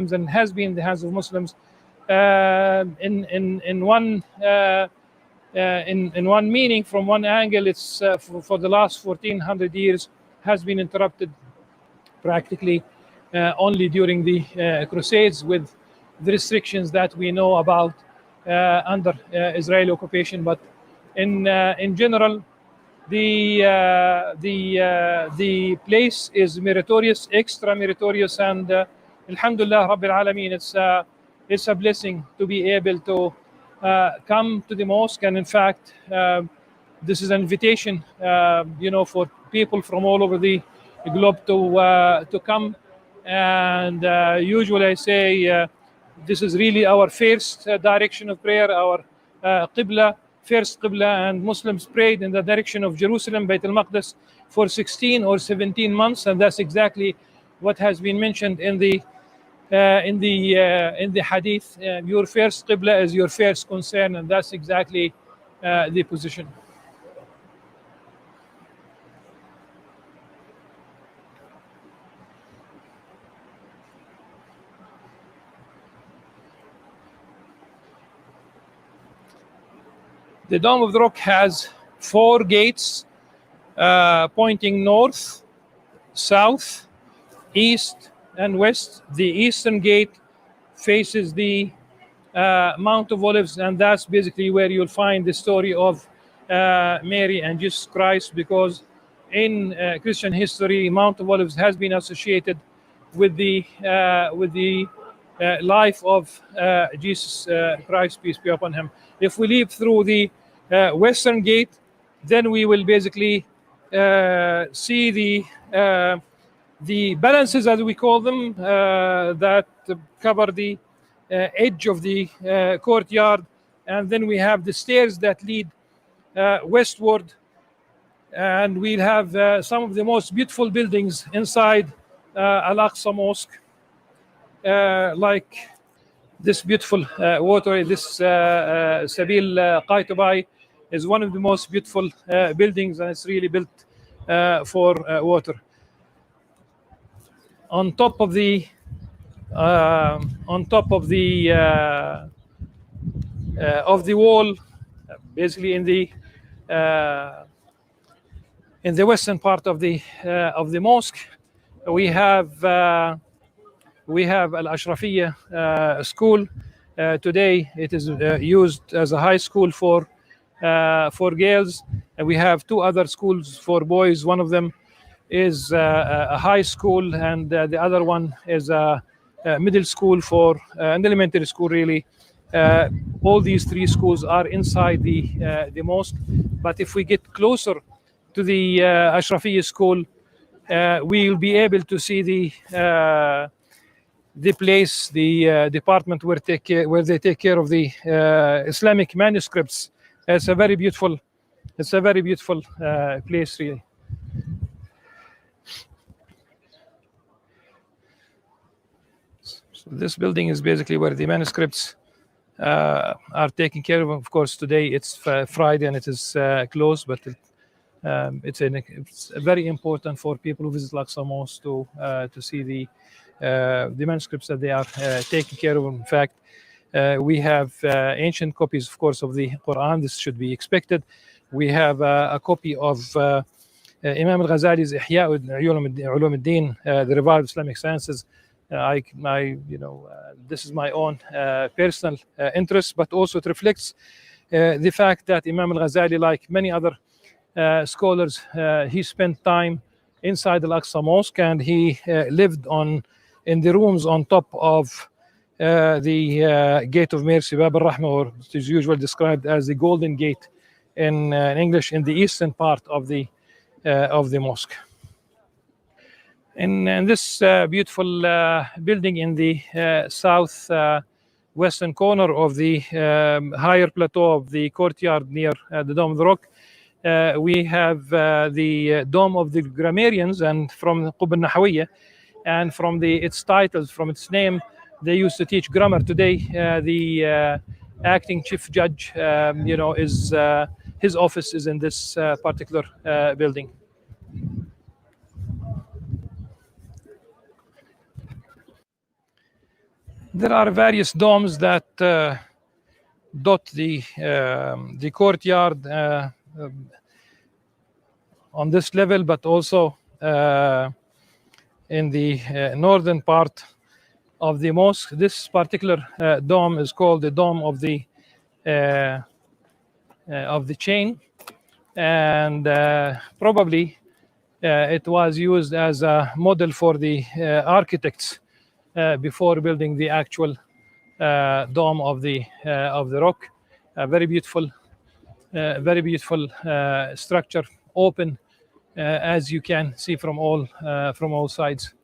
and has been in the hands of Muslims in one meaning. From one angle, it's for the last 1400 years has been interrupted practically only during the Crusades, with the restrictions that we know about under Israeli occupation. But in general, the place is meritorious, extra meritorious, and Alhamdulillah Rabbil Alameen, it's a blessing to be able to come to the mosque. And in fact, this is an invitation, for people from all over the globe to come. And usually I say this is really our first direction of prayer, our Qibla, first Qibla, and Muslims prayed in the direction of Jerusalem, Bayt al-Maqdis, for 16 or 17 months, and that's exactly what has been mentioned in the hadith. Your first Qibla is your first concern, and that's exactly the position. The Dome of the Rock has 4 gates pointing north, south, east, and west. The eastern gate faces the Mount of Olives, and that's basically where you'll find the story of Mary and Jesus Christ, because in Christian history, Mount of Olives has been associated with the life of Jesus Christ, peace be upon him. If we leave through the western gate, then we will basically see the balances, as we call them, that cover the edge of the courtyard, and then we have the stairs that lead westward, and we'll have some of the most beautiful buildings inside Al-Aqsa Mosque, like this beautiful waterway. This Sabil Qaitubai is one of the most beautiful buildings, and it's really built for water. On top of the wall, basically in the western part of the mosque, we have Al-Ashrafiyya school. Today it is used as a high school for girls, and we have 2 other schools for boys. One of them is a high school, and the other one is a middle school for an elementary school, really. All these 3 schools are inside the mosque. But if we get closer to the Ashrafiyya school, we will be able to see the place, the department where they take care of the Islamic manuscripts. It's a very beautiful place, really. So this building is basically where the manuscripts are taken care of. Of course, today it's Friday and it is closed, but it's very important for people who visit Al-Aqsa Mosque to see the manuscripts that they are taking care of. In fact, we have ancient copies, of course, of the Quran. This should be expected. We have a copy of Imam al-Ghazali's Ihya Ulum al-Din, the Revived Islamic Sciences. This is my own personal interest, but also it reflects the fact that Imam al-Ghazali, like many other scholars, he spent time inside Al-Aqsa Mosque, and he lived in the rooms on top of the Gate of Mercy, Bab al-Rahma, or it is usually described as the Golden Gate in English, in the eastern part of the mosque. In this beautiful building in the south western corner of the higher plateau of the courtyard near the Dome of the Rock, we have the Dome of the Grammarians, and from Qub al-Nahawiyya, and from its titles, from its name, they used to teach grammar. Today, the acting chief judge, is his office is in this particular building. There are various domes that dot the courtyard on this level, but also in the northern part of the mosque. This particular dome is called the dome of the chain, and probably it was used as a model for the architects before building the actual dome of the rock. Very beautiful structure, open as you can see from all sides.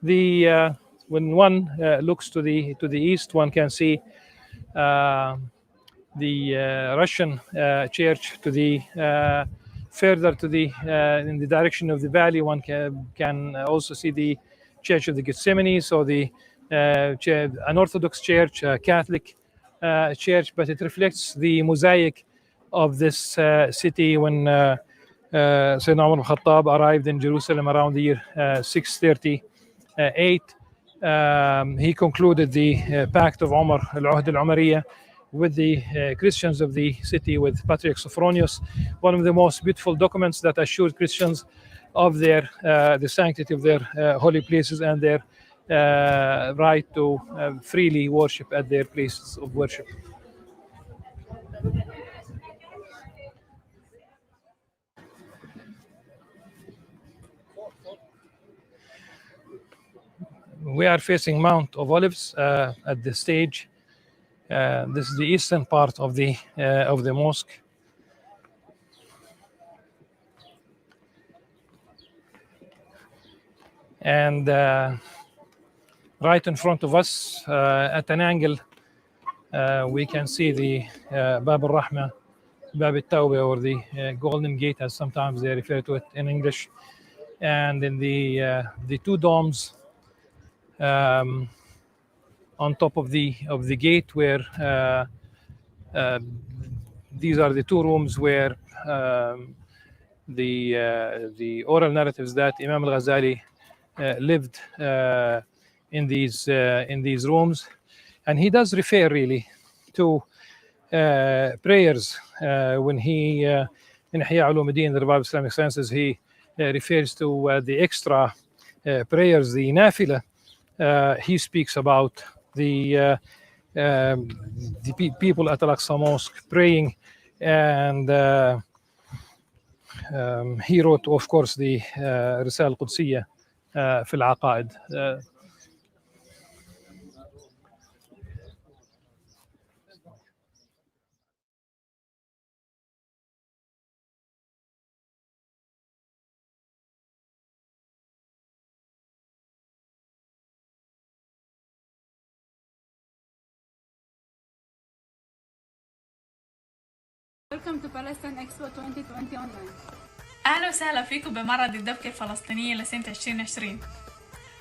When one looks to the east, one can see the Russian church. To the further to the in the direction of the valley, one can also see the Church of the Gethsemane. So the an Orthodox church, a Catholic church, but it reflects the mosaic of this city when Sayyidina Umar al-Khattab arrived in Jerusalem around the year 638. He concluded the Pact of Umar, al-Uhd al-Umariyah, with the Christians of the city, with Patriarch Sophronius, one of the most beautiful documents that assured Christians of their the sanctity of their holy places and their right to freely worship at their places of worship. We are facing Mount of Olives at this stage. This is the eastern part of the mosque. And right in front of us, at an angle, we can see the Bab al-Rahma, Bab al-Tawbah, or the Golden Gate, as sometimes they refer to it in English. And in the two domes on top of the gate, where these are the two rooms where the oral narratives that Imam al-Ghazali lived in these rooms, and he does refer really to prayers when he in Ihya Ulumuddin, the Revival of Islamic Sciences, he refers to the extra prayers, the nafila. He speaks about the people at Al-Aqsa Mosque praying, and he wrote, of course, the Risala al-Qudsiyya في العقائد. Welcome to Palestine Expo 2020 online. أهلا وسهلا فيكم بمعرض الدبكة الفلسطينية لسنة 2020.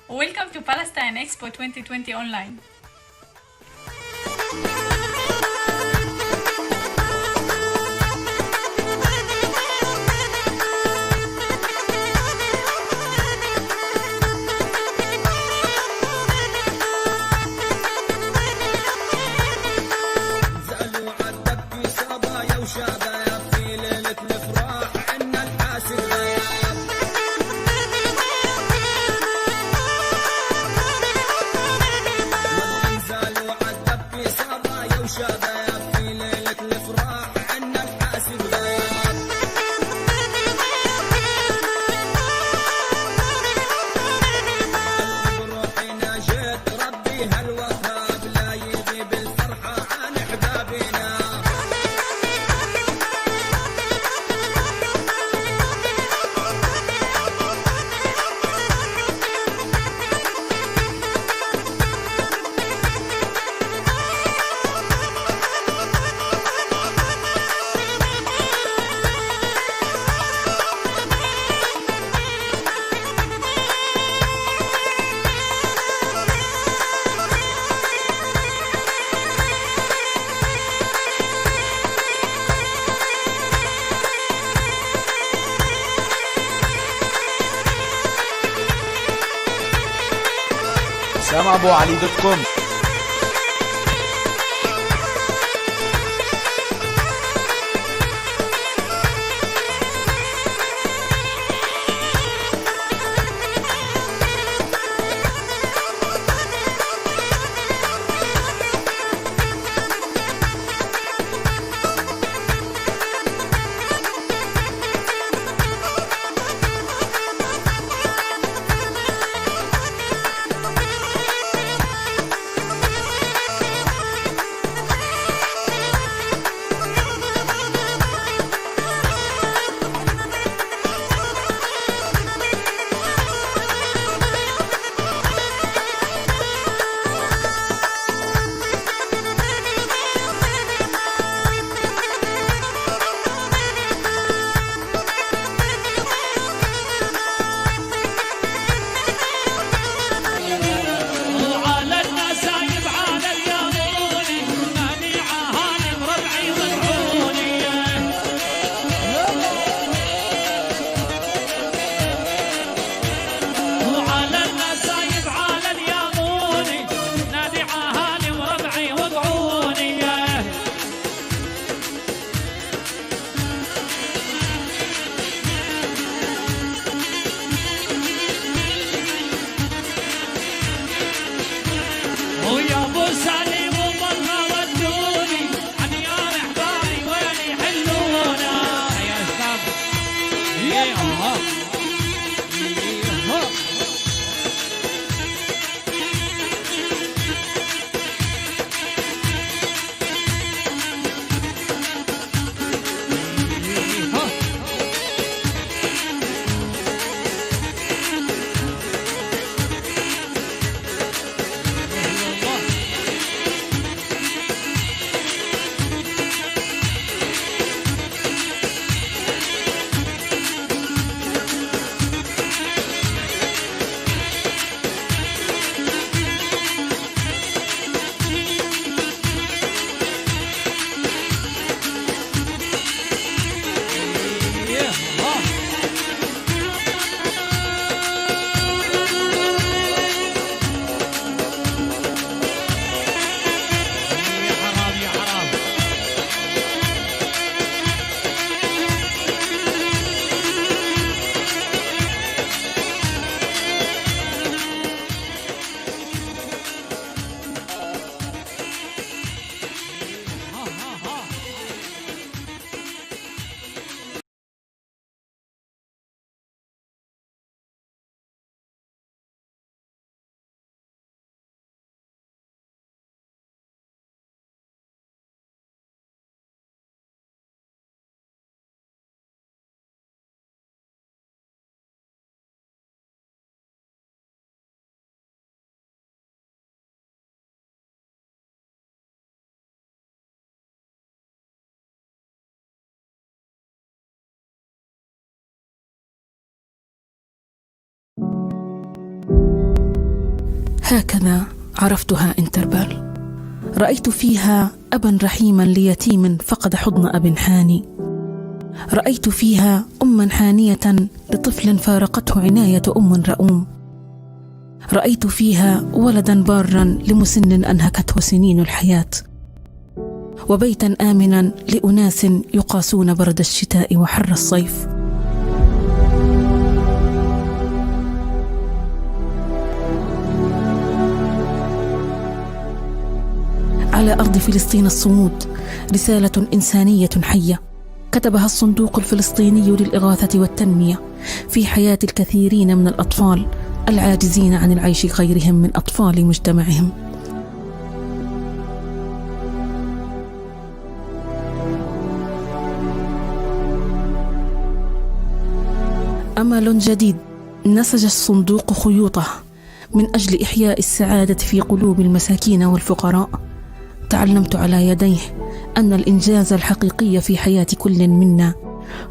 Welcome to Palestine Expo 2020 online. SamAbuali.com. هكذا عرفتها انتربال. رأيت فيها أبا رحيما ليتيم فقد حضن أب حاني. رأيت فيها أما حانية لطفل فارقته عناية أم رؤوم. رأيت فيها ولدا بارا لمسن أنهكته سنين الحياة، وبيتا آمنا لأناس يقاسون برد الشتاء وحر الصيف. على أرض فلسطين الصمود رسالة إنسانية حية كتبها الصندوق الفلسطيني للإغاثة والتنمية في حياة الكثيرين من الأطفال العاجزين عن العيش غيرهم من أطفال مجتمعهم. أمل جديد نسج الصندوق خيوطه من أجل إحياء السعادة في قلوب المساكين والفقراء. تعلمت على يديه أن الإنجاز الحقيقي في حياة كل منا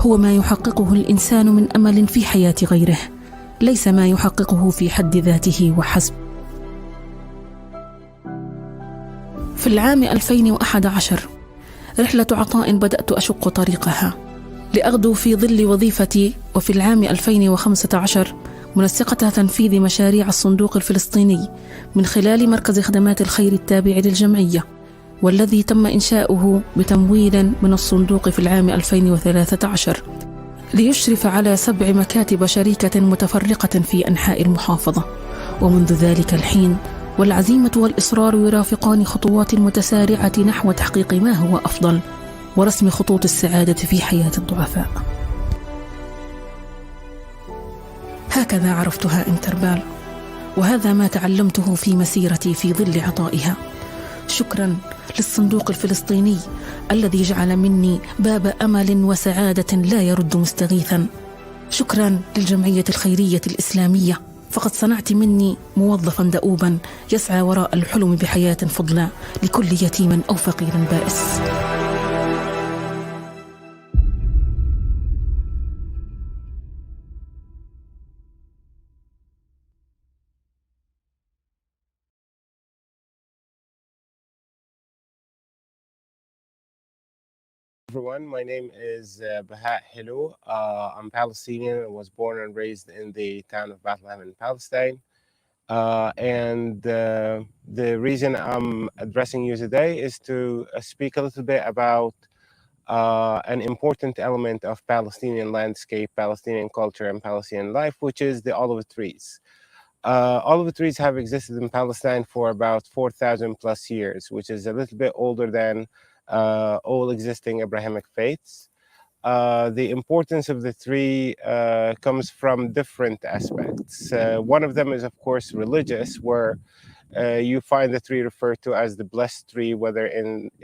هو ما يحققه الإنسان من أمل في حياة غيره، ليس ما يحققه في حد ذاته وحسب. في العام 2011 رحلة عطاء بدأت أشق طريقها لأغدو في ظل وظيفتي، وفي العام 2015 منسقة تنفيذ مشاريع الصندوق الفلسطيني من خلال مركز خدمات الخير التابع للجمعية، والذي تم إنشاؤه بتمويل من الصندوق في العام 2013 ليشرف على 7 مكاتب شركة متفرقة في أنحاء المحافظة. ومنذ ذلك الحين والعزيمة والإصرار يرافقان خطوات متسارعة نحو تحقيق ما هو أفضل ورسم خطوط السعادة في حياة الضعفاء. هكذا عرفتها انتربال، وهذا ما تعلمته في مسيرتي في ظل عطائها. شكرا للصندوق الفلسطيني الذي جعل مني باب أمل وسعادة لا يرد مستغيثا. شكرا للجمعية الخيرية الإسلامية، فقد صنعت مني موظفا دؤوبا يسعى وراء الحلم بحياة فضلى لكل يتيم أو فقير بائس. Everyone, my name is Bahat Helou. I'm Palestinian. I was born and raised in the town of Bethlehem in Palestine. The reason I'm addressing you today is to speak a little bit about an important element of Palestinian landscape, Palestinian culture, and Palestinian life, which is the olive trees. Olive trees have existed in Palestine for about 4,000 plus years, which is a little bit older than all existing Abrahamic faiths. The importance of the tree comes from different aspects. One of them is, of course, religious, where you find the tree referred to as the blessed tree, whether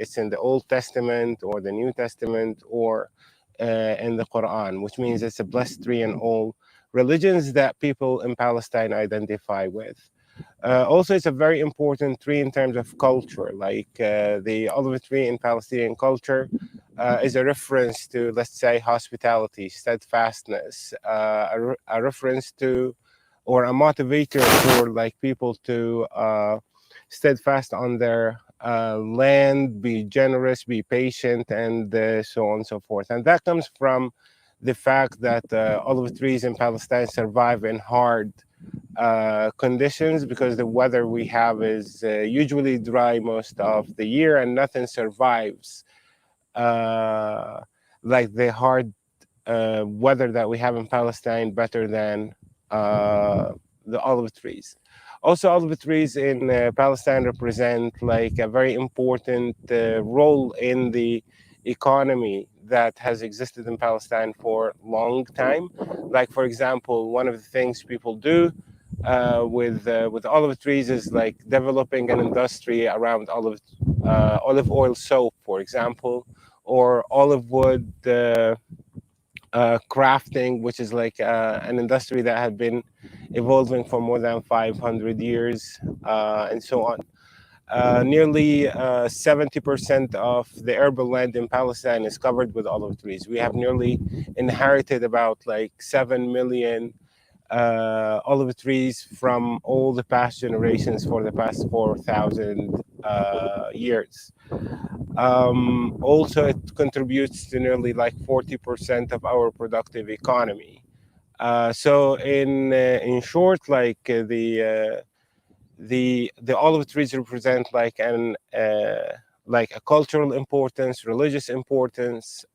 it's in the Old Testament or the New Testament or in the Quran, which means it's a blessed tree in all religions that people in Palestine identify with. Also, it's a very important tree in terms of culture, like the olive tree in Palestinian culture is a reference to, let's say, hospitality, steadfastness, a reference to, or a motivator for like people to steadfast on their land, be generous, be patient, and so on and so forth. And that comes from the fact that olive trees in Palestine survive in hard conditions, because the weather we have is usually dry most of the year, and nothing survives like the hard weather that we have in Palestine better than the olive trees. Also, olive trees in Palestine represent like a very important role in the economy that has existed in Palestine for a long time. Like, for example, one of the things people do with olive trees is like developing an industry around olive oil soap, for example, or olive wood crafting, which is like an industry that had been evolving for more than 500 years, and so on. Nearly 70% of the urban land in Palestine is covered with olive trees. We have nearly inherited about like 7 million olive trees from all the past generations for the past 4,000 years. Also, it contributes to nearly like 40% of our productive economy. So in short, like the olive trees represent like a cultural importance, religious importance.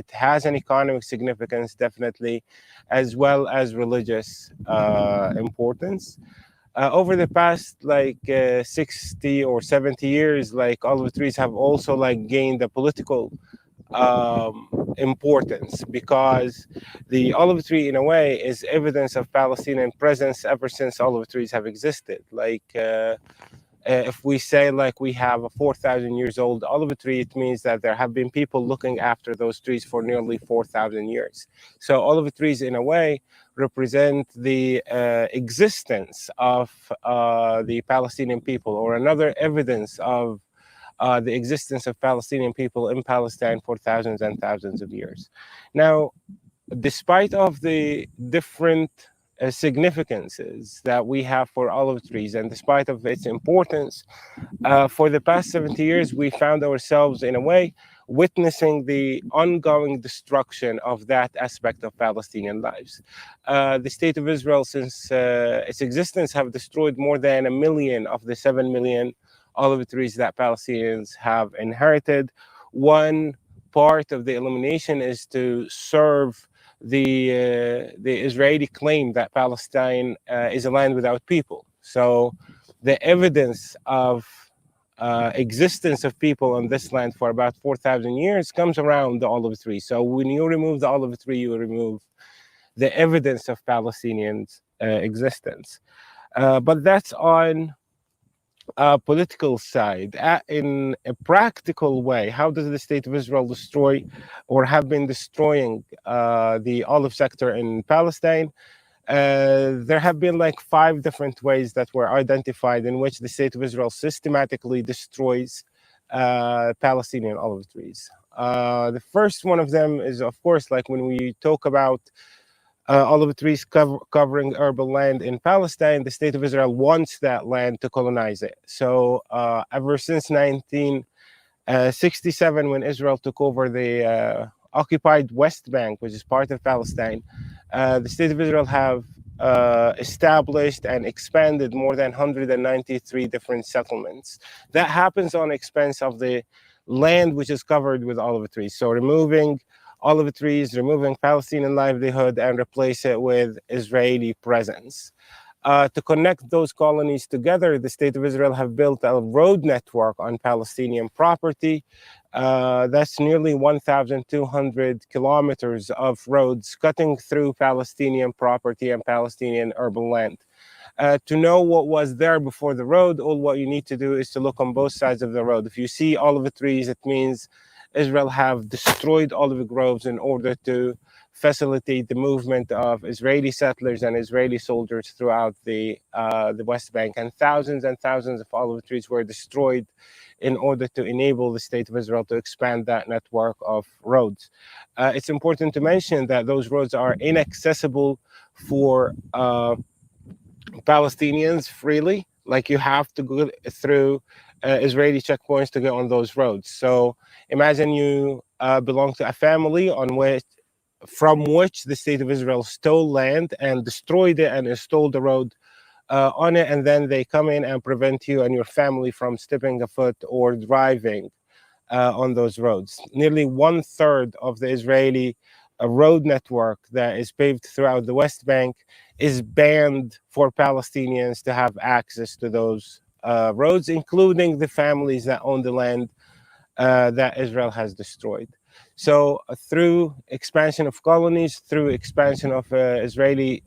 It has an economic significance, definitely, as well as religious importance. Over the past like 60 or 70 years, like olive trees have also like gained a political importance, because the olive tree in a way is evidence of Palestinian presence ever since olive trees have existed. Like if we say like we have a 4,000 years old olive tree, it means that there have been people looking after those trees for nearly 4,000 years. So olive trees in a way represent the existence of the Palestinian people, or another evidence of the existence of Palestinian people in Palestine for thousands and thousands of years. Now, despite of the different significances that we have for olive trees, and despite of its importance, for the past 70 years, we found ourselves in a way witnessing the ongoing destruction of that aspect of Palestinian lives. The state of Israel, since its existence, have destroyed more than 1 million of the 7 million olive trees that Palestinians have inherited. One part of the elimination is to serve the Israeli claim that Palestine is a land without people. So the evidence of existence of people on this land for about 4,000 years comes around the olive tree. So when you remove the olive tree, you remove the evidence of Palestinians' existence. But that's on political side. In a practical way, how does the state of Israel destroy or have been destroying the olive sector in Palestine? There have been like 5 different ways that were identified in which the state of Israel systematically destroys Palestinian olive trees. The first one of them is, of course, like when we talk about olive trees covering urban land in Palestine, the state of Israel wants that land to colonize it. So ever since 1967, when Israel took over the occupied West Bank, which is part of Palestine, the state of Israel have established and expanded more than 193 different settlements. That happens on expense of the land which is covered with olive trees. So removing olive trees, removing Palestinian livelihood, and replace it with Israeli presence. To connect those colonies together, the state of Israel have built a road network on Palestinian property. That's nearly 1,200 kilometers of roads cutting through Palestinian property and Palestinian urban land. To know what was there before the road, all what you need to do is to look on both sides of the road. If you see olive trees, it means Israel have destroyed olive groves in order to facilitate the movement of Israeli settlers and Israeli soldiers throughout the West Bank. And thousands of olive trees were destroyed in order to enable the state of Israel to expand that network of roads. It's important to mention that those roads are inaccessible for Palestinians freely. Like you have to go through Israeli checkpoints to get on those roads. So imagine you belong to a family from which the state of Israel stole land and destroyed it and installed the road on it, and then they come in and prevent you and your family from stepping a foot or driving on those roads. Nearly 1/3 of the Israeli road network that is paved throughout the West Bank is banned for Palestinians to have access to those roads, including the families that own the land that Israel has destroyed. So through expansion of colonies, through expansion of Israeli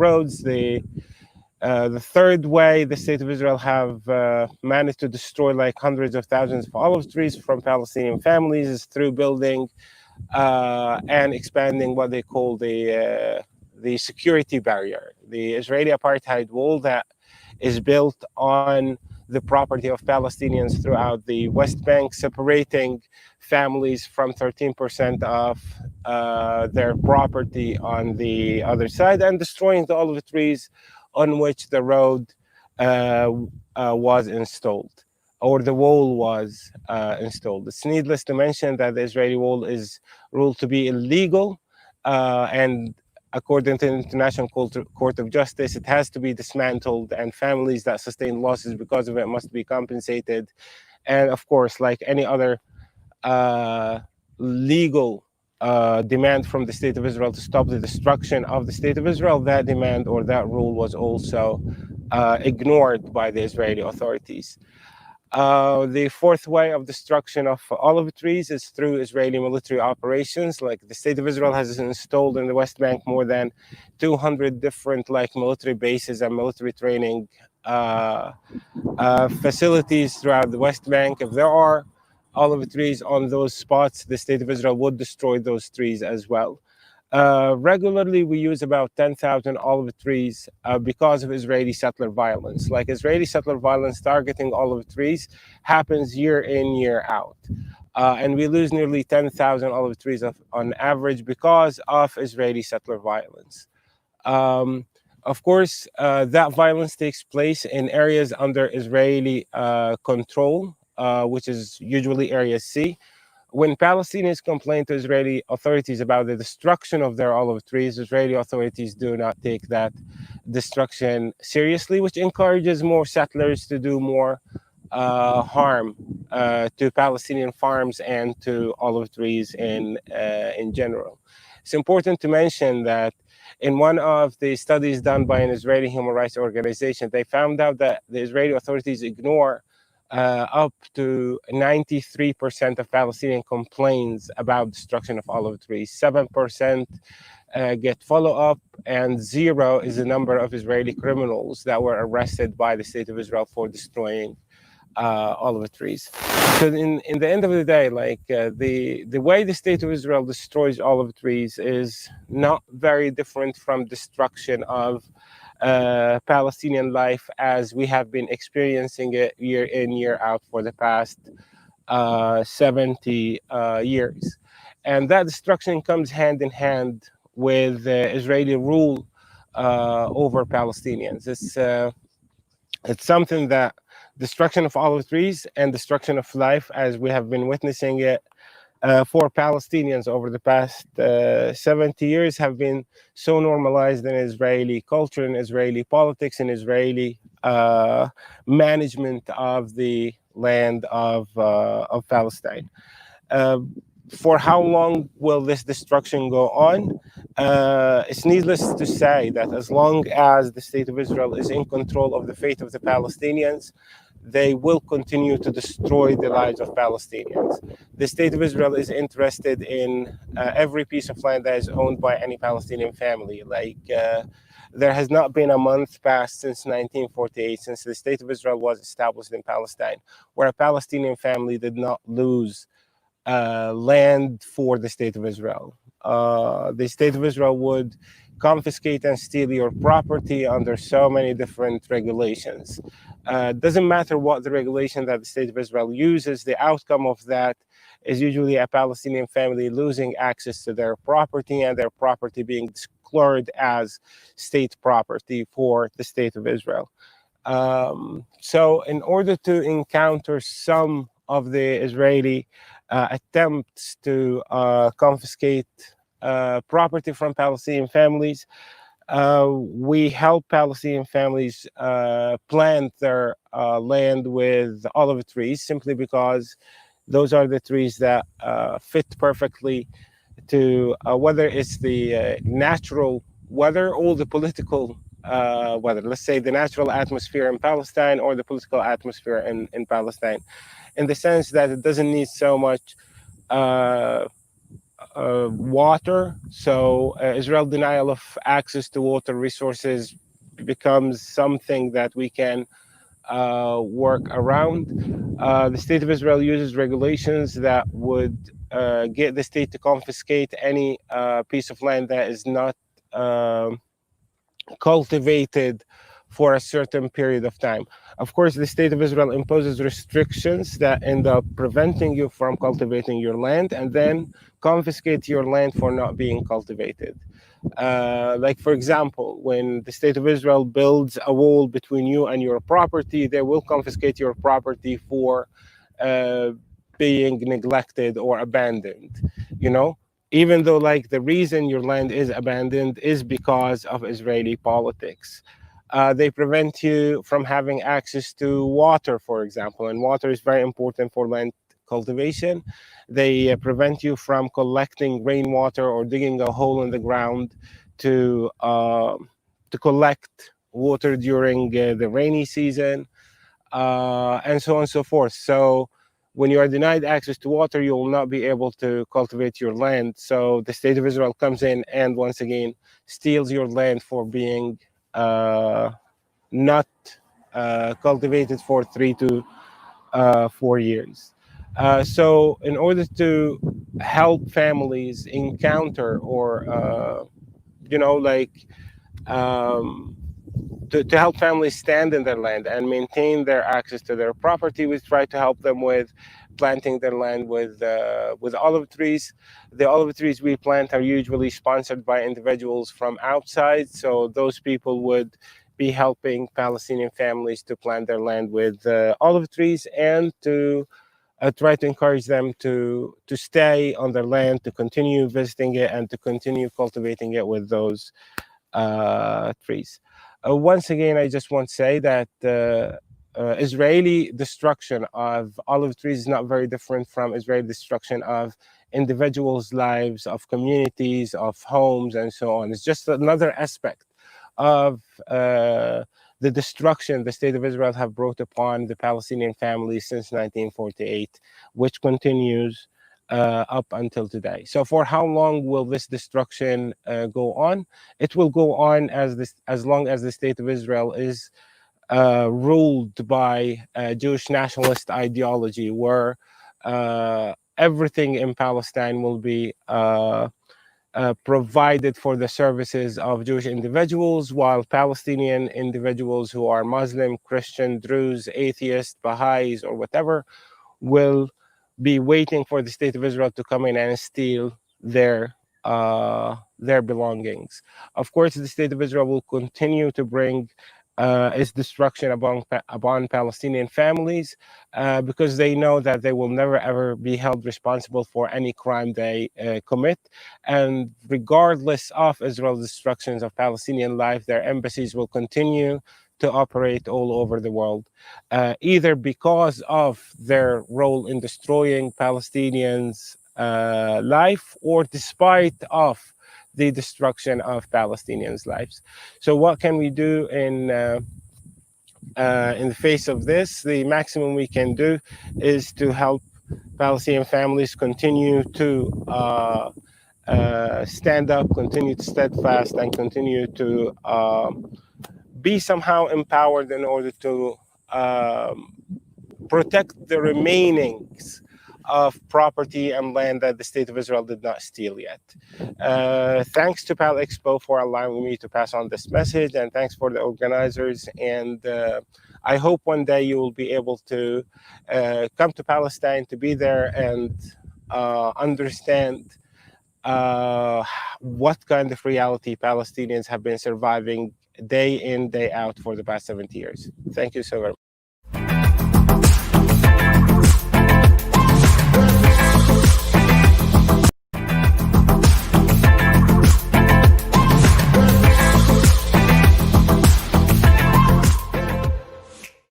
roads, the third way the state of Israel have managed to destroy like hundreds of thousands of olive trees from Palestinian families is through building and expanding what they call the security barrier, the Israeli apartheid wall that is built on the property of Palestinians throughout the West Bank, separating families from 13% of their property on the other side and destroying the olive trees on which the road was installed, or the wall was installed. It's needless to mention that the Israeli wall is ruled to be illegal, and according to the International Court of Justice, it has to be dismantled, and families that sustain losses because of it must be compensated. And of course, like any other legal demand from the state of Israel to stop the destruction of the state of Israel, that demand or that rule was also ignored by the Israeli authorities. The fourth way of destruction of olive trees is through Israeli military operations. Like the state of Israel has installed in the West Bank more than 200 different like military bases and military training facilities throughout the West Bank. If there are olive trees on those spots, the state of Israel would destroy those trees as well. Regularly, we use about 10,000 olive trees because of Israeli settler violence. Like Israeli settler violence targeting olive trees happens year in, year out. And we lose nearly 10,000 olive trees on average because of Israeli settler violence. Of course, that violence takes place in areas under Israeli control, which is usually Area C. When Palestinians complain to Israeli authorities about the destruction of their olive trees, Israeli authorities do not take that destruction seriously, which encourages more settlers to do more harm to Palestinian farms and to olive trees in general. It's important to mention that in one of the studies done by an Israeli human rights organization, they found out that the Israeli authorities ignore up to 93% of Palestinian complaints about destruction of olive trees. 7% get follow-up, and 0 is the number of Israeli criminals that were arrested by the state of Israel for destroying olive trees. So in the end of the day, like the way the state of Israel destroys olive trees is not very different from destruction of Palestinian life as we have been experiencing it year in, year out for the past 70 years. And that destruction comes hand in hand with Israeli rule over Palestinians. It's something that destruction of olive trees and destruction of life, as we have been witnessing it for Palestinians over the past 70 years, have been so normalized in Israeli culture, in Israeli politics, in Israeli management of the land of Palestine. For how long will this destruction go on? It's needless to say that as long as the state of Israel is in control of the fate of the Palestinians, they will continue to destroy the lives of Palestinians. The state of Israel is interested in every piece of land that is owned by any Palestinian family. Like there has not been a month passed since 1948, since the state of Israel was established in Palestine, where a Palestinian family did not lose land for the state of Israel. The state of Israel would confiscate and steal your property under so many different regulations. Doesn't matter what the regulation that the state of Israel uses, the outcome of that is usually a Palestinian family losing access to their property and their property being declared as state property for the state of Israel. So in order to encounter some of the Israeli attempts to confiscate property from Palestinian families, we help Palestinian families plant their land with olive trees, simply because those are the trees that fit perfectly to whether it's the natural weather or the political weather. Let's say the natural atmosphere in Palestine or the political atmosphere in Palestine, in the sense that it doesn't need so much water. So Israel denial of access to water resources becomes something that we can work around. The state of Israel uses regulations that would get the state to confiscate any piece of land that is not cultivated for a certain period of time. Of course, the state of Israel imposes restrictions that end up preventing you from cultivating your land, and then confiscate your land for not being cultivated. Like, for example, when the state of Israel builds a wall between you and your property, they will confiscate your property for being neglected or abandoned, you know? Even though, like, the reason your land is abandoned is because of Israeli politics. They prevent you from having access to water, for example, and water is very important for land cultivation. They prevent you from collecting rainwater or digging a hole in the ground to collect water during the rainy season, and so on and so forth. So when you are denied access to water, you will not be able to cultivate your land. So the state of Israel comes in and once again steals your land for being not cultivated for 3 to 4 years. So in order to help families encounter or, to help families stand in their land and maintain their access to their property, we try to help them with planting their land with olive trees. The olive trees we plant are usually sponsored by individuals from outside, so those people would be helping Palestinian families to plant their land with olive trees and to try to encourage them to stay on their land, to continue visiting it, and to continue cultivating it with those trees. Once again, I just want to say that Israeli destruction of olive trees is not very different from Israeli destruction of individuals' lives, of communities, of homes, and so on. It's just another aspect of the destruction the State of Israel have brought upon the Palestinian families since 1948, which continues up until today. So for how long will this destruction go on? It will go on as long as the State of Israel is ruled by Jewish nationalist ideology, where everything in Palestine will be provided for the services of Jewish individuals, while Palestinian individuals who are Muslim, Christian, Druze, atheist, Baha'is, or whatever, will be waiting for the State of Israel to come in and steal their belongings. Of course, the State of Israel will continue to bring its destruction upon Palestinian families because they know that they will never ever be held responsible for any crime they commit. And regardless of Israel's destructions of Palestinian life, their embassies will continue to operate all over the world, either because of their role in destroying Palestinians' life or despite of the destruction of Palestinians' lives. So what can we do in the face of this? The maximum we can do is to help Palestinian families continue to stand up, continue to steadfast, and continue to be somehow empowered in order to protect the remainings of property and land that the State of Israel did not steal yet. Thanks to Pal Expo for allowing me to pass on this message, and thanks for the organizers. And I hope one day you will be able to come to Palestine, to be there and understand what kind of reality Palestinians have been surviving day in, day out for the past 70 years. Thank you so very much.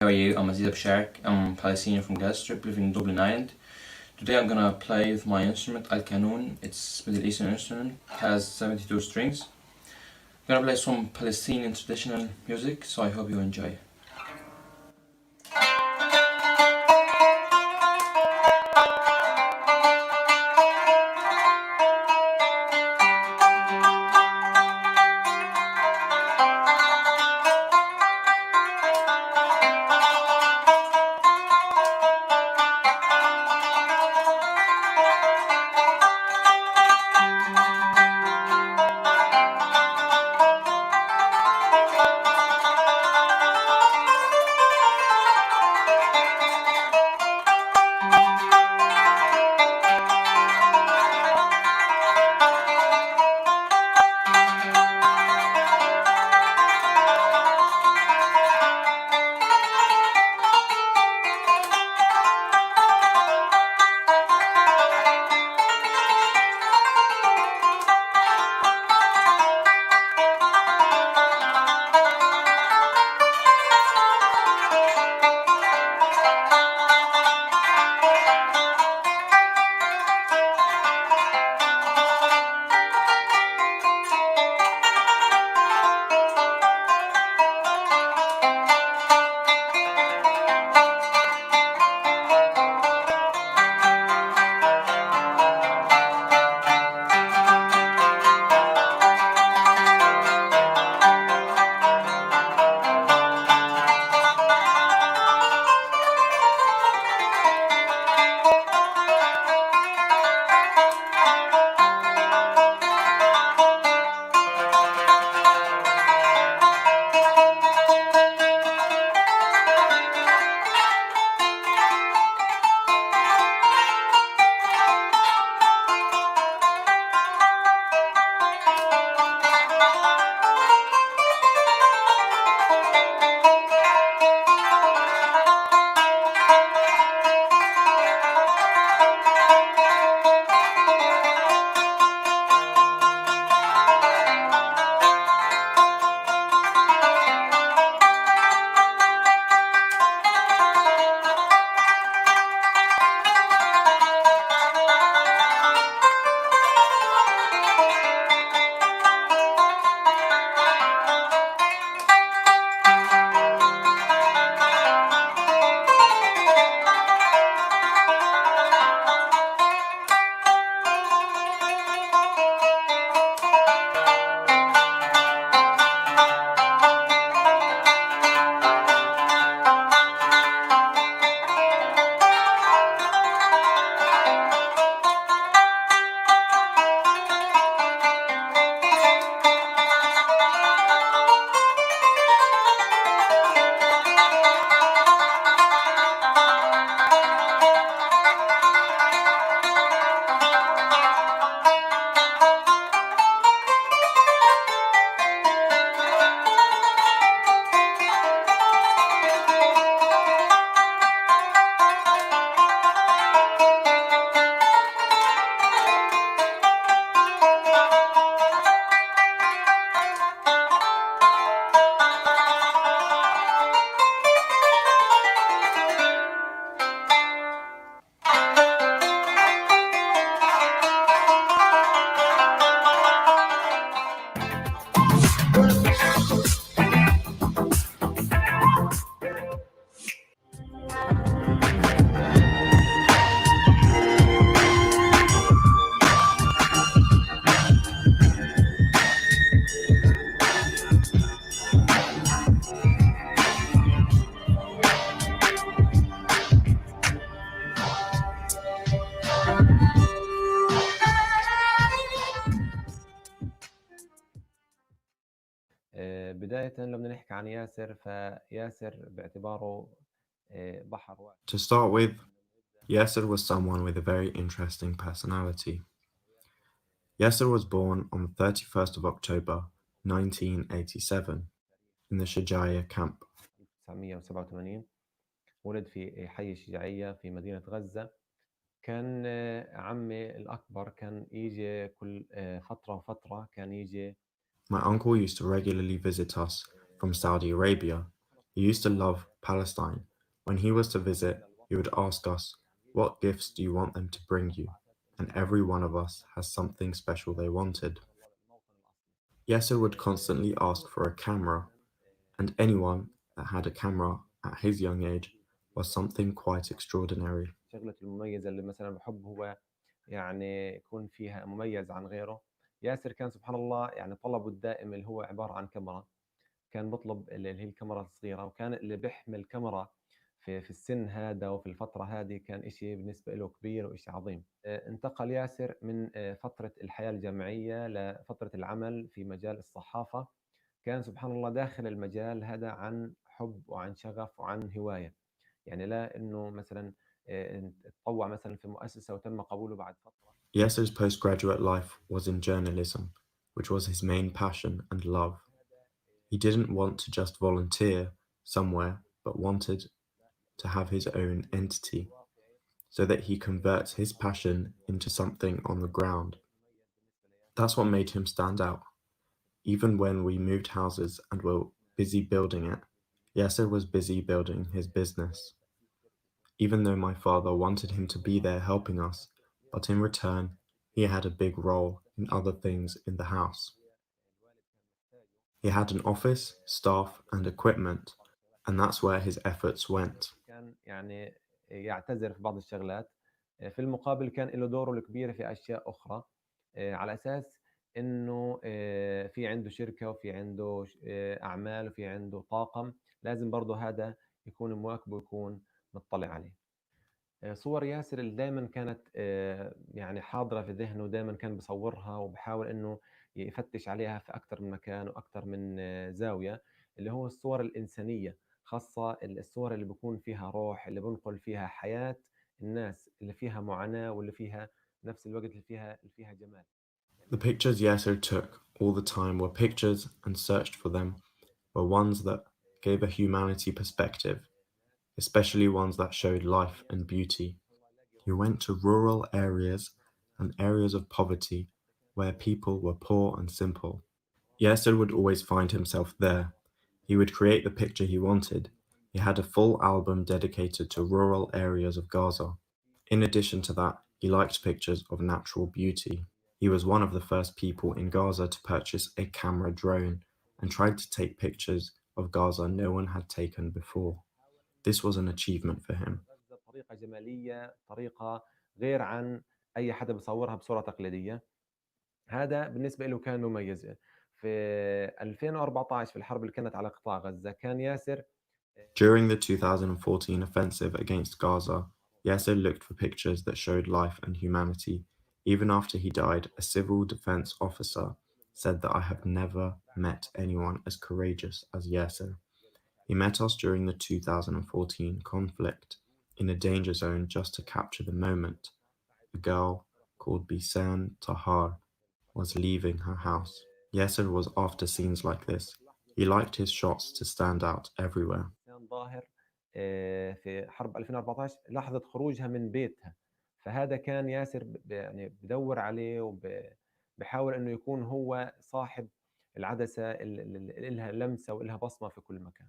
How are you? I'm Aziz Absharak. I'm a Palestinian from Gaza Strip, living in Dublin, Ireland. Today I'm gonna play with my instrument, Al-Qanun. It's a Middle Eastern instrument. It has 72 strings. I'm gonna play some Palestinian traditional music, so I hope you enjoy. بداية لو بدنا نحكي عن ياسر فياسر باعتباره بحر واسع. To start with, Yasser was someone with a very interesting personality. Yasser was born on the 31st of October 1987 in the Shajaya camp. 1987 ولد في حي الشجاعية في مدينة غزة. كان عمي الأكبر كان يجي كل فترة وفترة كان يجي. My uncle used to regularly visit us from Saudi Arabia. He used to love Palestine. When he was to visit, he would ask us, "What gifts do you want them to bring you?" And every one of us has something special they wanted. Yasser would constantly ask for a camera, and anyone that had a camera at his young age was something quite extraordinary. شغلته المميزة اللي مثلا بحب هو يعني يكون فيها مميز عن غيره. ياسر كان سبحان الله يعني طلبه الدائم اللي هو عبارة عن كاميرا. كان بطلب اللي هي الكاميرا الصغيرة، وكان اللي بيحمل كاميرا في السن هذا وفي الفترة هذه كان إشي بالنسبة له كبير وإشي عظيم. انتقل ياسر من فترة الحياة الجامعية لفترة العمل في مجال الصحافة. كان سبحان الله داخل المجال هذا عن حب وعن شغف وعن هواية، يعني لا إنه مثلا تطوع مثلا في مؤسسة وتم قبوله بعد فترة. Yasser's postgraduate life was in journalism, which was his main passion and love. He didn't want to just volunteer somewhere, but wanted to have his own entity, so that he converts his passion into something on the ground. That's what made him stand out. Even when we moved houses and were busy building it, Yasser was busy building his business. Even though my father wanted him to be there helping us, but in return, he had a big role in other things in the house. He had an office, staff, and equipment, and that's where his efforts went. كان يعني يعتذر في بعض الشغلات، في المقابل كان له دوره الكبير في أشياء أخرى، على أساس إنه في عنده شركة وفي عنده أعمال وفي عنده طاقم، لازم برضه هذا يكون مواكبه ويكون مطلع عليه. صور ياسر اللي دائما كانت يعني حاضرة في ذهنه، دائما كان بصورها وبحاول إنه يفتش عليها في أكثر من مكان وأكثر من زاوية، اللي هو الصور الإنسانية، خاصة الصور اللي بيكون فيها روح، اللي بنقل فيها حياة الناس، اللي فيها معاناة واللي فيها نفس الوقت اللي فيها جمال. The pictures Yasser took all the time were pictures and searched for them were ones that gave a humanity perspective, especially ones that showed life and beauty. He went to rural areas and areas of poverty where people were poor and simple. Yasser would always find himself there. He would create the picture he wanted. He had a full album dedicated to rural areas of Gaza. In addition to that, he liked pictures of natural beauty. He was one of the first people in Gaza to purchase a camera drone and tried to take pictures of Gaza no one had taken before. This was an achievement for him. طريقة جمالية، طريقة غير عن أي حدا بصورها بصورة تقليدية. هذا بالنسبة له كان مميز. في 2014 في الحرب اللي كانت على قطاع غزة كان ياسر. During the 2014 offensive against Gaza, Yasser looked for pictures that showed life and humanity. Even after he died, a civil defense officer said that I have never met anyone as courageous as Yasser. He met us during the 2014 conflict in a danger zone just to capture the moment. A girl called Bisan Tahar was leaving her house. Yasser was after scenes like this. He liked his shots to stand out everywhere. ظاهر في حرب 2014 لحظة خروجها من بيتها، فهذا كان ياسر يعني بدور عليه وبحاول انه يكون هو صاحب العدسة اللي لها لمسة ولها بصمة في كل مكان.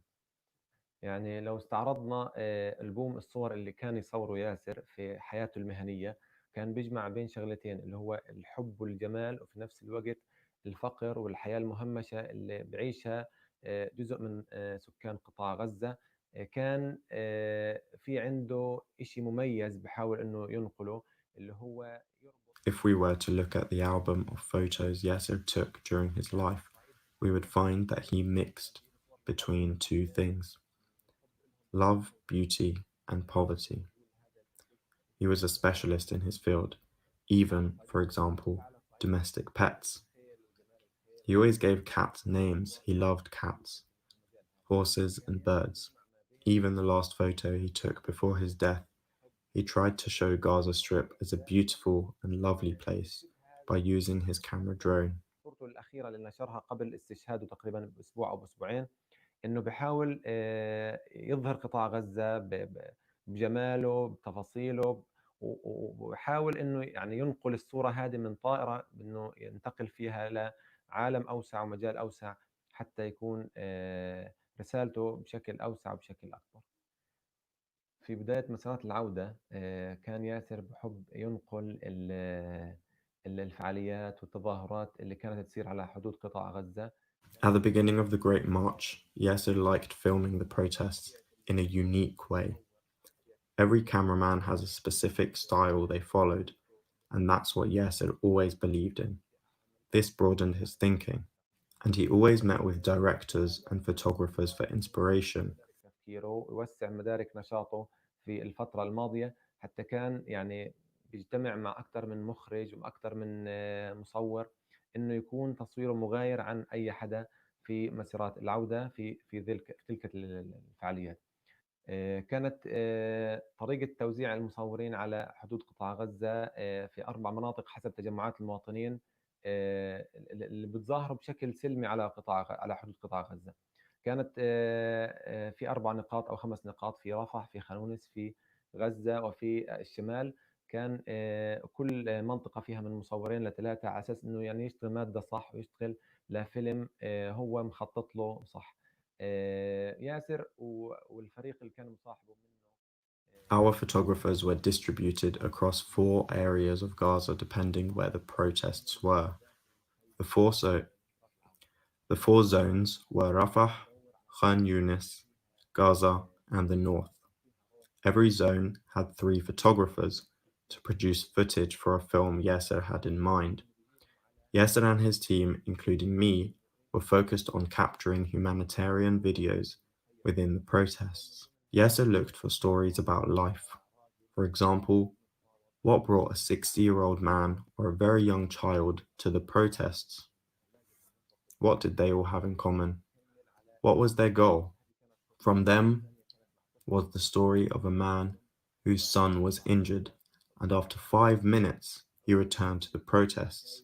يعني لو استعرضنا ألبوم الصور اللي كان يصوره ياسر في حياته المهنية، كان بيجمع بين شغلتين اللي هو الحب والجمال، وفي نفس الوقت الفقر والحياة المهمشة اللي بعيشها جزء من سكان قطاع غزة. كان في عنده إشي مميز بحاول إنه ينقله اللي هو If we were to look at the album of photos Yasser took during his life, we would find that he mixed between two things: love, beauty, and poverty. He was a specialist in his field, even, for example, domestic pets. He always gave cats names. He loved cats, horses, and birds. Even the last photo he took before his death, he tried to show Gaza Strip as a beautiful and lovely place by using his camera drone. صورته الأخيرة اللي نشرها قبل استشهاده تقريبا بأسبوع أو بأسبوعين، إنه بحاول يظهر قطاع غزة بجماله بتفاصيله، وحاول إنه يعني ينقل الصورة هذه من طائرة، إنه ينتقل فيها لعالم أوسع ومجال أوسع حتى يكون رسالته بشكل أوسع وبشكل أكبر. في بداية مسيرات العودة كان ياسر بحب ينقل الفعاليات والتظاهرات اللي كانت تصير على حدود قطاع غزة. At the beginning of the Great March, Yasser liked filming the protests in a unique way. Every cameraman has a specific style they followed, and that's what Yasser always believed in. This broadened his thinking, and he always met with directors and photographers for inspiration. تفكيره ويوسع مدارك نشاطه في الفترة الماضية، حتى كان يعني بيجتمع مع أكثر من مخرج وأكثر من مصور، إنه يكون تصويره مغاير عن أي حدا في مسيرات العودة في تلك الفعاليات. كانت طريقة توزيع المصورين على حدود قطاع غزة في 4 مناطق حسب تجمعات المواطنين اللي بتظاهروا بشكل سلمي على حدود قطاع غزة. كانت في 4 نقاط أو 5 نقاط في رفح، في خان يونس، في غزة، وفي الشمال. كان كل منطقة فيها من مصورين ل3 على أساس إنه يعني يشتغل مادة صح ويشتغل لفيلم هو مخطط له صح. ياسر والفريق اللي كان مصاحبه منه. Our photographers were distributed across 4 areas of Gaza depending where the protests were. The four zones were Rafah, Khan Yunis, Gaza, and the north. Every zone had 3 photographers to produce footage for a film Yasser had in mind. Yasser and his team, including me, were focused on capturing humanitarian videos within the protests. Yasser looked for stories about life. For example, what brought a 60-year-old man or a very young child to the protests? What did they all have in common? What was their goal? From them was the story of a man whose son was injured, and after 5 minutes he returned to the protests.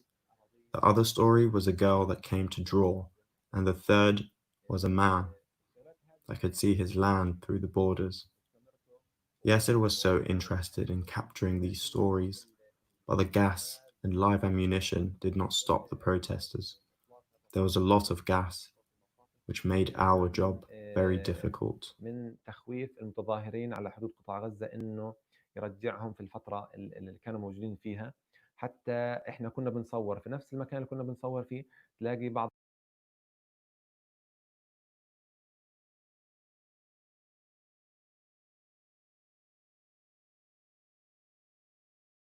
The other story was a girl that came to draw, and the third was a man that could see his land through the borders. Yasser was so interested in capturing these stories, but the gas and live ammunition did not stop the protesters. There was a lot of gas, which made our job very difficult. من تخويف المتظاهرين على حدود قطاع غزة إنه يرجعهم في الفترة اللي كانوا موجودين فيها. حتى إحنا كنا بنصور في نفس المكان اللي كنا بنصور فيه، تلاقي بعض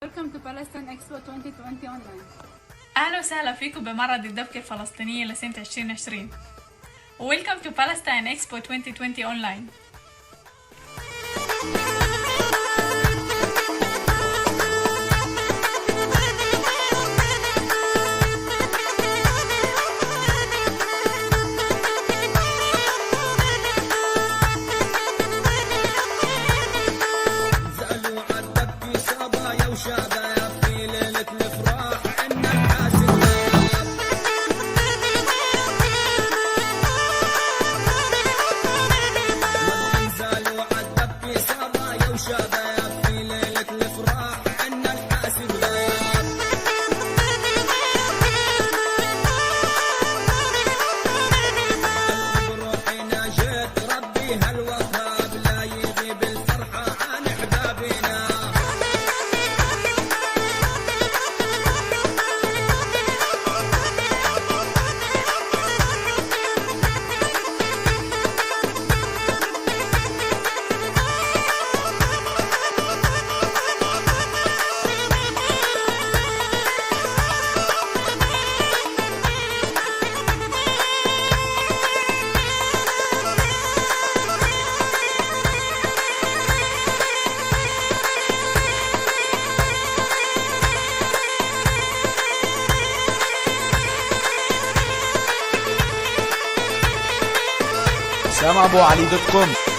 Welcome to Palestine Expo 2020 online. أهلا وسهلا فيكم بمعرض الدبكة الفلسطينية لسنة 2020. Welcome to Palestine Expo 2020 online. www.abouali.com.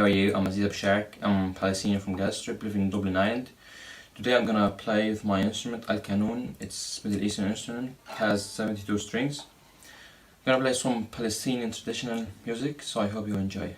How are you? I'm Aziz Shark. I'm Palestinian from Gaza Strip, living in Dublin, Ireland. Today I'm gonna play with my instrument, Al-Qanun. It's Middle Eastern instrument, has 72 strings. I'm gonna play some Palestinian traditional music, so I hope you enjoy.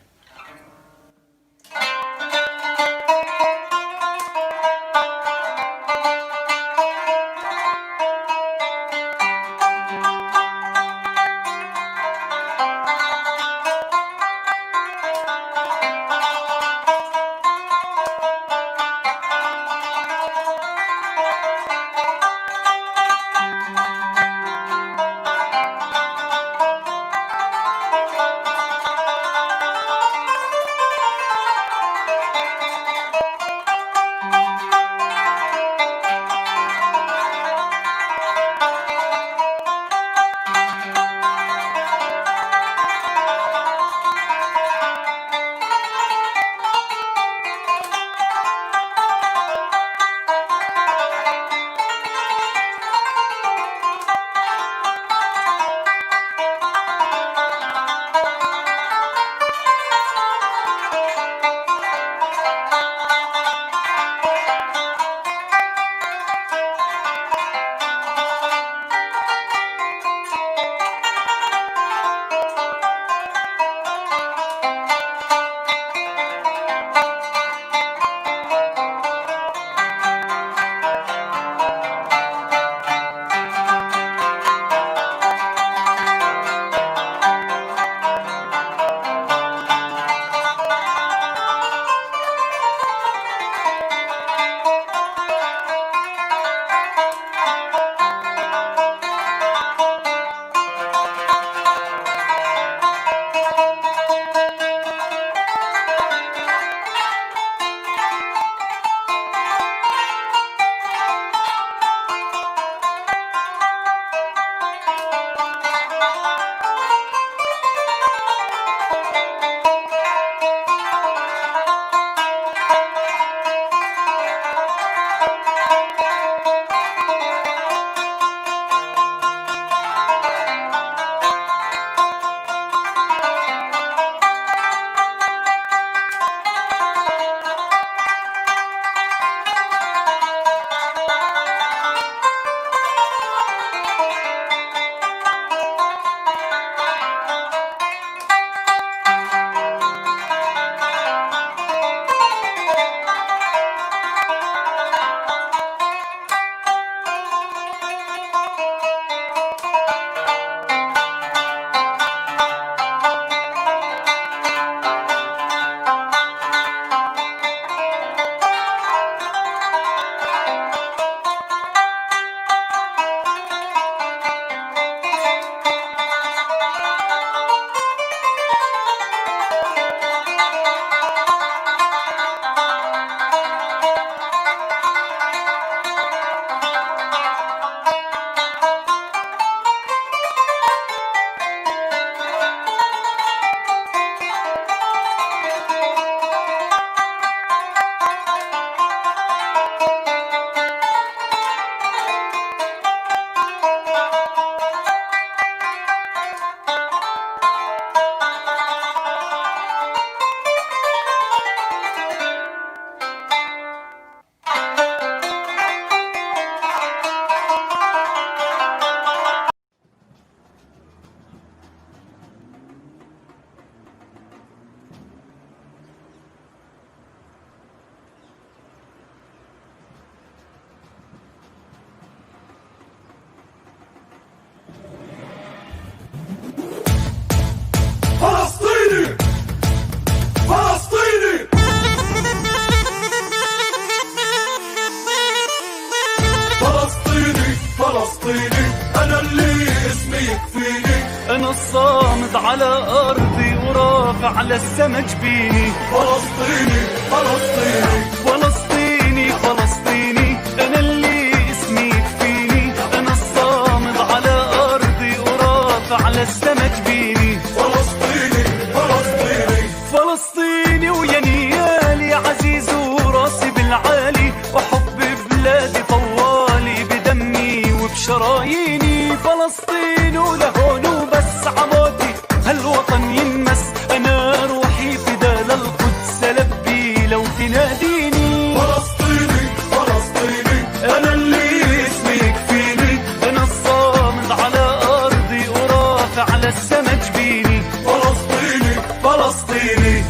فلسطيني، أنا اللي اسمي يكفيني، أنا الصامد على أرضي ورافع للسما جبيني. فلسطيني فلسطيني فلسطيني فلسطيني، أنا اللي اسمي يكفيني، أنا الصامد على أرضي ورافع للسما جبيني. فلسطيني فلسطيني فلسطيني ويا نيالي عزيز وراسي بالعالي، وحب بلادي طوالي بدمي وبشراييني. فلسطين ولهون وبس عمودي هالوطن ينمس، أنا روحي فدا للقدس لبي لو تناديني. فلسطيني فلسطيني أنا اللي اسمي يكفيني، أنا الصامد على أرضي ورافع للسما جبيني. فلسطيني فلسطيني.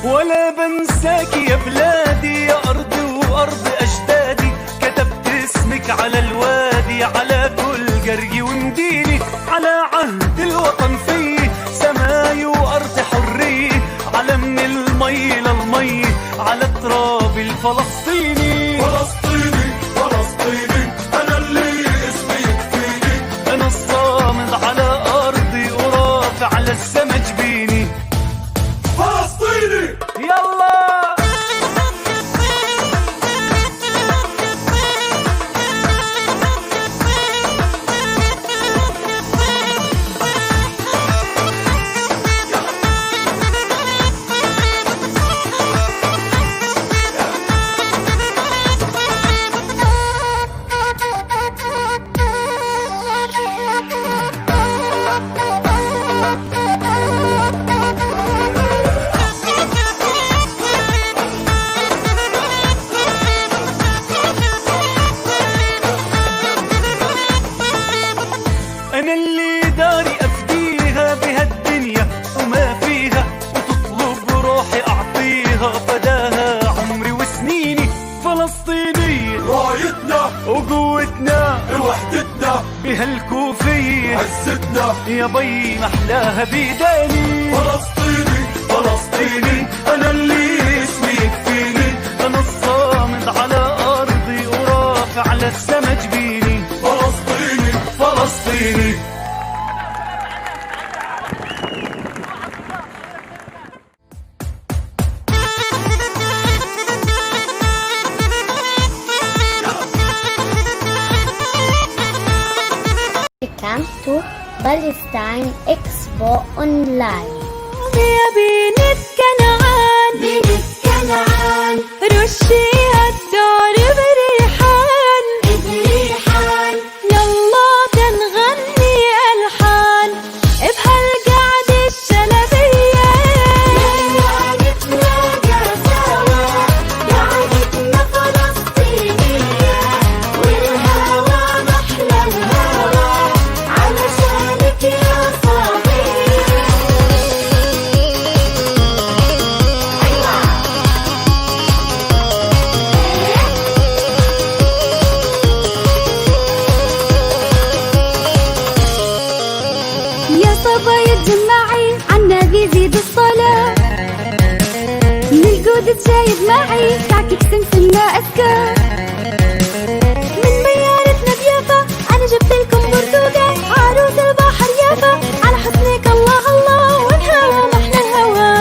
ولا بنساك يا بلادي يا أرضي وأرض أجدادي، كتبت اسمك على الوادي على كل قرية ومدينة، على عهد الوطن فيه سماي وأرض حرية، على من المي للمي على التراب الفلسطيني. فلسطيني فلسطيني أنا اللي اسمي يكفيني، أنا الصامد على أرضي ورافع للسما جبيني. فلسطيني يلا. أنا اللي داري أفديها بهالدنيا وما فيها، وتطلب روحي أعطيها فداها عمري وسنيني. فلسطيني رايتنا وقوتنا وحدتنا، بهالكوفية عزتنا يا بي محلاها بيداني. فلسطيني فلسطيني أنا اللي اسمي يكفيني، أنا الصامد على أرضي ورافع للسما جبيني. فلسطيني فلسطيني. Welcome to Palestine Expo Online. يا بنت كنعان بنت كنعان، رشيها الدار بريحان بريحان، يلا تنغني ألحان بهالقعدة الشلبية. يلا نتلاقى سوا قعدتنا فلسطينية، والهوى محلى الهوى علشانك يا صبية. يا صبا يتجمعي عالنبي زيد الصلاة، من الجود تجايب معي كعكك سمسمنا أذكار، من بيارتنا بيافا أنا جبتلكم برتوقة، عروس البحر يافا على حسنك الله الله، والهوى محلى الهوى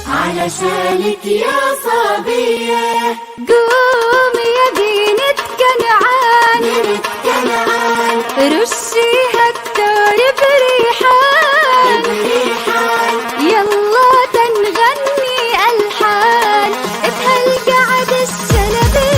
علشانك يا صبية. قومي يا بنت كنعان بنت كنعان، رشيها الدار بريحان بريحان، يلا تنغني ألحان بهالقعدة الشلبية.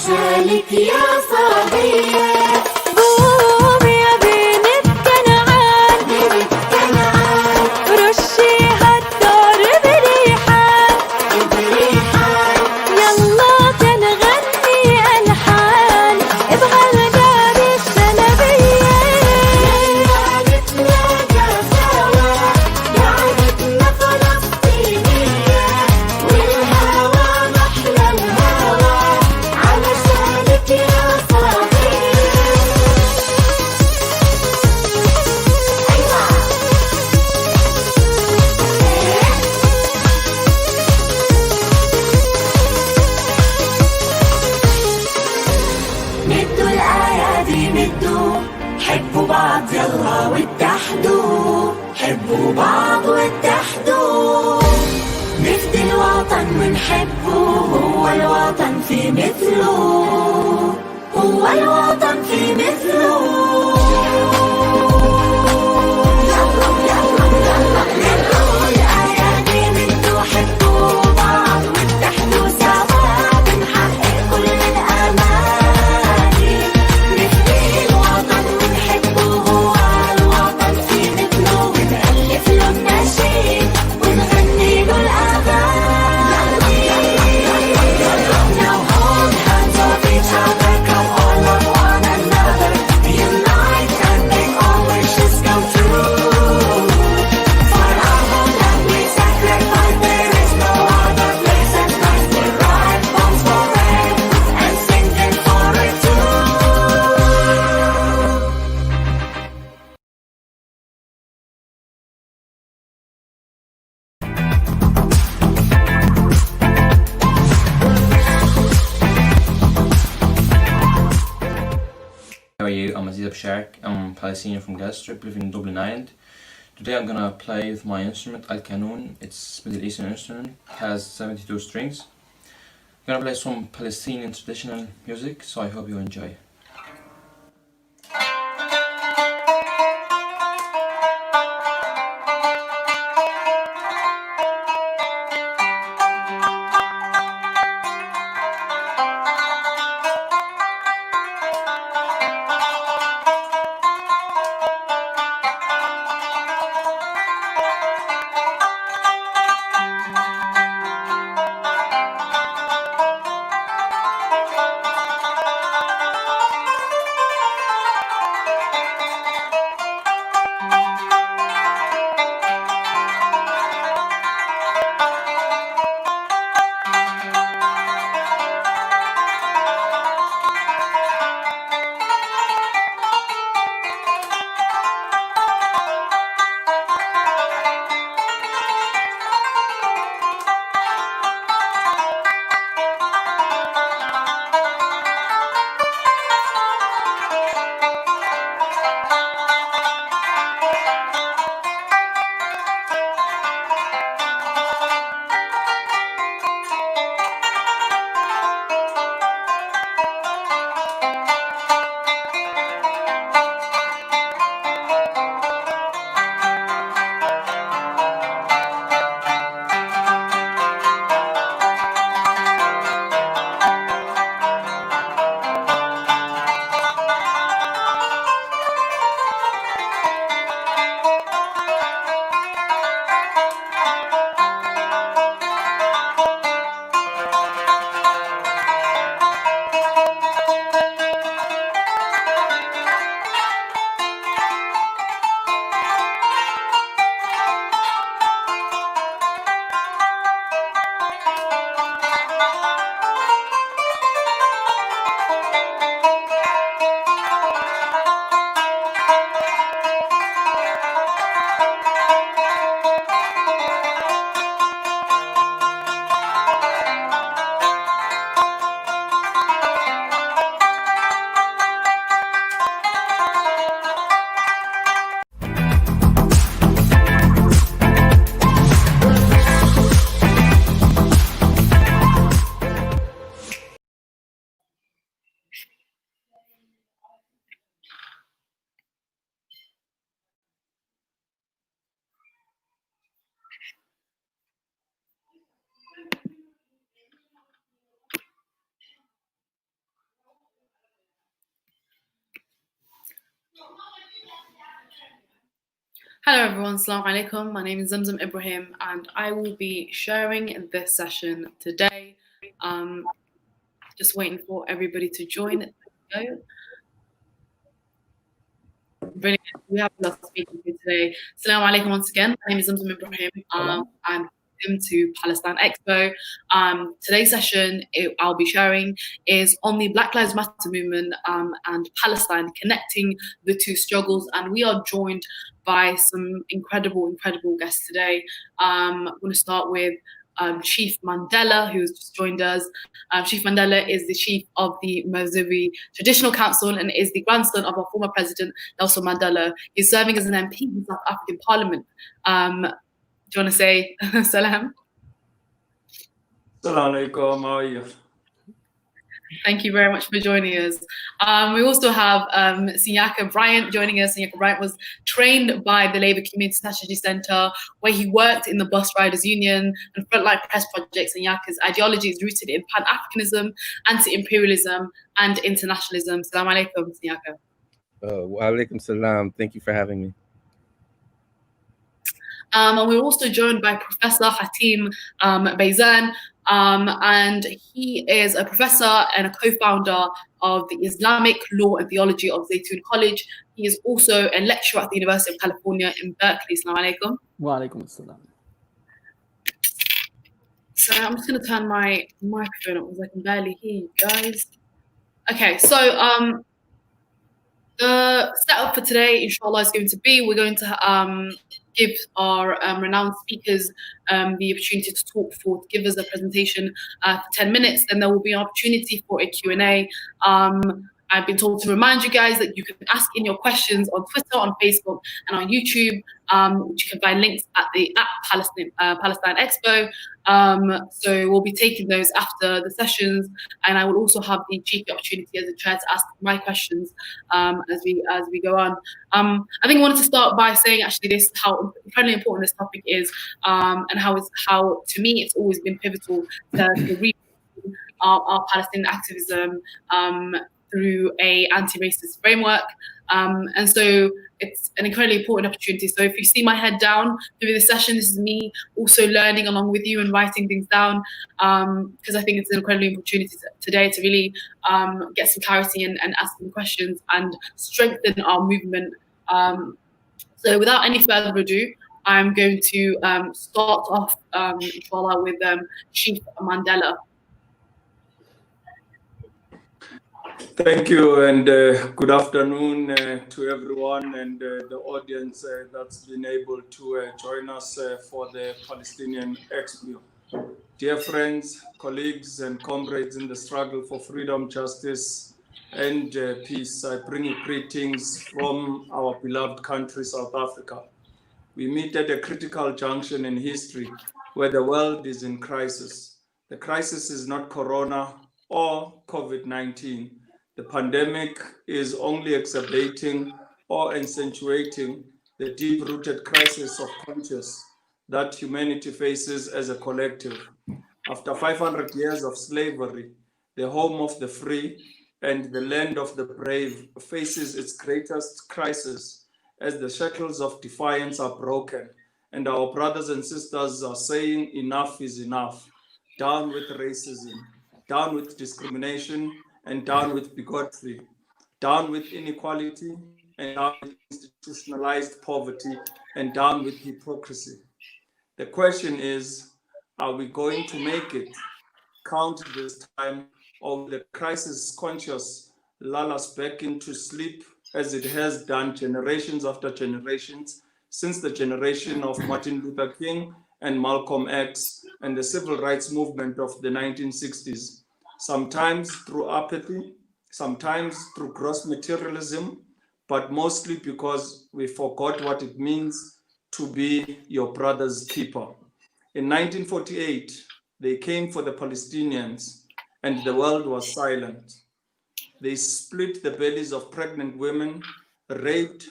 عشانك يا صبية. قوم يا بنت كنعان، بنت كنعان، رشي هالدار بريحان، بريحان، يلا كنغني ألحان بهالدار السلبية. يلا نتلاقى سوا قعدتنا فلسطينية، والهوى محلى الهوى علشانك يا صبية. مدوا الأيادي مدوا، حبوا بعض يلا واتحدوا، حبوا بعض واتحدوا، نفدي الوطن ونحبه، هو الوطن في مثله، هو الوطن في مثله. يلا يلا يلا مدوا الأيادي مدوا، حبوا بعض واتحدوا سوا، بنحقق كل الأماني، نفدي الوطن ونحبه، هو الوطن في مثله، ونألف له النشيد ونغني له الأغاني. Now hold hands of each other, come all love one another, unite and make all wishes come true. For our homeland we sacrifice, there is no other place as nice. We ride bombs for it and singing for it too. How are you? I'm Aziz Shark. I'm Palestinian from Gaza Strip, living in Dublin, Ireland. Today I'm gonna play with my instrument Al-Qanun. It's Middle Eastern instrument. It has 72 strings. I'm gonna play some Palestinian traditional music, so I hope you enjoy. Hello everyone, Assalamu alaikum. My name is Zamzam Ibrahim and I will be sharing this session today. Just waiting for everybody to join. Brilliant. We have a lot of speakers here today. Assalamu alaikum once again. My name is Zamzam Ibrahim and welcome to Palestine Expo. Today's session I'll be sharing is on the Black Lives Matter movement and Palestine, connecting the two struggles. And we are joined by some incredible guests today. I'm going to start with Chief Mandela, who's just joined us. Chief Mandela is the chief of the Maziwi Traditional Council and is the grandson of our former president, Nelson Mandela. He's serving as an MP in South African Parliament. Do you want to say salam? Assalamu alaikum, how are you? Thank you very much for joining us. We also have Sinyaka Bryant joining us. Sinyaka Bryant was trained by the Labour Community Strategy Centre, where he worked in the Bus Riders Union and Frontline Press Projects. Sinyaka's ideology is rooted in Pan-Africanism, anti-imperialism, and internationalism. Assalamu alaikum, Sinyaka. Wa alaikum salam. Thank you for having me. And we're also joined by Professor Hatim Bayzan, and he is a professor and a co-founder of the Islamic Law and Theology of Zaytun College. He is also a lecturer at the University of California in Berkeley. Assalamu alaikum. Wa alaikum assalam. So I'm just going to turn my microphone up because I can barely hear you guys. Okay, so the setup for today, inshallah, is going to be we're going to give our renowned speakers the opportunity to give us a presentation for 10 minutes. Then there will be an opportunity for a Q&A. I've been told to remind you guys that you can ask in your questions on Twitter, on Facebook, and on YouTube, which you can find links at the Palestine Expo. So we'll be taking those after the sessions, and I will also have the cheeky opportunity as a chair to ask my questions as we go on. I think I wanted to start by saying actually this how incredibly important this topic is, and how to me it's always been pivotal to read our Palestinian activism through a anti-racist framework. And so it's an incredibly important opportunity. So if you see my head down through the session, this is me also learning along with you and writing things down, because I think it's an incredibly opportunity today to really get some clarity and ask some questions and strengthen our movement. So without any further ado, I'm going to start off, inshallah, with Chief Mandela. Thank you, and good afternoon to everyone and the audience that's been able to join us for the Palestinian Expo. Dear friends, colleagues, and comrades in the struggle for freedom, justice, and peace, I bring you greetings from our beloved country, South Africa. We meet at a critical junction in history where the world is in crisis. The crisis is not Corona or COVID-19. The pandemic is only exacerbating or accentuating the deep-rooted crisis of conscience that humanity faces as a collective. After 500 years of slavery, the home of the free and the land of the brave faces its greatest crisis as the shackles of defiance are broken and our brothers and sisters are saying enough is enough. Down with racism, down with discrimination, and down with bigotry, down with inequality, and down with institutionalized poverty, and down with hypocrisy. The question is, are we going to make it count this time, or will the crisis conscious lull us back into sleep as it has done generations after generations since the generation of Martin Luther King and Malcolm X and the civil rights movement of the 1960s? Sometimes through apathy, sometimes through gross materialism, but mostly because we forgot what it means to be your brother's keeper. In 1948, they came for the Palestinians and the world was silent. They split the bellies of pregnant women, raped,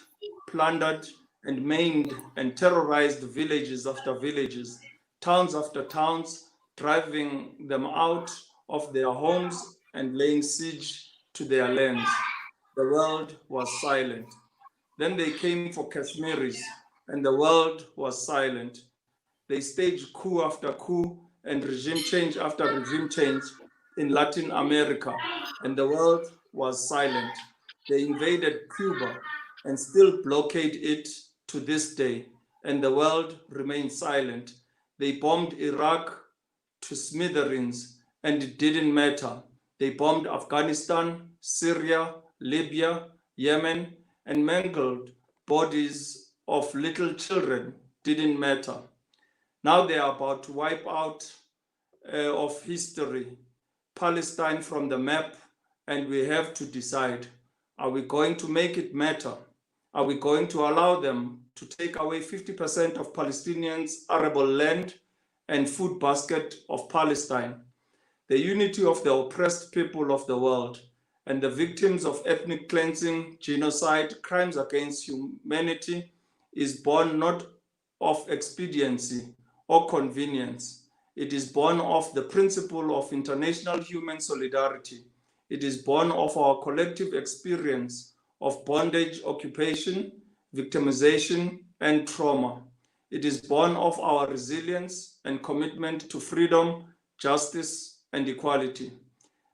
plundered, and maimed and terrorized villages after villages, towns after towns, driving them out of their homes and laying siege to their lands. The world was silent. Then they came for Kashmiris and the world was silent. They staged coup after coup and regime change after regime change in Latin America, and the world was silent. They invaded Cuba and still blockade it to this day, and the world remains silent. They bombed Iraq to smithereens, and it didn't matter. They bombed Afghanistan, Syria, Libya, Yemen, and mangled bodies of little children. Didn't matter. Now they are about to wipe out of history Palestine from the map, and we have to decide, are we going to make it matter? Are we going to allow them to take away 50% of Palestinians' arable land and food basket of Palestine? The unity of the oppressed people of the world and the victims of ethnic cleansing, genocide, crimes against humanity is born not of expediency or convenience. It is born of the principle of international human solidarity. It is born of our collective experience of bondage, occupation, victimization, and trauma. It is born of our resilience and commitment to freedom, justice, and equality.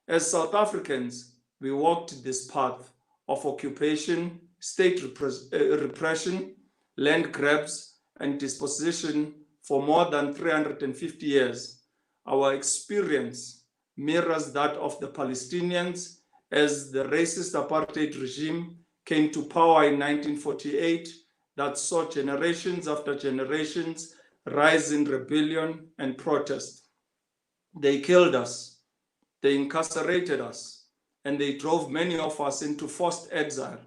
As South Africans, we walked this path of occupation, state repression, land grabs, and dispossession for more than 350 years. Our experience mirrors that of the Palestinians as the racist apartheid regime came to power in 1948 that saw generations after generations rise in rebellion and protest. They killed us, they incarcerated us, and they drove many of us into forced exile.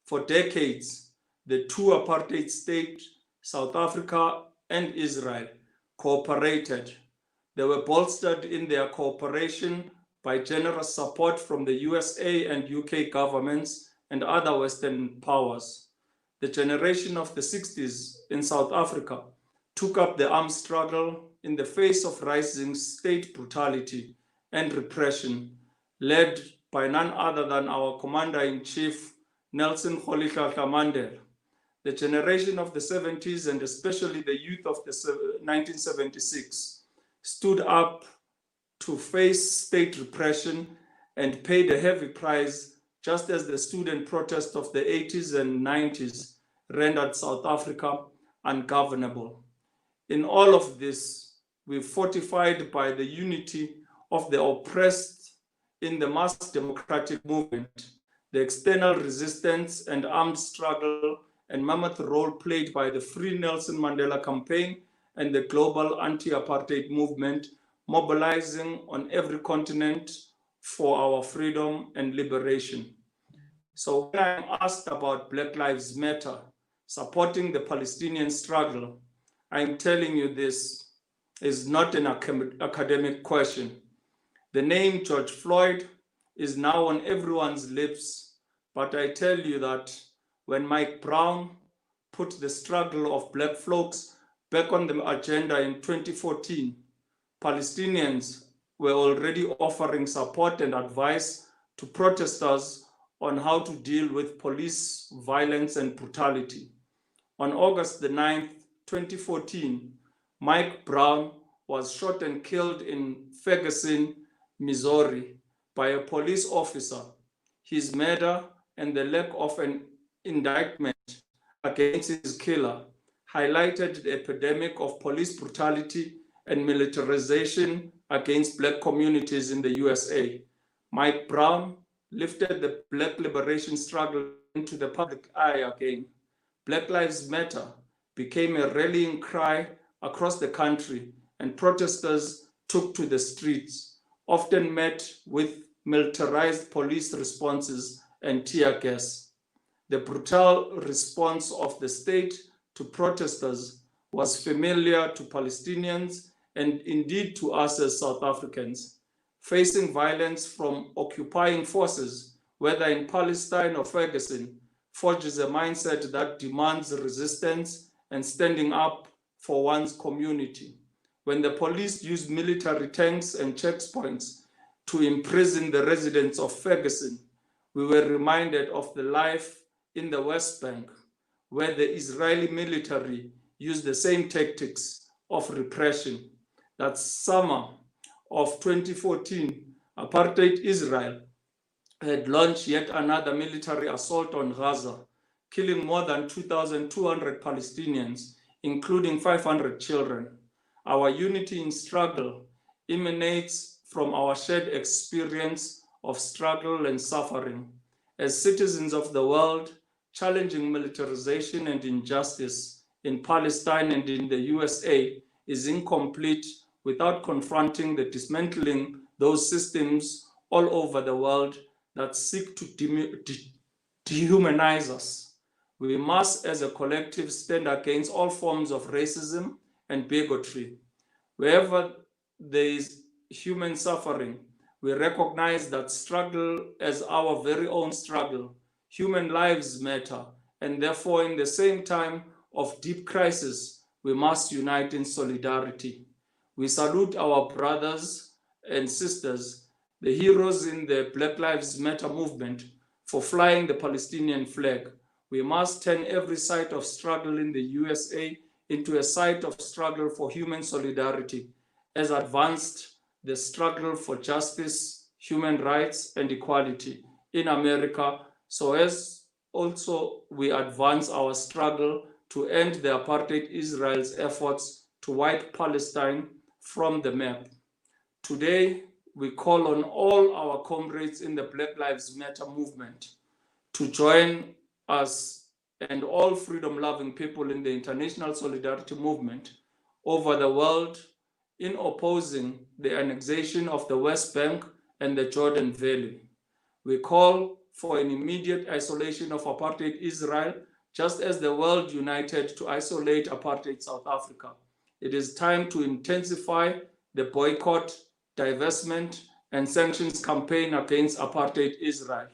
For decades, the two apartheid states, South Africa and Israel, cooperated. They were bolstered in their cooperation by generous support from the USA and UK governments and other Western powers. The generation of the 60s in South Africa took up the armed struggle in the face of rising state brutality and repression, led by none other than our Commander-in-Chief, Nelson Rolihlahla Mandela. The generation of the 70s, and especially the youth of the 1976, stood up to face state repression and paid a heavy price, just as the student protest of the 80s and 90s rendered South Africa ungovernable. In all of this, we're fortified by the unity of the oppressed in the mass democratic movement, the external resistance and armed struggle and mammoth role played by the Free Nelson Mandela campaign and the global anti-apartheid movement, mobilizing on every continent for our freedom and liberation. So when I'm asked about Black Lives Matter, supporting the Palestinian struggle, I'm telling you this is not an academic question. The name George Floyd is now on everyone's lips, but I tell you that when Mike Brown put the struggle of Black folks back on the agenda in 2014, Palestinians were already offering support and advice to protesters on how to deal with police violence and brutality. On August the 9th, 2014, Mike Brown was shot and killed in Ferguson, Missouri, by a police officer. His murder and the lack of an indictment against his killer highlighted the epidemic of police brutality and militarization against Black communities in the USA. Mike Brown lifted the Black liberation struggle into the public eye again. Black Lives Matter became a rallying cry across the country, and protesters took to the streets, often met with militarized police responses and tear gas. The brutal response of the state to protesters was familiar to Palestinians and indeed to us as South Africans. Facing violence from occupying forces, whether in Palestine or Ferguson, forges a mindset that demands resistance and standing up for one's community. When the police used military tanks and checkpoints to imprison the residents of Ferguson, we were reminded of the life in the West Bank, where the Israeli military used the same tactics of repression. That summer of 2014, apartheid Israel had launched yet another military assault on Gaza, killing more than 2,200 Palestinians, including 500 children. Our unity in struggle emanates from our shared experience of struggle and suffering. As citizens of the world, challenging militarization and injustice in Palestine and in the USA is incomplete without confronting the dismantling those systems all over the world that seek to dehumanize us. We must, as a collective, stand against all forms of racism and bigotry. Wherever there is human suffering, we recognize that struggle as our very own struggle. Human lives matter, and therefore, in the same time of deep crisis, we must unite in solidarity. We salute our brothers and sisters, the heroes in the Black Lives Matter movement, for flying the Palestinian flag. We must turn every site of struggle in the USA into a site of struggle for human solidarity, as advanced the struggle for justice, human rights, and equality in America, so as also we advance our struggle to end the apartheid Israel's efforts to wipe Palestine from the map. Today, we call on all our comrades in the Black Lives Matter movement to join us and all freedom-loving people in the international solidarity movement over the world in opposing the annexation of the West Bank and the Jordan Valley. We call for an immediate isolation of apartheid Israel, just as the world united to isolate apartheid South Africa. It is time to intensify the boycott, divestment, and sanctions campaign against apartheid Israel.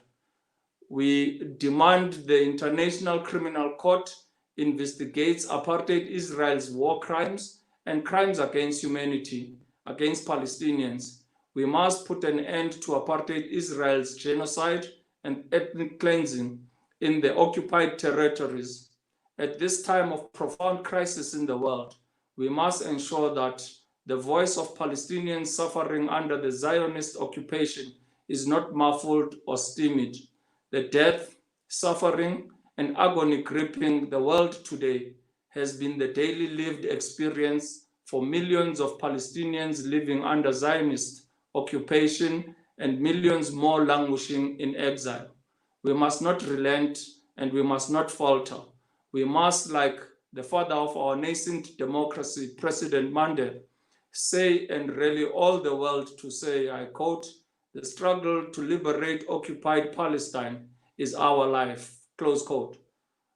We demand the International Criminal Court investigates apartheid Israel's war crimes and crimes against humanity, against Palestinians. We must put an end to apartheid Israel's genocide and ethnic cleansing in the occupied territories. At this time of profound crisis in the world, we must ensure that the voice of Palestinians suffering under the Zionist occupation is not muffled or stymied. The death, suffering, and agony gripping the world today has been the daily lived experience for millions of Palestinians living under Zionist occupation and millions more languishing in exile. We must not relent and we must not falter. We must, like the father of our nascent democracy, President Mandela, say and rally all the world to say, I quote, "The struggle to liberate occupied Palestine is our life," close quote.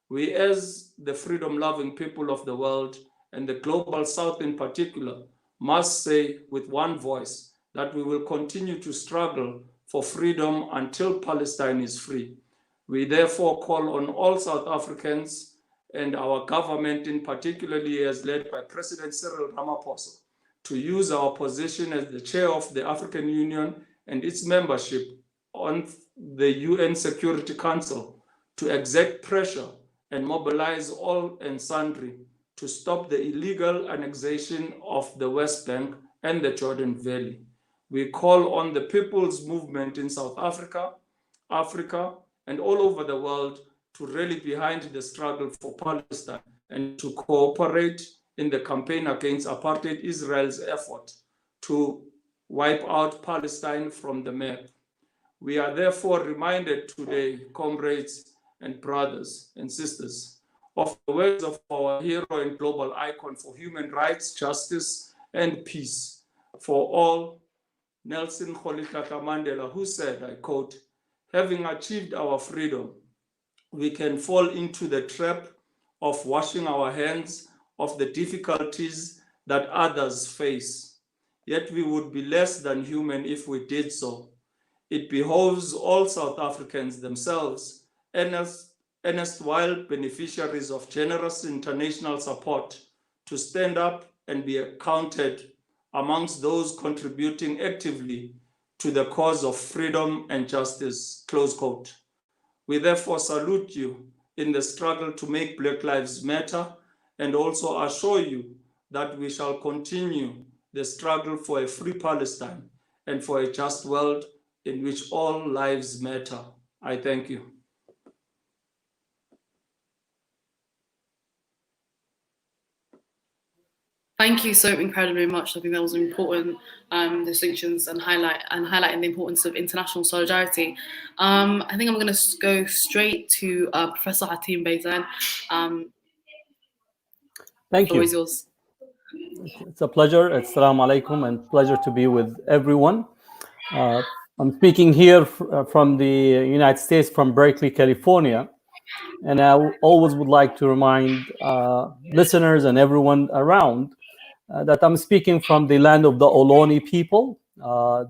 We, as the freedom-loving people of the world and the global South in particular, must say with one voice that we will continue to struggle for freedom until Palestine is free. We therefore call on all South Africans and our government, in particularly as led by President Cyril Ramaphosa, to use our position as the chair of the African Union and its membership on the UN Security Council to exert pressure and mobilize all and sundry to stop the illegal annexation of the West Bank and the Jordan Valley. We call on the people's movement in South Africa, Africa, and all over the world to rally behind the struggle for Palestine and to cooperate in the campaign against apartheid Israel's effort to wipe out Palestine from the map. We are therefore reminded today, comrades and brothers and sisters, of the words of our hero and global icon for human rights, justice, and peace for all, Nelson Rolihlahla Mandela, who said, I quote, "Having achieved our freedom, we can fall into the trap of washing our hands of the difficulties that others face. Yet we would be less than human if we did so. It behoves all South Africans themselves, erstwhile beneficiaries of generous international support, to stand up and be counted amongst those contributing actively to the cause of freedom and justice," close quote. We therefore salute you in the struggle to make Black Lives Matter, and also assure you that we shall continue the struggle for a free Palestine and for a just world in which all lives matter. I thank you. Thank you so incredibly much. I think that was important distinctions and highlighting the importance of international solidarity. I think I'm going to go straight to Professor Hatim Beyzan. Thank you. Yours. It's a pleasure. Assalamu alaikum, and pleasure to be with everyone. I'm speaking here from the United States, from Berkeley, California. And I always would like to remind listeners and everyone around that I'm speaking from the land of the Ohlone people.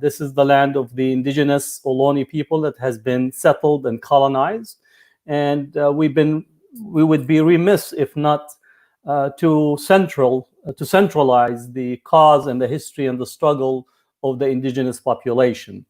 This is the land of the indigenous Ohlone people that has been settled and colonized. And we would be remiss if not to centralize the cause and the history and the struggle of the indigenous population.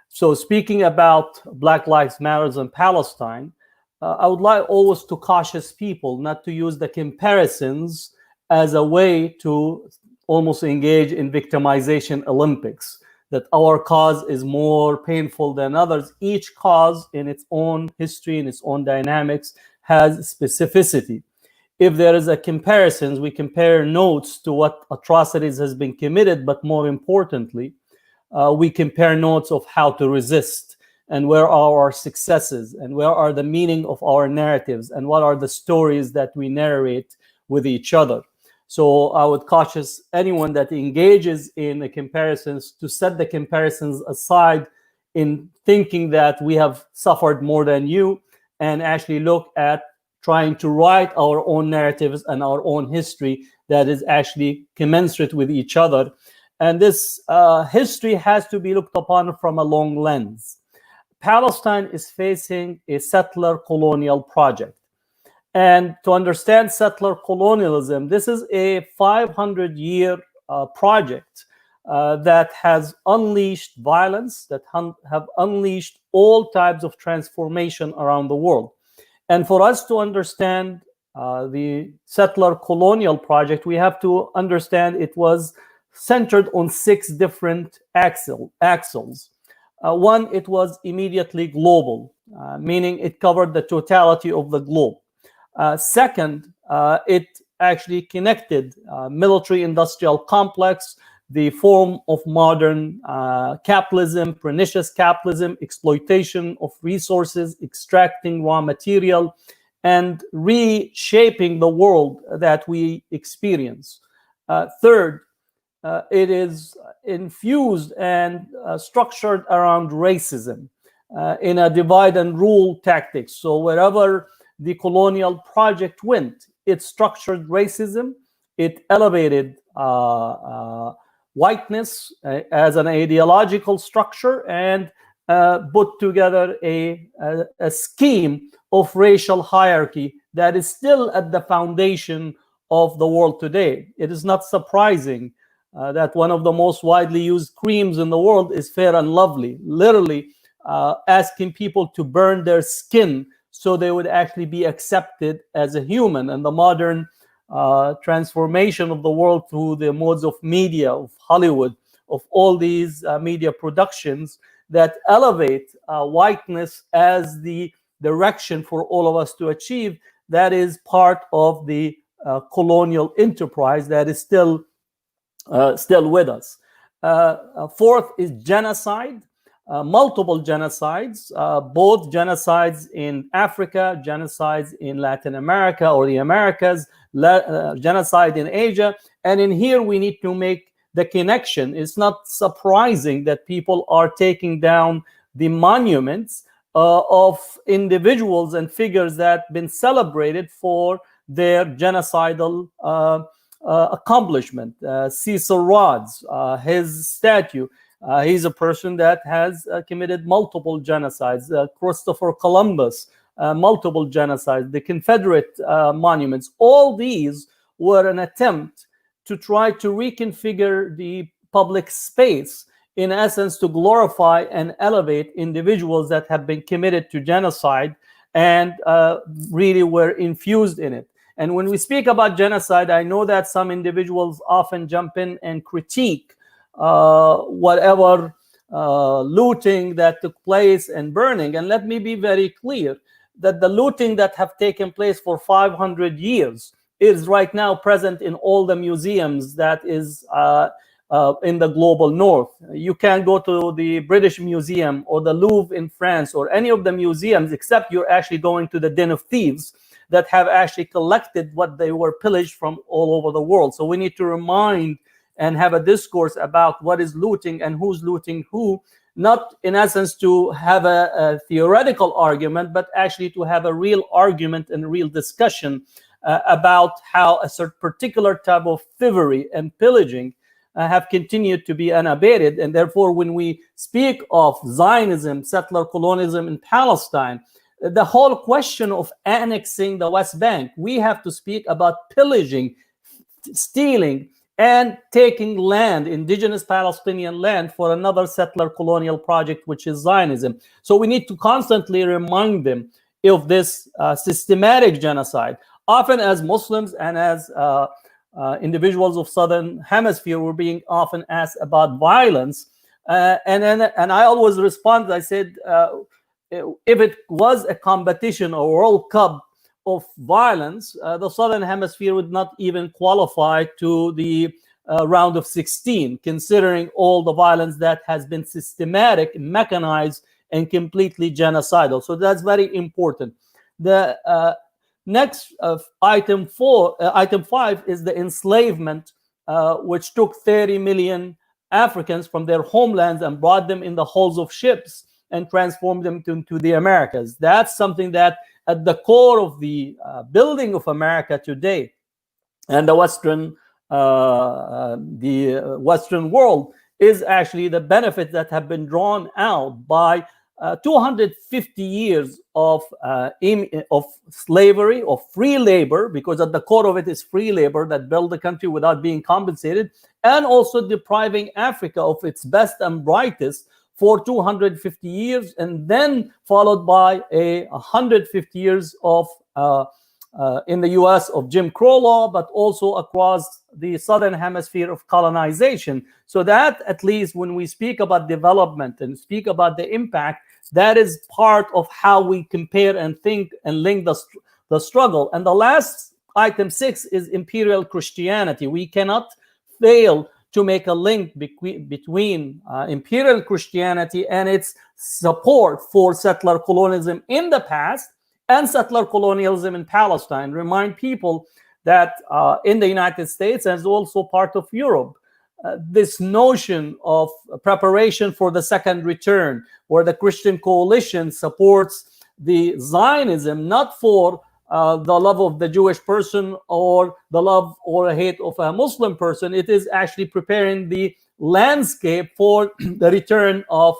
So speaking about Black Lives Matter in Palestine, I would like always to caution people not to use the comparisons as a way to almost engage in victimization Olympics, that our cause is more painful than others. Each cause in its own history, in its own dynamics, has specificity. If there is a comparison, we compare notes to what atrocities has been committed, but more importantly, we compare notes of how to resist, and where are our successes, and where are the meaning of our narratives, and what are the stories that we narrate with each other. So I would caution anyone that engages in the comparisons to set the comparisons aside in thinking that we have suffered more than you, and actually look at trying to write our own narratives and our own history that is actually commensurate with each other. And this history has to be looked upon from a long lens. Palestine is facing a settler colonial project. And to understand settler colonialism, this is a 500-year project that has unleashed violence, that have unleashed all types of transformation around the world. And for us to understand the settler colonial project, we have to understand it was centered on 6 different axles. One, it was immediately global, meaning it covered the totality of the globe. Second, it actually connected military-industrial complex, the form of modern capitalism, pernicious capitalism, exploitation of resources, extracting raw material, and reshaping the world that we experience. Third, it is infused and structured around racism in a divide and rule tactics. So wherever the colonial project went, it structured racism, it elevated whiteness as an ideological structure, and put together a scheme of racial hierarchy that is still at the foundation of the world today. It is not surprising that one of the most widely used creams in the world is Fair and Lovely, literally asking people to burn their skin so they would actually be accepted as a human. And the modern transformation of the world through the modes of media, of Hollywood, of all these media productions that elevate whiteness as the direction for all of us to achieve, that is part of the colonial enterprise that is still with us. Fourth is genocide, multiple genocides, both genocides in Africa, genocides in Latin America or the Americas, genocide in Asia. And in here, we need to make the connection. It's not surprising that people are taking down the monuments of individuals and figures that have been celebrated for their genocidal accomplishment. Cecil Rhodes, his statue, he's a person that has committed multiple genocides. Christopher Columbus, multiple genocides. The Confederate monuments, all these were an attempt to try to reconfigure the public space, in essence, to glorify and elevate individuals that have been committed to genocide and really were infused in it. And when we speak about genocide, I know that some individuals often jump in and critique whatever looting that took place and burning. And let me be very clear that the looting that have taken place for 500 years is right now present in all the museums that is in the global north. You can't go to the British Museum or the Louvre in France or any of the museums except you're actually going to the den of thieves that have actually collected what they were pillaged from all over the world. So we need to remind and have a discourse about what is looting and who's looting who, not in essence to have a theoretical argument, but actually to have a real argument and real discussion about how a certain particular type of thievery and pillaging have continued to be unabated. And therefore, when we speak of Zionism, settler colonialism in Palestine, the whole question of annexing the West Bank, we have to speak about pillaging, stealing, and taking land, indigenous Palestinian land, for another settler colonial project, which is Zionism. So we need to constantly remind them of this systematic genocide. Often as Muslims and as individuals of Southern Hemisphere, we're being often asked about violence. And I always respond, I said, if it was a competition or World Cup of violence, the Southern Hemisphere would not even qualify to the round of 16, considering all the violence that has been systematic, mechanized, and completely genocidal. So that's very important. The next item 5 is the enslavement, which took 30 million Africans from their homelands and brought them in the hulls of ships and transformed them into the Americas. That's something that at the core of the building of America today and the Western world is actually the benefits that have been drawn out by 250 years of slavery, of free labor, because at the core of it is free labor that built the country without being compensated, and also depriving Africa of its best and brightest for 250 years, and then followed by 150 years of in the US of Jim Crow law, but also across the Southern Hemisphere of colonization. So that, at least when we speak about development and speak about the impact, that is part of how we compare and think and link the struggle. And the last item 6 is imperial Christianity. We cannot fail to make a link between imperial Christianity and its support for settler colonialism in the past and settler colonialism in Palestine. Remind people that in the United States and also part of Europe, this notion of preparation for the second return, where the Christian coalition supports the Zionism, not for the love of the Jewish person or the love or hate of a Muslim person. It is actually preparing the landscape for the return of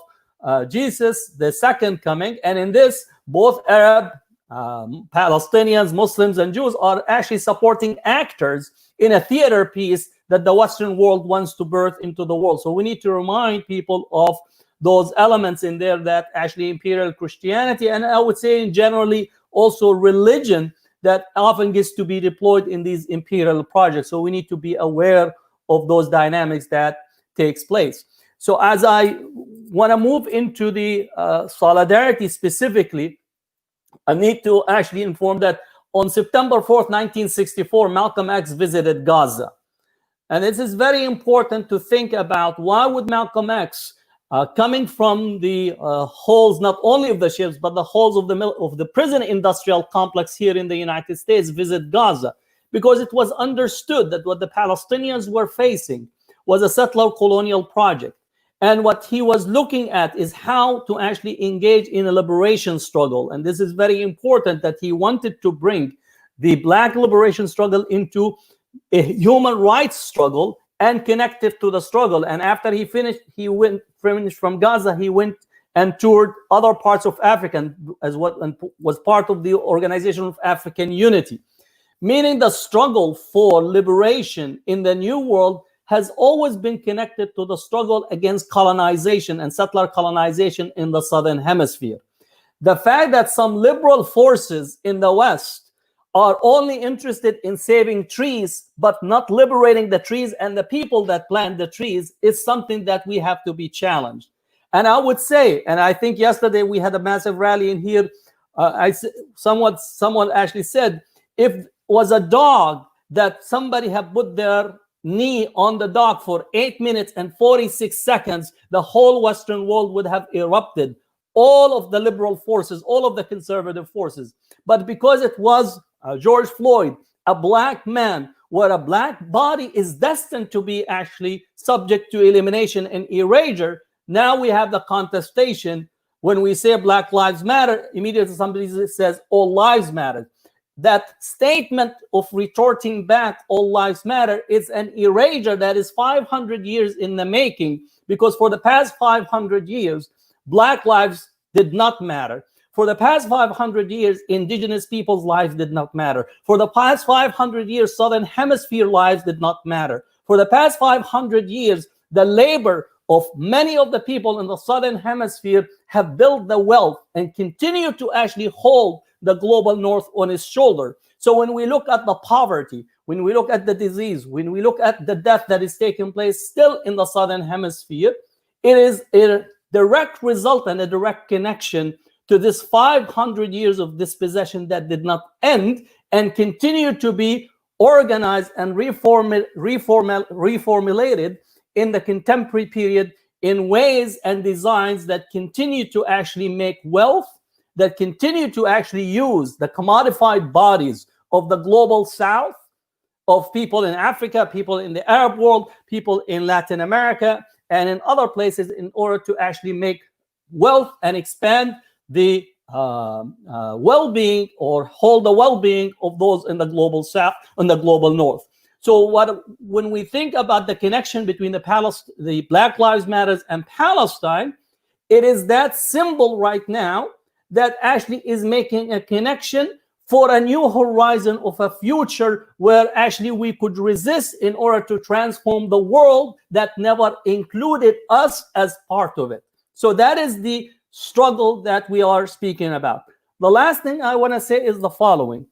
Jesus, the second coming. And in this, both Arab, Palestinians, Muslims, and Jews are actually supporting actors in a theater piece that the Western world wants to birth into the world. So we need to remind people of those elements in there, that actually imperial Christianity, and I would say generally also religion, that often gets to be deployed in these imperial projects. So we need to be aware of those dynamics that takes place. So as I want to move into the solidarity specifically, I need to actually inform that on September 4th, 1964, Malcolm X visited Gaza. And this is very important to think about. Why would Malcolm X, coming from the halls, not only of the ships, but the halls of the prison industrial complex here in the United States, visit Gaza? Because it was understood that what the Palestinians were facing was a settler colonial project. And what he was looking at is how to actually engage in a liberation struggle. And this is very important, that he wanted to bring the Black liberation struggle into a human rights struggle and connect it to the struggle. And after he finished from Gaza, he went and toured other parts of Africa and was part of the Organization of African Unity. Meaning the struggle for liberation in the New World has always been connected to the struggle against colonization and settler colonization in the Southern Hemisphere. The fact that some liberal forces in the West are only interested in saving trees, but not liberating the trees and the people that plant the trees is something that we have to be challenged. And I would say, and I think yesterday we had a massive rally in here. Someone actually said, if it was a dog that somebody had put their knee on the dog for 8 minutes and 46 seconds, the whole Western world would have erupted. All of the liberal forces, all of the conservative forces. But because it was George Floyd, a black man, where a black body is destined to be actually subject to elimination and erasure, now we have the contestation. When we say Black Lives Matter, immediately somebody says all lives matter. That statement of retorting back all lives matter is an erasure that is 500 years in the making, because for the past 500 years, Black lives did not matter. For the past 500 years, indigenous people's lives did not matter. For the past 500 years, Southern Hemisphere lives did not matter. For the past 500 years, the labor of many of the people in the Southern Hemisphere have built the wealth and continue to actually hold the global North on its shoulder. So when we look at the poverty, when we look at the disease, when we look at the death that is taking place still in the Southern Hemisphere, it is a direct result and a direct connection to this 500 years of dispossession that did not end and continue to be organized and reformulated in the contemporary period in ways and designs that continue to actually make wealth, that continue to actually use the commodified bodies of the global South, of people in Africa, people in the Arab world, people in Latin America, and in other places, in order to actually make wealth and expand the well-being or hold the well-being of those in the global South and the global North. So when we think about the connection between the Black Lives Matter and Palestine, it is that symbol right now that actually is making a connection for a new horizon of a future where actually we could resist in order to transform the world that never included us as part of it. So that is the struggle that we are speaking about. The last thing I want to say is the following.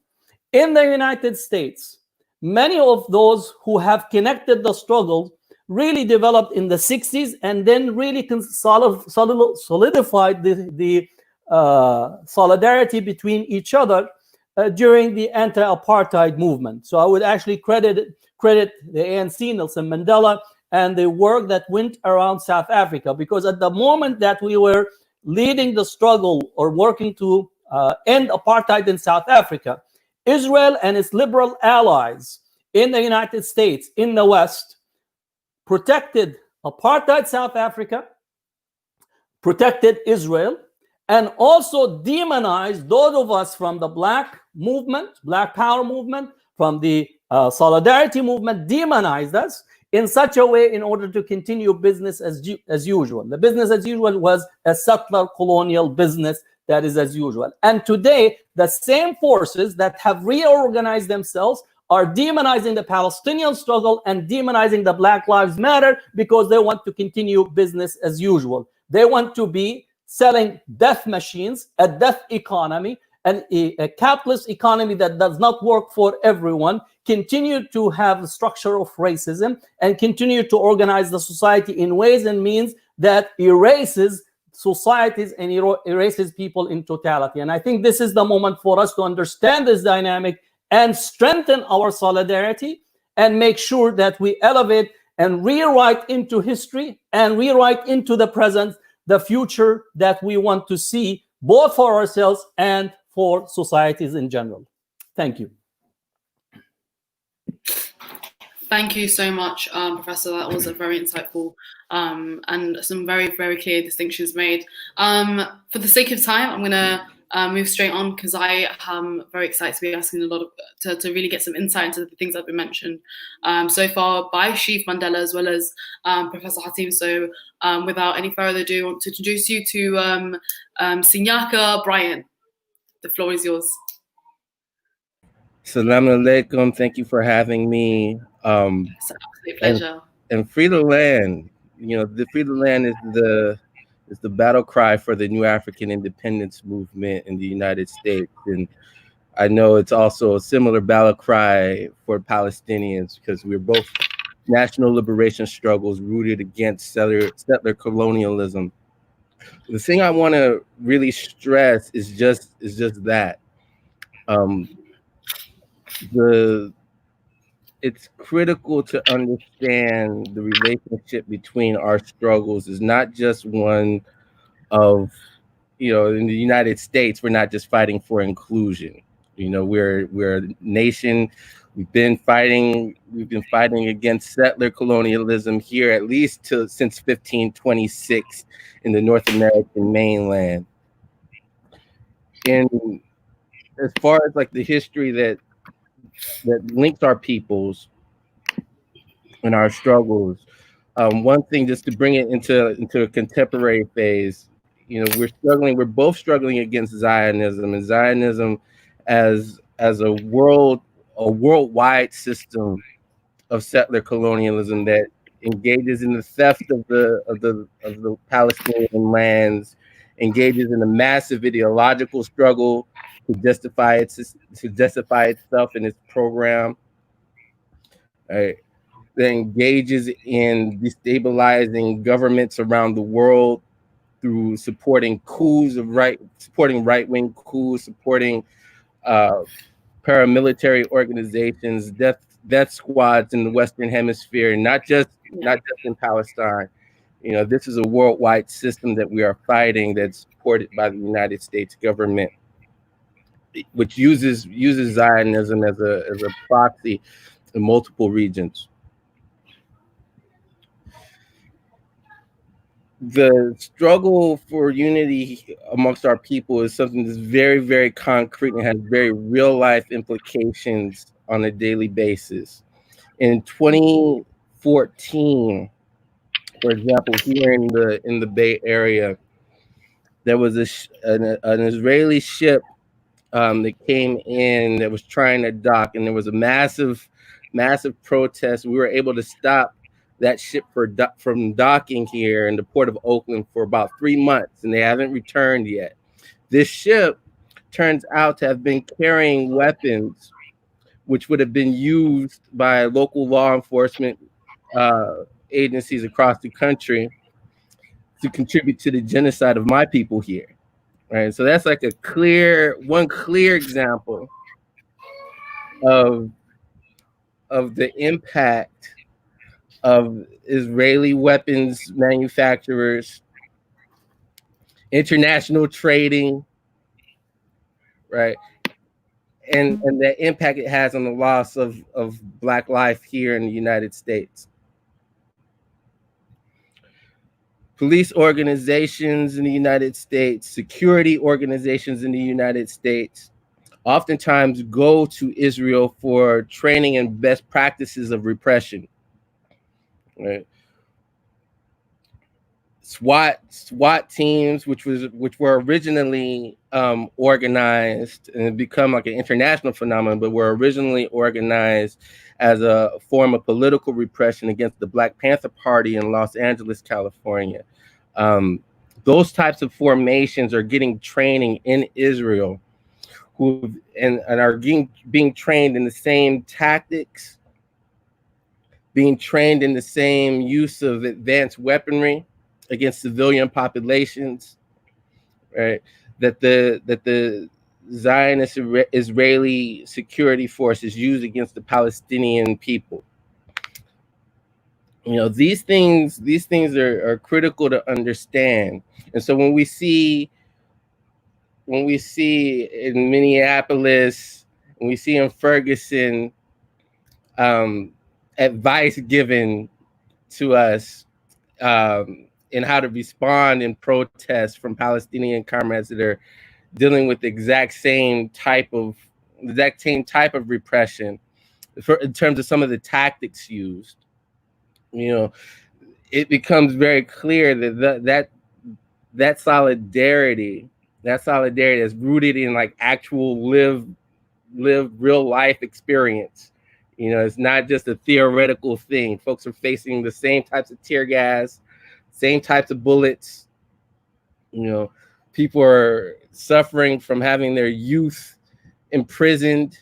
In the United States, many of those who have connected the struggle really developed in the 60s and then really solidified the solidarity between each other during the anti-apartheid movement. So I would actually credit the ANC, Nelson Mandela, and the work that went around South Africa, because at the moment that we were leading the struggle or working to end apartheid in South Africa, Israel and its liberal allies in the United States, in the West, protected apartheid South Africa, protected Israel, and also demonized those of us from the Black movement, Black Power movement, from the Solidarity movement, demonized us in such a way in order to continue business as usual. The business as usual was a settler colonial business that is as usual. And today, the same forces that have reorganized themselves are demonizing the Palestinian struggle and demonizing the Black Lives Matter because they want to continue business as usual. They want to be selling death machines, a death economy, and a capitalist economy that does not work for everyone, continue to have the structure of racism, and continue to organize the society in ways and means that erases societies and erases people in totality. And I think this is the moment for us to understand this dynamic and strengthen our solidarity and make sure that we elevate and rewrite into history and rewrite into the present the future that we want to see, both for ourselves and for societies in general. Thank you. Thank you so much, Professor. That was a very insightful and some very, very clear distinctions made. For the sake of time, I'm going to move straight on because I am very excited to be asking a lot of to really get some insight into the things that have been mentioned so far by Chief Mandela as well as Professor Hatim. So without any further ado, I want to introduce you to Sinyaka Brian. The floor is yours. Assalamu alaikum. Thank you for having me. It's an absolute pleasure. And free the land. You know, the free the land is It's the battle cry for the new African independence movement in the United States. And I know it's also a similar battle cry for Palestinians, because we're both national liberation struggles rooted against settler colonialism. The thing I want to really stress is just that it's critical to understand the relationship between our struggles is not just one of, in the United States, we're not just fighting for inclusion. We're a nation. We've been fighting against settler colonialism here at least since 1526 in the North American mainland. And as far as like the history that links our peoples and our struggles, one thing just to bring it into a contemporary phase, we're both struggling against Zionism, and Zionism as a worldwide system of settler colonialism that engages in the theft of the Palestinian lands, engages in a massive ideological struggle to justify itself in its program, right? That engages in destabilizing governments around the world through supporting right-wing coups, supporting paramilitary organizations, death squads in the Western Hemisphere, not just in Palestine. This is a worldwide system that we are fighting, that's supported by the United States government, which uses Zionism as a proxy in multiple regions. The struggle for unity amongst our people is something that's very, very concrete and has very real life implications on a daily basis. In 2014, for example, here in the Bay Area, there was an Israeli ship that came in that was trying to dock, and there was a massive protest. We were able to stop that ship from docking here in the port of Oakland for about 3 months, and they haven't returned yet. This ship turns out to have been carrying weapons which would have been used by local law enforcement agencies across the country to contribute to the genocide of my people here. Right, so that's like one clear example of the impact of Israeli weapons manufacturers, international trading, right, and the impact it has on the loss of Black life here in the United States. Police organizations in the United States, security organizations in the United States, oftentimes go to Israel for training and best practices of repression. Right? SWAT teams, which were originally organized and become like an international phenomenon, but were originally organized as a form of political repression against the Black Panther Party in Los Angeles, California. Those types of formations are getting training in Israel, and are being trained in the same tactics, being trained in the same use of advanced weaponry against civilian populations, right? That the Zionist Israeli security forces use against the Palestinian people. These things are critical to understand. And so when we see in Minneapolis, when we see in Ferguson, advice given to us in how to respond in protest from Palestinian comrades that are dealing with the exact same type of repression, in terms of some of the tactics used, it becomes very clear that solidarity is rooted in like actual lived real life experience. It's not just a theoretical thing. Folks are facing the same types of tear gas, same types of bullets, You know, people are suffering from having their youth imprisoned.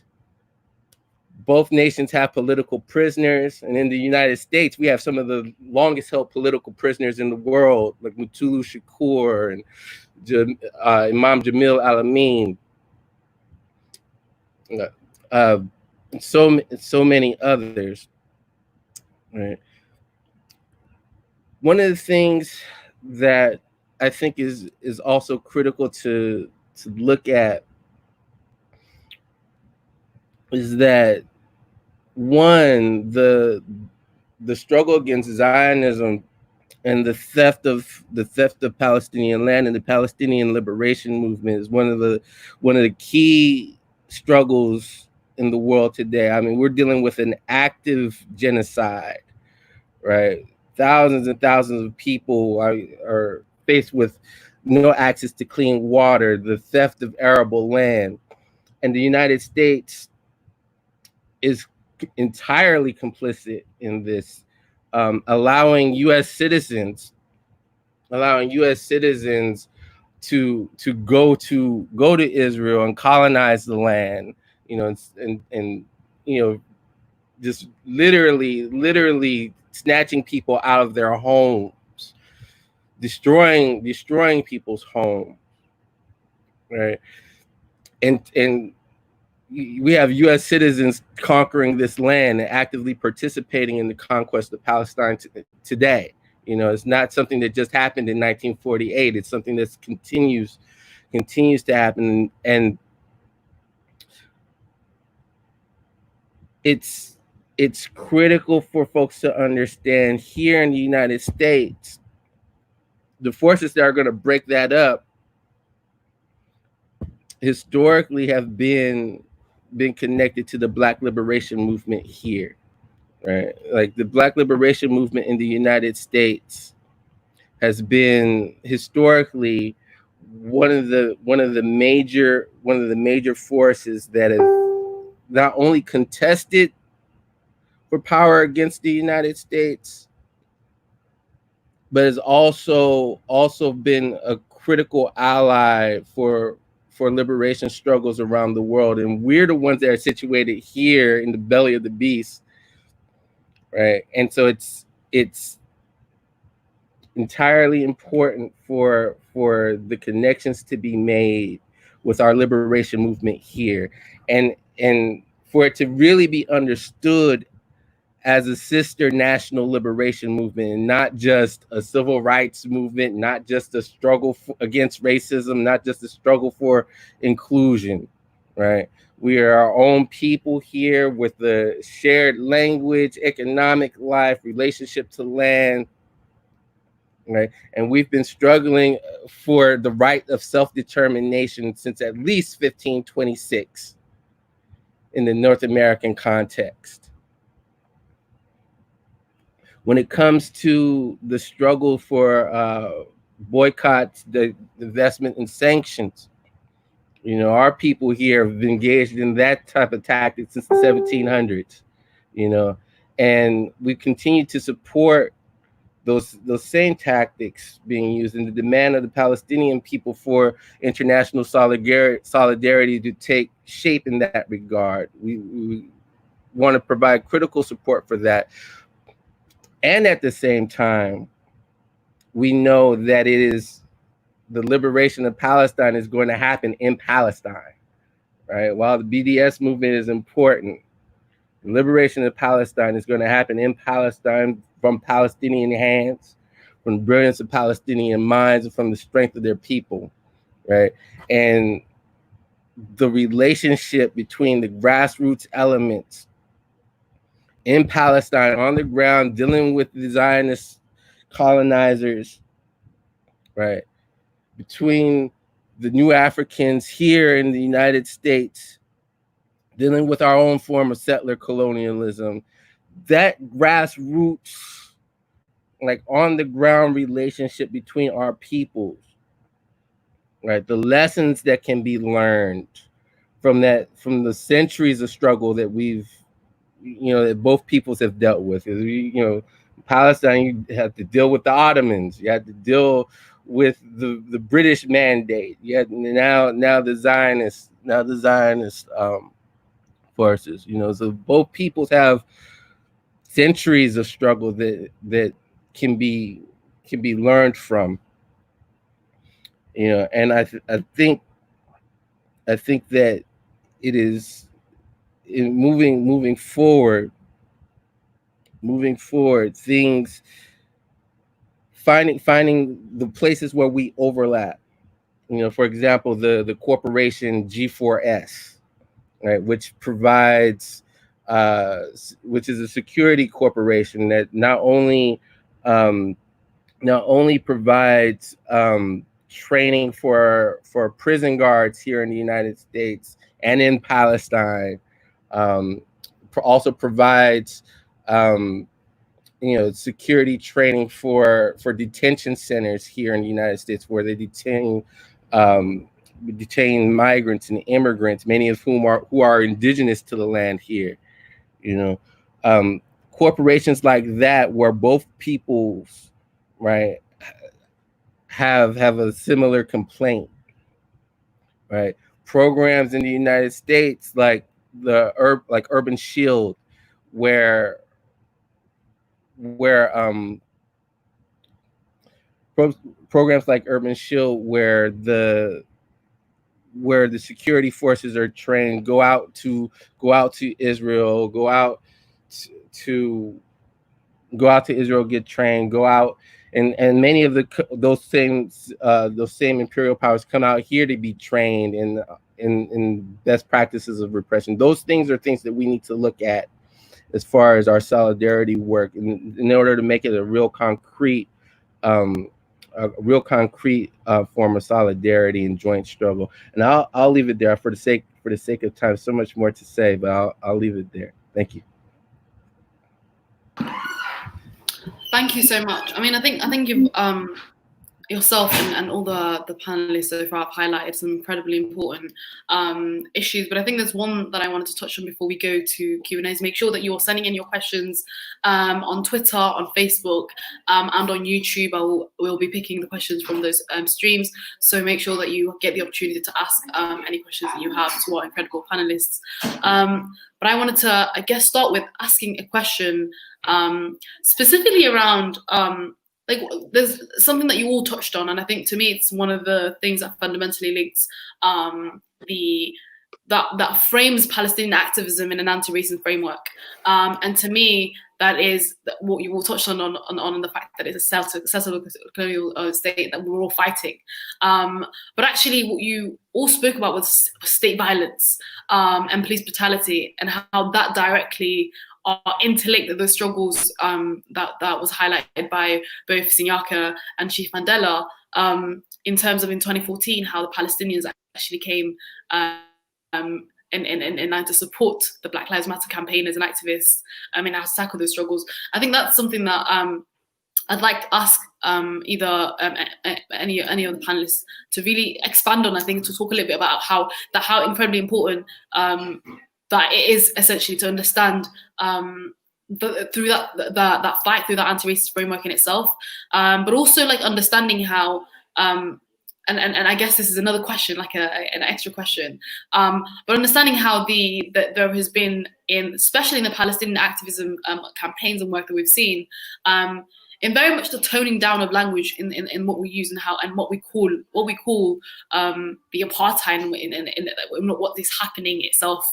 Both nations have political prisoners, and in the United States, we have some of the longest held political prisoners in the world, like Mutulu Shakur and Imam Jamil Al-Amin, so many others. Right. One of the things that I think is also critical to look at is that, one, the struggle against Zionism and the theft of Palestinian land and the Palestinian liberation movement is one of the key struggles in the world today. I mean, we're dealing with an active genocide, right? Thousands and thousands of people are faced with no access to clean water, the theft of arable land, and the United States is entirely complicit in this, allowing U.S. citizens to go to Israel and colonize the land, you know, and you know, just literally snatching people out of their homes, destroying people's homes, right? And we have U.S. citizens conquering this land and actively participating in the conquest of Palestine today. You know, it's not something that just happened in 1948. It's something that continues to happen, and it's critical for folks to understand here in the United States, the forces that are going to break that up historically have been connected to the Black liberation movement here, right? Like the Black liberation movement in the United States has been historically one of the major forces that have not only contested for power against the United States, but has also been a critical ally for liberation struggles around the world. And we're the ones that are situated here in the belly of the beast, right? And so it's entirely important for the connections to be made with our liberation movement here, and for it to really be understood as a sister national liberation movement, and not just a civil rights movement, not just a struggle against racism, not just a struggle for inclusion, right? We are our own people here with the shared language, economic life, relationship to land, right? And we've been struggling for the right of self-determination since at least 1526 in the North American context. When it comes to the struggle for boycotts, the investment and sanctions, you know, our people here have been engaged in that type of tactic since the 1700s, you know, and we continue to support those same tactics being used in the demand of the Palestinian people for international solidarity to take shape in that regard. We want to provide critical support for that. And at the same time, we know that it is the liberation of Palestine is going to happen in Palestine, right? While the BDS movement is important, the liberation of Palestine is going to happen in Palestine from Palestinian hands, from the brilliance of Palestinian minds, and from the strength of their people, right? And the relationship between the grassroots elements in Palestine on the ground, dealing with the Zionist colonizers, right? Between the new Africans here in the United States, dealing with our own form of settler colonialism, that grassroots, like on the ground relationship between our peoples, right? The lessons that can be learned from the centuries of struggle that we've, you know, that both peoples have dealt with. You know, Palestine, you have to deal with the Ottomans, you have to deal the British mandate. Yet now the Zionist forces. You know, so both peoples have centuries of struggle that can be learned from. You know, and I think that it is in moving forward, things finding the places where we overlap. You know, for example, the corporation G4S, right, which provides which is a security corporation that not only provides training for prison guards here in the United States and in Palestine, also provides security training for detention centers here in the United States, where they detain migrants and immigrants, many of whom are indigenous to the land here. You know, corporations like that, where both peoples, right, have a similar complaint, right? Programs in the United States like Urban Shield, where programs like Urban Shield, where the security forces are trained, go out to Israel, go out to Israel, get trained, go out, and many of those same imperial powers come out here to be trained in best practices of repression. Those things are things that we need to look at as far as our solidarity work, in order to make it a real concrete form of solidarity and joint struggle. And I'll leave it there for the sake of time. So much more to say, but I'll leave it there. Thank you. Thank you so much. I mean, I think you've yourself and all the panelists so far have highlighted some incredibly important issues, but I think there's one that I wanted to touch on before we go to Q&As. Make sure that you're sending in your questions on Twitter, on Facebook, and on YouTube. We'll be picking the questions from those streams, so make sure that you get the opportunity to ask any questions that you have to our incredible panelists. But I wanted to, I guess, start with asking a question specifically around like, there's something that you all touched on, and I think to me it's one of the things that fundamentally links that frames Palestinian activism in an anti-racist framework. And to me, that is what you all touched on the fact that it's a settled colonial state that we're all fighting. But actually, what you all spoke about was state violence and police brutality, and how that directly are interlinked, the struggles that was highlighted by both Sinyaka and Chief Mandela, in terms of in 2014, how the Palestinians actually came in to support the Black Lives Matter campaigners and activists in how to tackle those struggles. I think that's something that I'd like to ask either any of the panelists to really expand on. I think to talk a little bit about how incredibly important that it is essentially to understand through that fight, through that anti-racist framework in itself, but also like understanding how and I guess this is another question, like an extra question, but understanding how that there has been, especially in the Palestinian activism campaigns and work that we've seen, in very much the toning down of language in what we use and what we call the apartheid and what is happening itself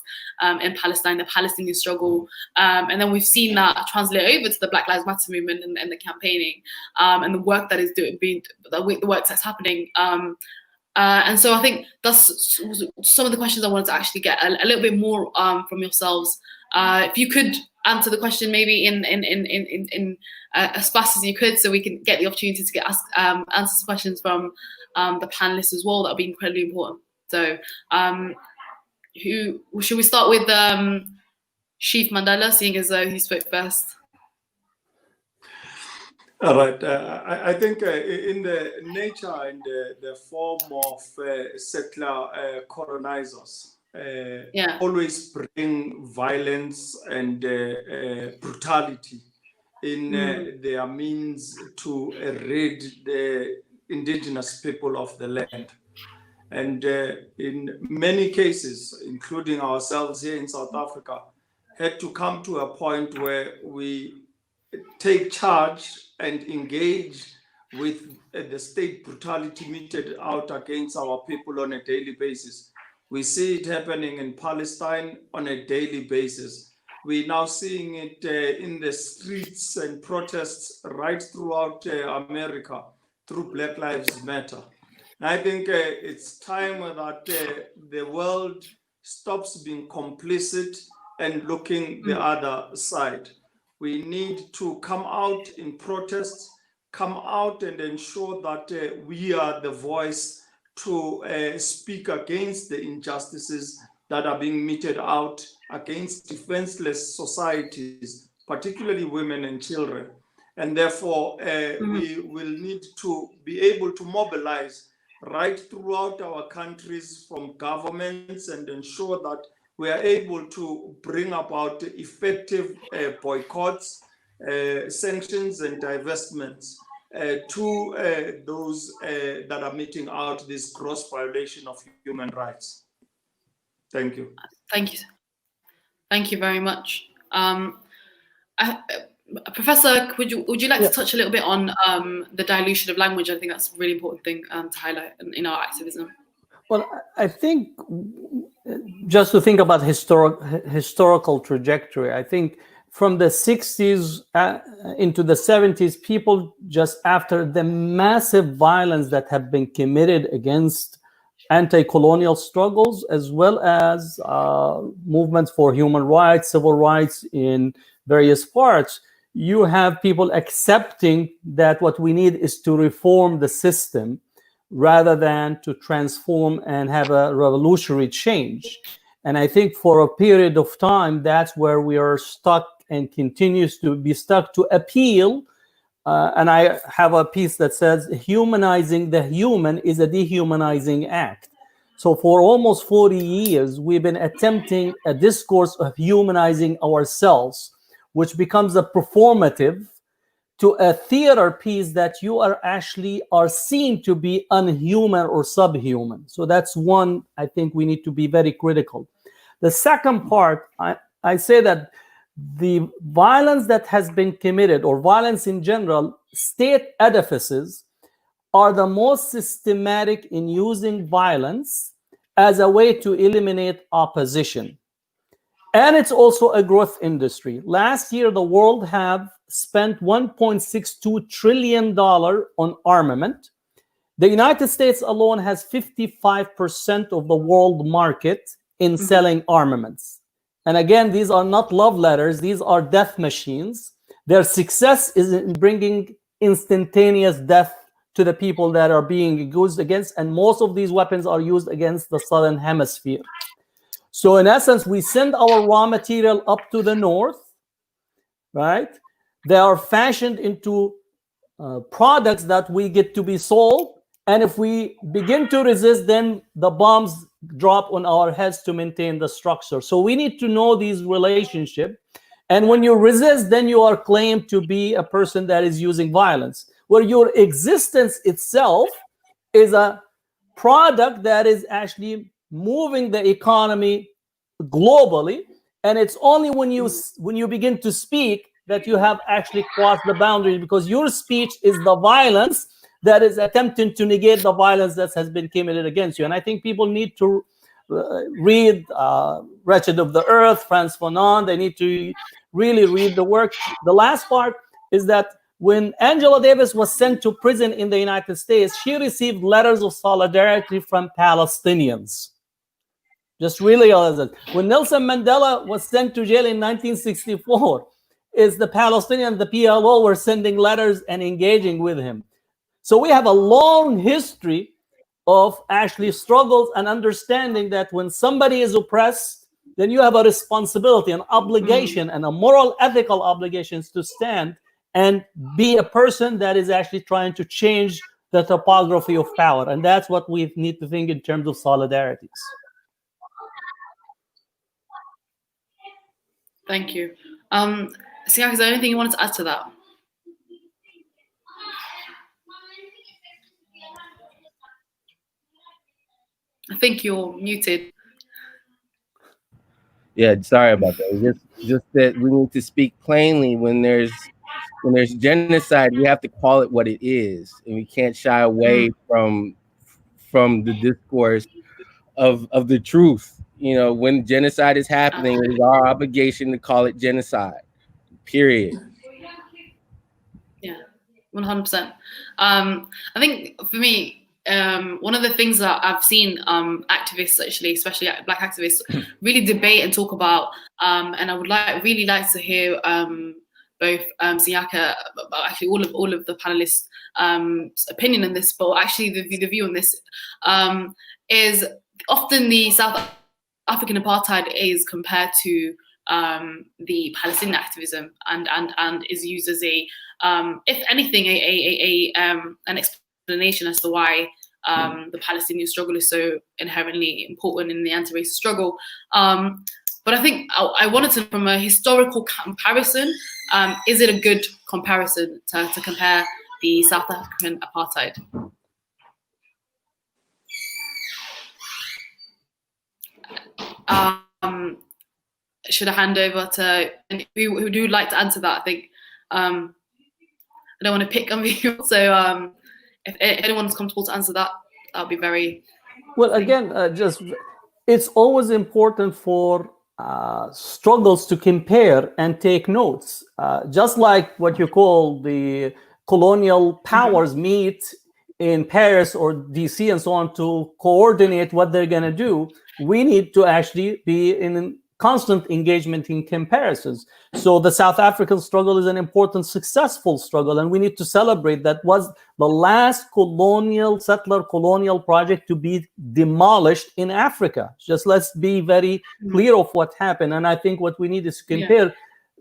in Palestine, the Palestinian struggle, and then we've seen that translate over to the Black Lives Matter movement and the campaigning and the work that is the work that's happening. And so I think that's some of the questions I wanted to actually get a little bit more from yourselves. If you could answer the question maybe in as fast as you could, so we can get the opportunity to get answer some questions from the panelists as well. That would be incredibly important. So, who should we start with? Chief Mandela, seeing as though he spoke first. All right. I think in the nature and the form of settler colonizers, always bring violence and brutality in their means to rid the indigenous people of the land. And in many cases, including ourselves here in South Africa, had to come to a point where we take charge and engage with the state brutality meted out against our people on a daily basis. We see it happening in Palestine on a daily basis. We're now seeing it in the streets and protests right throughout America through Black Lives Matter. I think it's time that the world stops being complicit and looking the other side. We need to come out in protests, come out and ensure that we are the voice to speak against the injustices that are being meted out against defenseless societies, particularly women and children. And therefore, we will need to be able to mobilize right throughout our countries from governments and ensure that we are able to bring about effective boycotts, sanctions, and divestments to those that are meting out this gross violation of human rights. Thank you. Thank you. Thank you very much. Professor, would you like to touch a little bit on the dilution of language? I think that's a really important thing to highlight in our activism. Well, I think just to think about historical trajectory, I think from the 60s into the 70s, people just after the massive violence that have been committed against anti-colonial struggles, as well as movements for human rights, civil rights in various parts, you have people accepting that what we need is to reform the system rather than to transform and have a revolutionary change. And I think for a period of time, that's where we are stuck and continues to be stuck to appeal. And I have a piece that says humanizing the human is a dehumanizing act. So for almost 40 years, we've been attempting a discourse of humanizing ourselves, which becomes a performative to a theater piece that you are actually seen to be unhuman or subhuman. So that's one I think we need to be very critical. The second part, I say that the violence that has been committed, or violence in general, state edifices are the most systematic in using violence as a way to eliminate opposition. And it's also a growth industry. Last year, the world have spent $1.62 trillion on armament. The United States alone has 55% of the world market in selling armaments. And again, these are not love letters. These are death machines. Their success is in bringing instantaneous death to the people that are being used against. And most of these weapons are used against the Southern Hemisphere. So in essence, we send our raw material up to the north, right? They are fashioned into products that we get to be sold. And if we begin to resist, then the bombs drop on our heads to maintain the structure. So we need to know these relationships. And when you resist, then you are claimed to be a person that is using violence, where your existence itself is a product that is actually moving the economy globally. And it's only when you begin to speak that you have actually crossed the boundary, because your speech is the violence that is attempting to negate the violence that has been committed against you. And I think people need to read Wretched of the Earth, Frantz Fanon. They need to really read the work. The last part is that when Angela Davis was sent to prison in the United States, she received letters of solidarity from Palestinians. Just really, when Nelson Mandela was sent to jail in 1964, is the Palestinians, the PLO, were sending letters and engaging with him. So we have a long history of actually struggles and understanding that when somebody is oppressed, then you have a responsibility, an obligation, and a moral, ethical obligations to stand and be a person that is actually trying to change the topography of power. And that's what we need to think in terms of solidarities. Thank you. Siak, is there anything you wanted to add to that? I think you're muted. Yeah, sorry about that. Just that we need to speak plainly when there's genocide. We have to call it what it is, and we can't shy away from the discourse of the truth. You know, when genocide is happening, it is our obligation to call it genocide. Period. Yeah, 100%. I think for me, one of the things that I've seen activists, actually, especially Black activists, really debate and talk about, and I would really like to hear both Siaka, actually all of the panelists' opinion on this, but actually the view on this is often the South African apartheid is compared to the Palestinian activism and is used as a if anything an explanation as to why the Palestinian struggle is so inherently important in the anti-racist struggle. But I think I wanted to, from a historical comparison, is it a good comparison to compare the South African apartheid? Should I hand over to who would like to answer that? I think I don't want to pick on you, so if anyone's comfortable to answer that, that'll be very. Well, again, it's always important for struggles to compare and take notes, just like what you call the colonial powers meet in Paris or DC and so on to coordinate what they're going to do. We need to actually be in constant engagement in comparisons. So the South African struggle is an important, successful struggle, and we need to celebrate that was the last settler colonial project to be demolished in Africa. Just let's be very clear of what happened. And I think what we need is to compare. Yeah.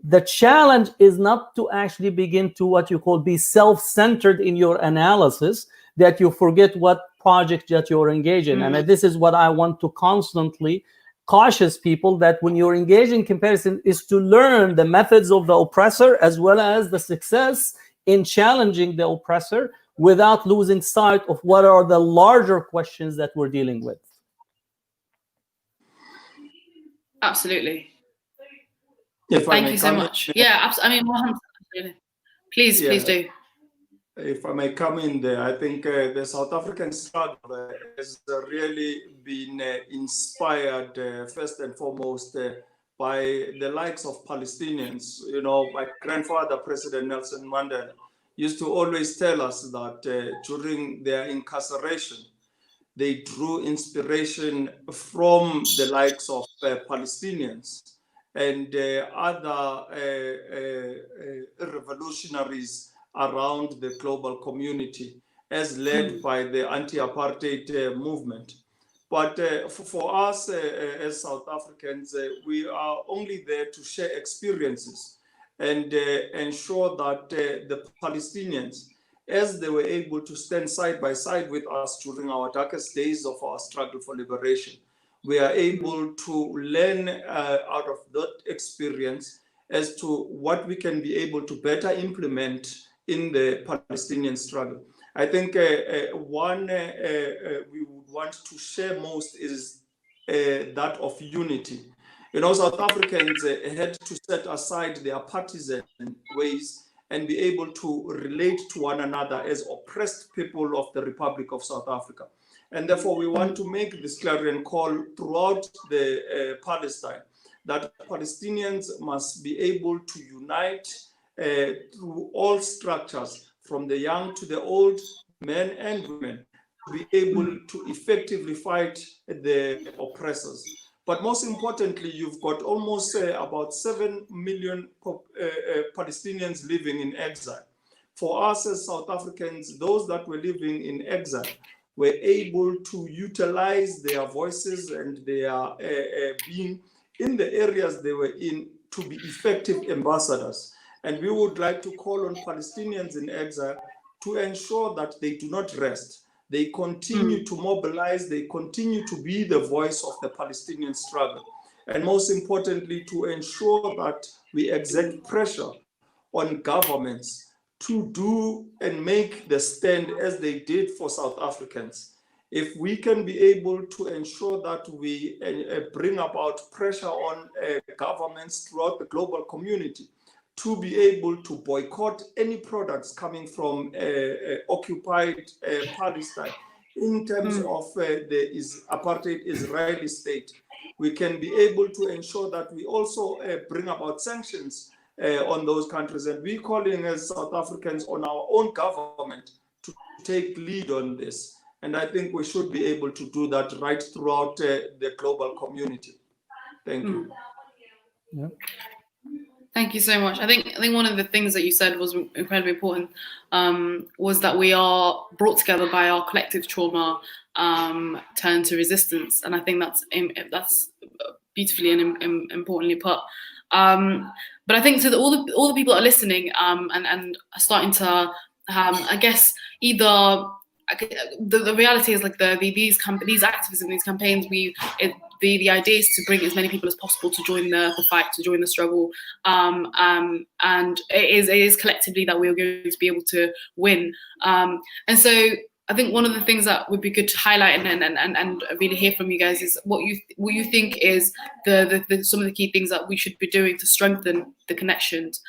The challenge is not to actually begin to what you call be self-centered in your analysis, that you forget what project that you're engaged in. And this is what I want to constantly cautious people, that when you're engaged in comparison is to learn the methods of the oppressor as well as the success in challenging the oppressor without losing sight of what are the larger questions that we're dealing with. Absolutely. If Thank you so much. Yeah, I mean, 100%. Please do. If I may come in there, I think the South African struggle has really been inspired first and foremost by the likes of Palestinians. You know, my grandfather, President Nelson Mandela, used to always tell us that during their incarceration, they drew inspiration from the likes of Palestinians and other revolutionaries around the global community, as led by the anti-apartheid movement. But for us as South Africans, we are only there to share experiences and ensure that the Palestinians, as they were able to stand side by side with us during our darkest days of our struggle for liberation, we are able to learn out of that experience as to what we can be able to better implement in the Palestinian struggle. I think one we would want to share most is that of unity. You know, South Africans had to set aside their partisan ways and be able to relate to one another as oppressed people of the Republic of South Africa. And therefore, we want to make this clarion call throughout the Palestine, that Palestinians must be able to unite through all structures, from the young to the old, men and women, to be able to effectively fight the oppressors. But most importantly, you've got almost about 7 million Palestinians living in exile. For us as South Africans, those that were living in exile were able to utilize their voices and their being in the areas they were in to be effective ambassadors. And we would like to call on Palestinians in exile to ensure that they do not rest. They continue to mobilize, they continue to be the voice of the Palestinian struggle. And most importantly, to ensure that we exert pressure on governments to do and make the stand as they did for South Africans if we can be able to ensure that we bring about pressure on governments throughout the global community to be able to boycott any products coming from occupied Palestine in terms of the apartheid Israeli state, we can be able to ensure that we also bring about sanctions on those countries. And we're calling as South Africans on our own government to take lead on this. And I think we should be able to do that right throughout the global community. Thank you. Yeah. Thank you so much. I think one of the things that you said was incredibly important, was that we are brought together by our collective trauma turned to resistance, and I think that's beautifully and importantly put. But I think to all the people that are listening and are starting to, I guess, either. The reality is like these activism, these campaigns, the idea is to bring as many people as possible to join the fight, to join the struggle, and it is collectively that we're going to be able to win. And so I think one of the things that would be good to highlight and really hear from you guys is what you think is some of the key things that we should be doing to strengthen the connections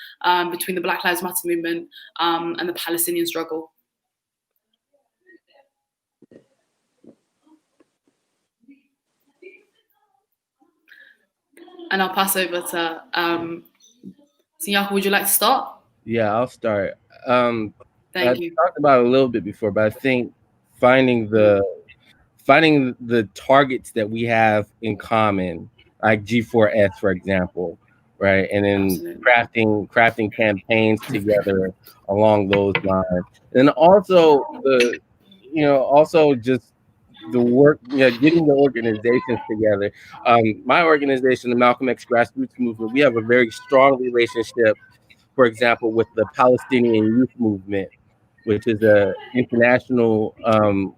between the Black Lives Matter movement and the Palestinian struggle. And I'll pass over to Sinyako. Would you like to start? Yeah, I'll start. Thank you. Talked about it a little bit before, but I think finding the targets that we have in common, like G4S, for example, right, and then crafting campaigns together along those lines, and also just the work, getting the organizations together. My organization, the Malcolm X Grassroots Movement, we have a very strong relationship, for example, with the Palestinian Youth Movement, which is an international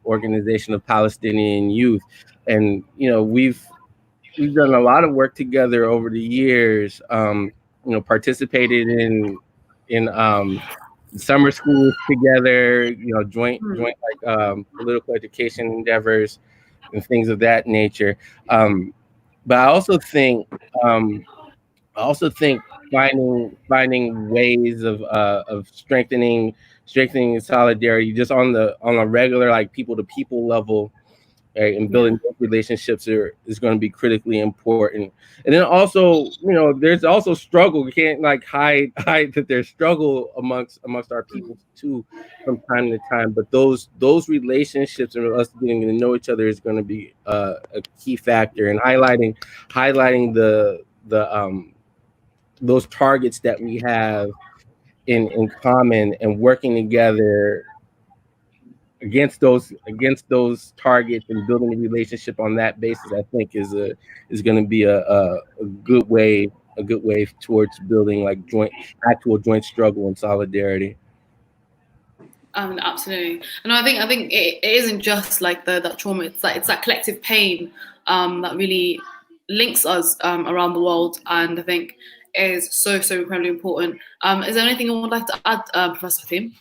organization of Palestinian youth. And, we've done a lot of work together over the years, participated in summer schools together, joint political education endeavors and things of that nature. But I also think finding ways of strengthening solidarity just on a regular, like people to people level, right, and building relationships is going to be critically important. And then also, there's also struggle. We can't hide that there's struggle amongst our people too from time to time. But those relationships and us getting to know each other is going to be a key factor, and highlighting those targets that we have in common and working together against those targets and building a relationship on that basis, I think is going to be a good way towards building actual joint struggle and solidarity. Absolutely, and I think it isn't just like that trauma. It's that collective pain that really links us around the world, and I think is so incredibly important. Is there anything you would like to add, Professor Hatim?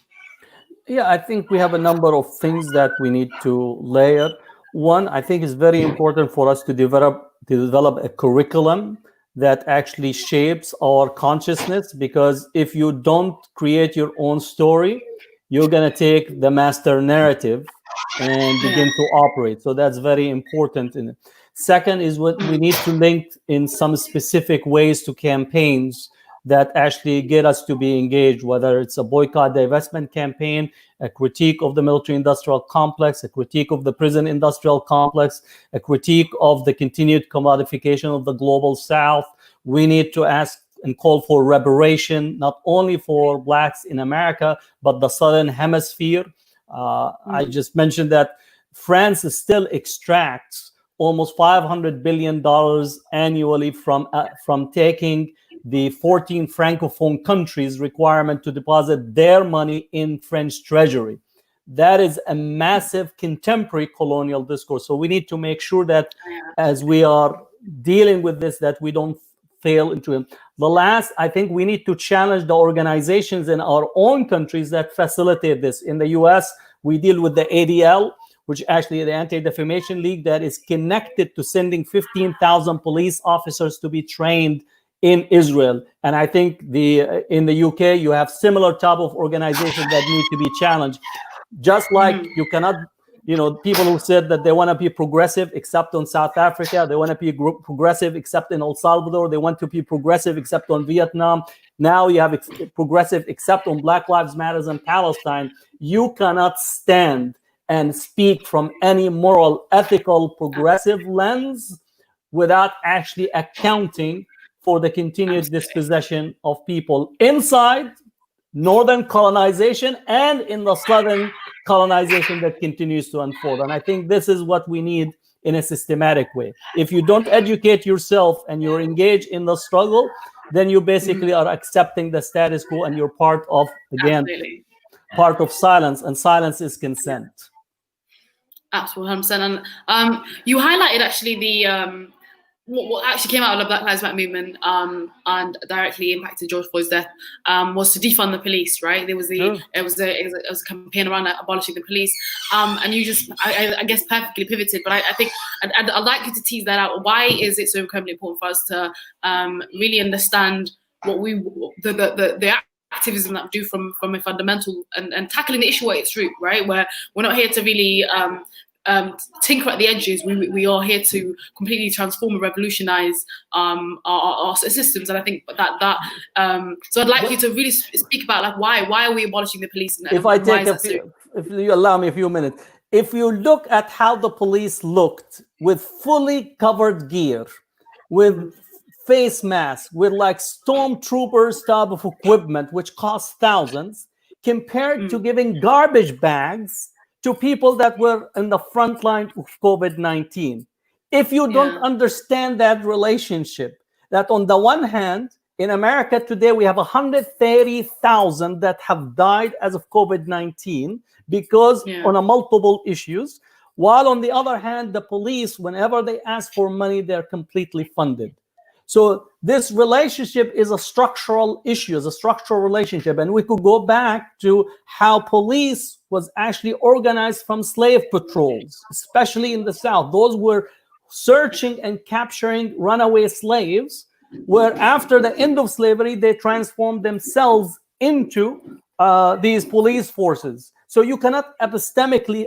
Yeah, I think we have a number of things that we need to layer. One, I think it's very important for us to develop a curriculum that actually shapes our consciousness, because if you don't create your own story, you're going to take the master narrative and begin to operate. So that's very important. Second is what we need to link in some specific ways to campaigns that actually get us to be engaged, whether it's a boycott, divestment campaign, a critique of the military-industrial complex, a critique of the prison-industrial complex, a critique of the continued commodification of the global South. We need to ask and call for reparation, not only for Blacks in America, but the Southern Hemisphere. I just mentioned that France still extracts almost $500 billion annually from taking the 14 Francophone countries' requirement to deposit their money in French treasury. That is a massive contemporary colonial discourse. So we need to make sure that as we are dealing with this, that we don't fail into it. The last, I think we need to challenge the organizations in our own countries that facilitate this. In the US, we deal with the ADL, which actually the Anti-Defamation League, that is connected to sending 15,000 police officers to be trained in Israel. And I think in the UK, you have similar type of organizations that need to be challenged. Just like you cannot, people who said that they want to be progressive except on South Africa, they want to be progressive except in El Salvador, they want to be progressive except on Vietnam. Now you have progressive except on Black Lives Matters in Palestine. You cannot stand and speak from any moral, ethical, progressive lens without actually accounting for the continued dispossession of people inside northern colonization and in the southern colonization that continues to unfold. And I think this is what we need in a systematic way. If you don't educate yourself and you're engaged in the struggle, then you basically are accepting the status quo, and you're part of, again, part of silence, and silence is consent. Absolutely, 100%. And you highlighted actually the what actually came out of the Black Lives Matter movement and directly impacted George Floyd's death was to defund the police, right? There was it was a campaign around abolishing the police, and you just I guess perfectly pivoted. But I think I'd like you to tease that out. Why is it so incredibly important for us to really understand what the activism that we do from a fundamental and tackling the issue at its root, right? Where we're not here to really tinker at the edges. We are here to completely transform and revolutionize our systems, and I think that so I'd like you to really speak about like why are we abolishing the police? And if you allow me a few minutes, if you look at how the police looked with fully covered gear, with face masks, with like stormtroopers type of equipment, which costs thousands, compared to giving garbage bags to people that were in the front line of COVID-19. If you don't understand that relationship, that on the one hand, in America today, we have 130,000 that have died as of COVID-19 because on a multiple issues, while on the other hand, the police, whenever they ask for money, they're completely funded. So this relationship is a structural issue, is a structural relationship. And we could go back to how police was actually organized from slave patrols, especially in the South. Those were searching and capturing runaway slaves, where after the end of slavery, they transformed themselves into these police forces. So you cannot epistemically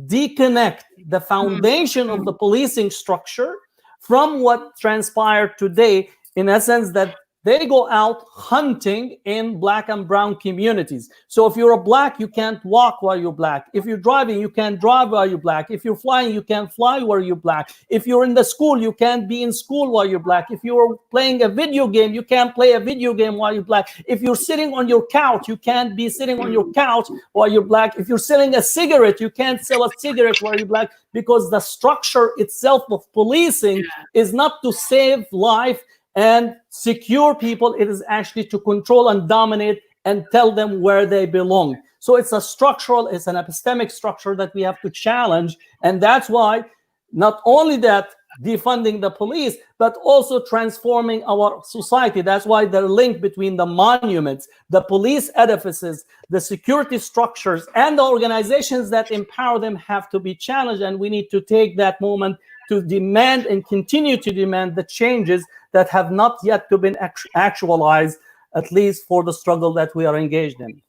disconnect the foundation of the policing structure from what transpired today, in a sense that they go out hunting in Black and brown communities. So if you're a Black, you can't walk while you're Black. If you're driving, you can't drive while you're Black. If you're flying, you can't fly while you're Black. If you're in the school, you can't be in school while you're Black. If you're playing a video game, you can't play a video game while you're Black. If you're sitting on your couch, you can't be sitting on your couch while you're Black. If you're selling a cigarette, you can't sell a cigarette while you're Black, because the structure itself of policing is not to save life and secure people. It is actually to control and dominate and tell them where they belong. So it's a structural, it's an epistemic structure that we have to challenge. And that's why not only that defunding the police, but also transforming our society. That's why the link between the monuments, the police edifices, the security structures, and the organizations that empower them have to be challenged. And we need to take that moment to demand and continue to demand the changes that have not yet to been actualized, at least for the struggle that we are engaged in.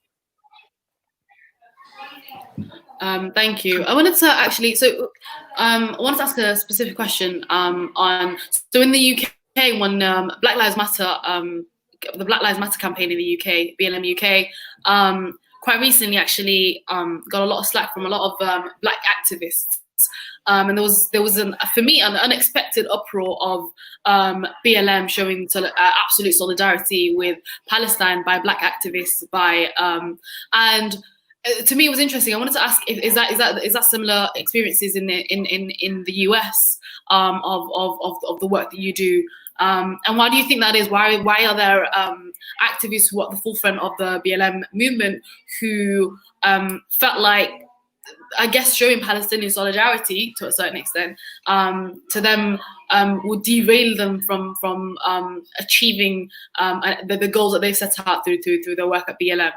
Thank you. I wanted to actually, I wanted to ask a specific question so in the UK, when Black Lives Matter, the Black Lives Matter campaign in the UK, BLM UK, quite recently actually got a lot of slack from a lot of Black activists. And there was for me an unexpected uproar of BLM showing absolute solidarity with Palestine by Black activists, and to me it was interesting. I wanted to ask, is that similar experiences in the US of the work that you do, and why do you think that is? Why are there activists who are at the forefront of the BLM movement who felt like, I guess, showing Palestinian solidarity to a certain extent to them would derail them from achieving the goals that they've set out through their work at BLM?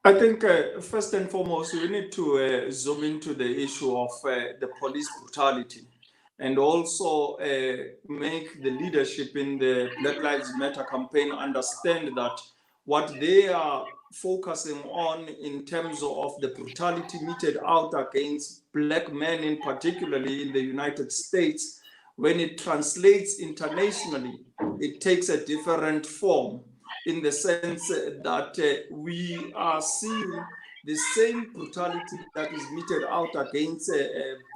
I think first and foremost, we need to zoom into the issue of the police brutality, and also make the leadership in the Black Lives Matter campaign understand that what they are focusing on in terms of the brutality meted out against Black men, in particularly in the United States, when it translates internationally, it takes a different form, in the sense that we are seeing the same brutality that is meted out against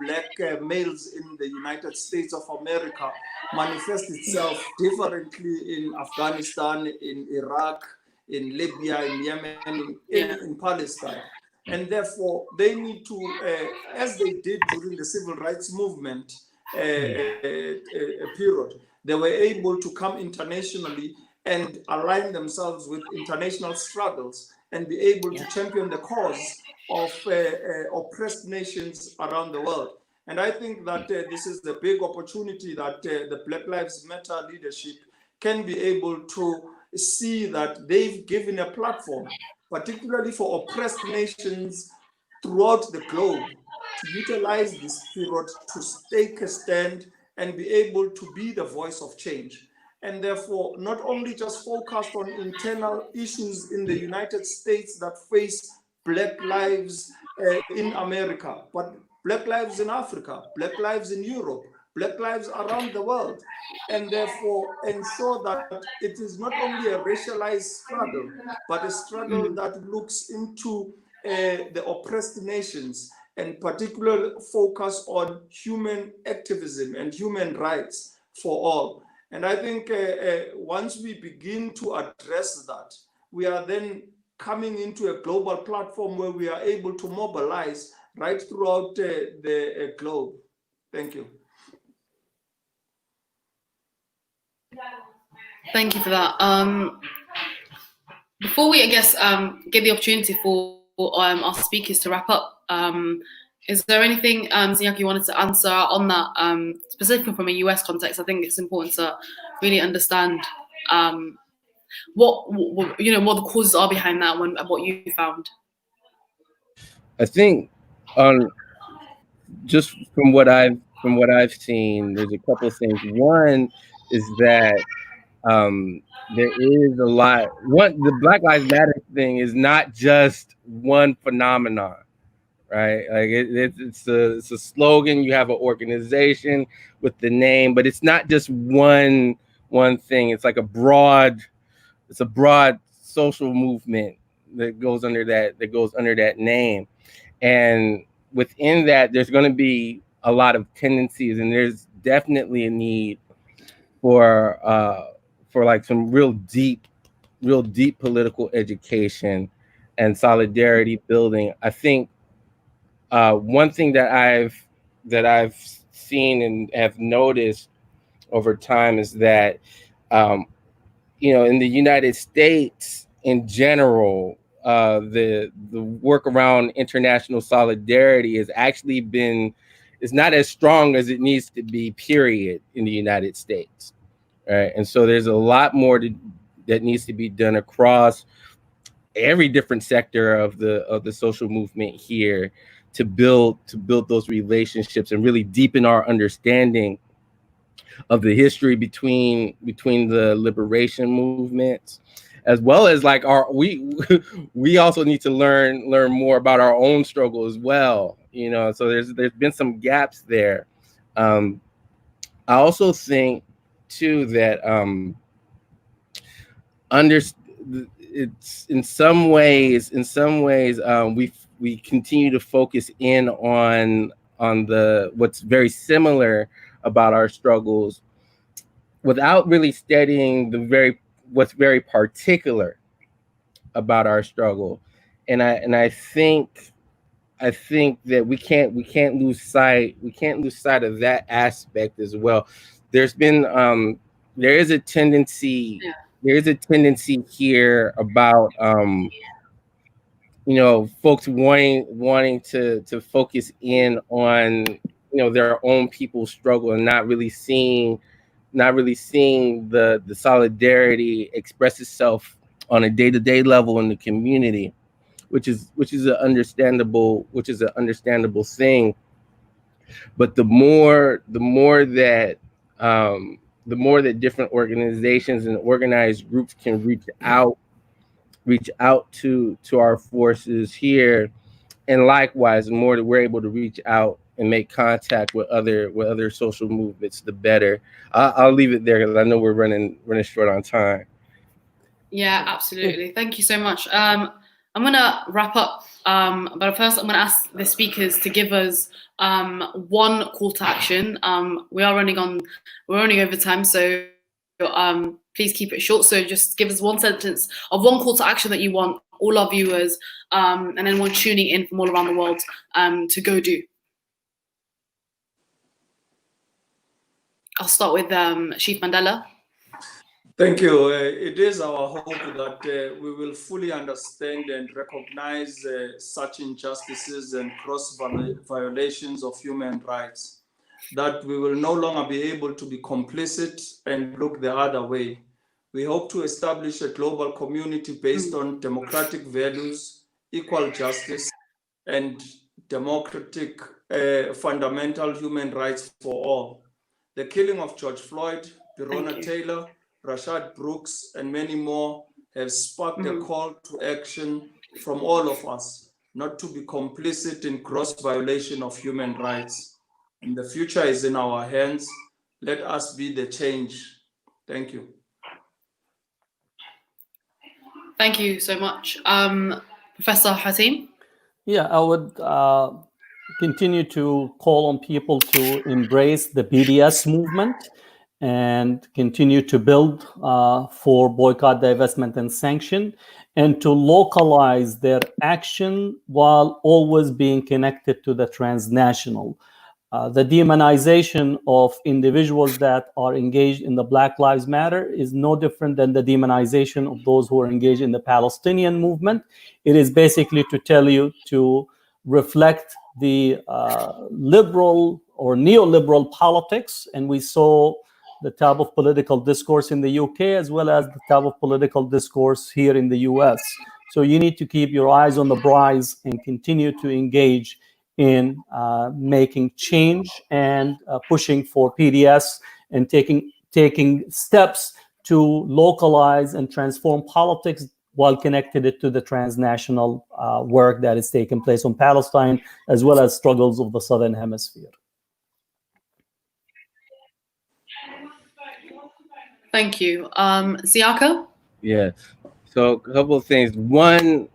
Black males in the United States of America manifest itself differently in Afghanistan, in Iraq, in Libya, in Yemen, in Palestine. And therefore, they need to, as they did during the civil rights movement period, they were able to come internationally and align themselves with international struggles and be able to champion the cause of oppressed nations around the world. And I think that this is the big opportunity that the Black Lives Matter leadership can be able to see, that they've given a platform, particularly for oppressed nations throughout the globe, to utilize this period to take a stand and be able to be the voice of change. And therefore, not only just focused on internal issues in the United States that face Black lives in America, but Black lives in Africa, Black lives in Europe, Black lives around the world, and therefore ensure that it is not only a racialized struggle, but a struggle that looks into the oppressed nations, and particularly focus on human activism and human rights for all. And I think once we begin to address that, we are then coming into a global platform where we are able to mobilize right throughout the globe. Thank you. Thank you for that. Before we, I guess, give the opportunity for our speakers to wrap up, is there anything, Ziyak, you wanted to answer on that, specifically from a US context? I think it's important to really understand what the causes are behind that, and what you found. I think just from what I've seen, there's a couple of things. One is that there is a lot. The Black Lives Matter thing is not just one phenomenon, right? Like it's a slogan. You have an organization with the name, but it's not just one thing. It's like a broad social movement that goes under that name, and within that, there's going to be a lot of tendencies, and there's definitely a need for like some real deep political education and solidarity building. I think one thing that I've seen and have noticed over time is that in the United States in general, the work around international solidarity has actually is not as strong as it needs to be, period, in the United States. Right. And so there's a lot more that needs to be done across every different sector of the social movement here to build those relationships and really deepen our understanding of the history between the liberation movements, as well as like we also need to learn more about our own struggle as well. So there's been some gaps there. I also think too that it's in some ways we continue to focus in on what's very similar about our struggles without really studying what's very particular about our struggle. And I think that we can't lose sight of that aspect as well. There is a tendency here about folks wanting to focus in on their own people's struggle and not really seeing the solidarity express itself on a day-to-day level in the community. which is an understandable thing. But the more that different organizations and organized groups can reach out to our forces here, and likewise, the more that we're able to reach out and make contact with other social movements, the better. I'll leave it there because I know we're running short on time. Yeah, absolutely. Thank you so much. I'm gonna wrap up, but first I'm gonna ask the speakers to give us one call to action. We're running over time, so please keep it short. So just give us one sentence of one call to action that you want all our viewers and anyone tuning in from all around the world to go do. I'll start with Chief Mandela. Thank you. It is our hope that we will fully understand and recognize such injustices and gross violations of human rights, that we will no longer be able to be complicit and look the other way. We hope to establish a global community based on democratic values, equal justice, and democratic fundamental human rights for all. The killing of George Floyd, Breonna Taylor, Rashad Brooks, and many more have sparked a call to action from all of us, not to be complicit in gross violation of human rights. And the future is in our hands. Let us be the change. Thank you. Thank you so much. Professor Hatim? Yeah, I would continue to call on people to embrace the BDS movement and continue to build for boycott, divestment, and sanction, and to localize their action while always being connected to the transnational. The demonization of individuals that are engaged in the Black Lives Matter is no different than the demonization of those who are engaged in the Palestinian movement. It is basically to tell you to reflect the liberal or neoliberal politics, and we saw the type of political discourse in the UK as well as the type of political discourse here in the US. So you need to keep your eyes on the prize and continue to engage in making change and pushing for PDS and taking steps to localize and transform politics while connected it to the transnational work that is taking place on Palestine, as well as struggles of the Southern Hemisphere. Thank you. Siaka? Yeah. So a couple of things. One,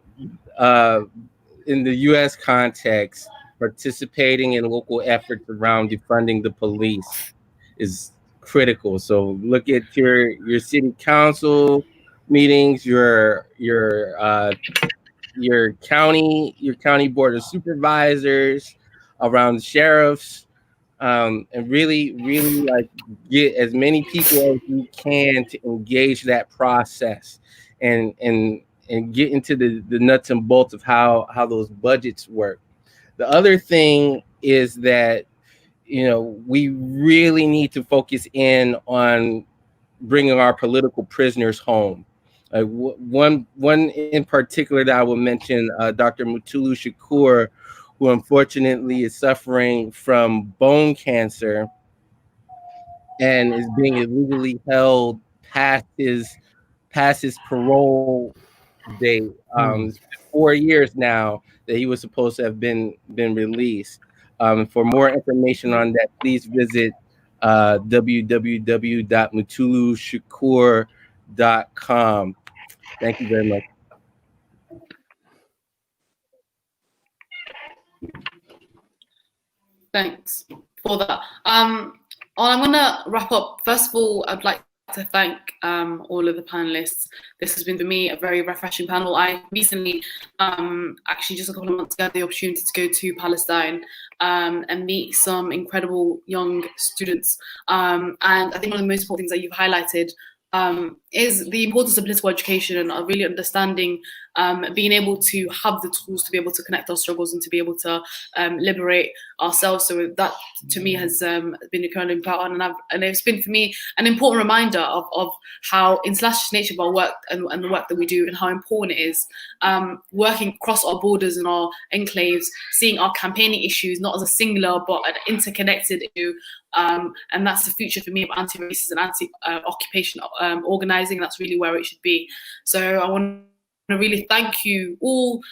in the U.S. context, participating in local efforts around defunding the police is critical. So look at your city council meetings, your county board of supervisors, around sheriffs, and really like get as many people as you can to engage that process and get into the nuts and bolts of how those budgets work. The other thing is that, we really need to focus in on bringing our political prisoners home. One in particular that I will mention, Dr. Mutulu Shakur, who unfortunately is suffering from bone cancer and is being illegally held past his parole date. It's been 4 years now that he was supposed to have been released. For more information on that, please visit www.mutulushakur.com. Thank you very much. Thanks for that. I'm going to wrap up. First of all, I'd like to thank all of the panelists. This has been for me a very refreshing panel. I recently, actually just a couple of months ago, had the opportunity to go to Palestine and meet some incredible young students. And I think one of the most important things that you've highlighted is the importance of political education and really understanding being able to have the tools to be able to connect our struggles and to be able to liberate ourselves. So that to me has been incredibly important, and it's been for me an important reminder of how international nature of our work and the work that we do, and how important it is working across our borders and our enclaves, seeing our campaigning issues not as a singular but an interconnected issue. And that's the future for me of anti-racist and anti-occupation organizing. That's really where it should be. So I want to really thank you all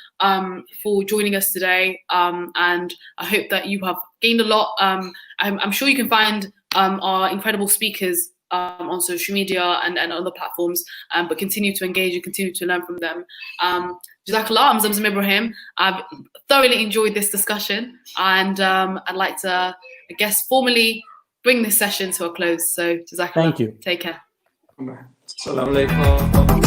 for joining us today, and I hope that you have gained a lot. I'm sure you can find our incredible speakers on social media and other platforms, but continue to engage and continue to learn from them. Jazakallah, I'm Zamzam Ibrahim. I've thoroughly enjoyed this discussion, and I'd like to, I guess, formally bring this session to a close. So Jazakallah. Thank you. Take care. Assalamu alaikum.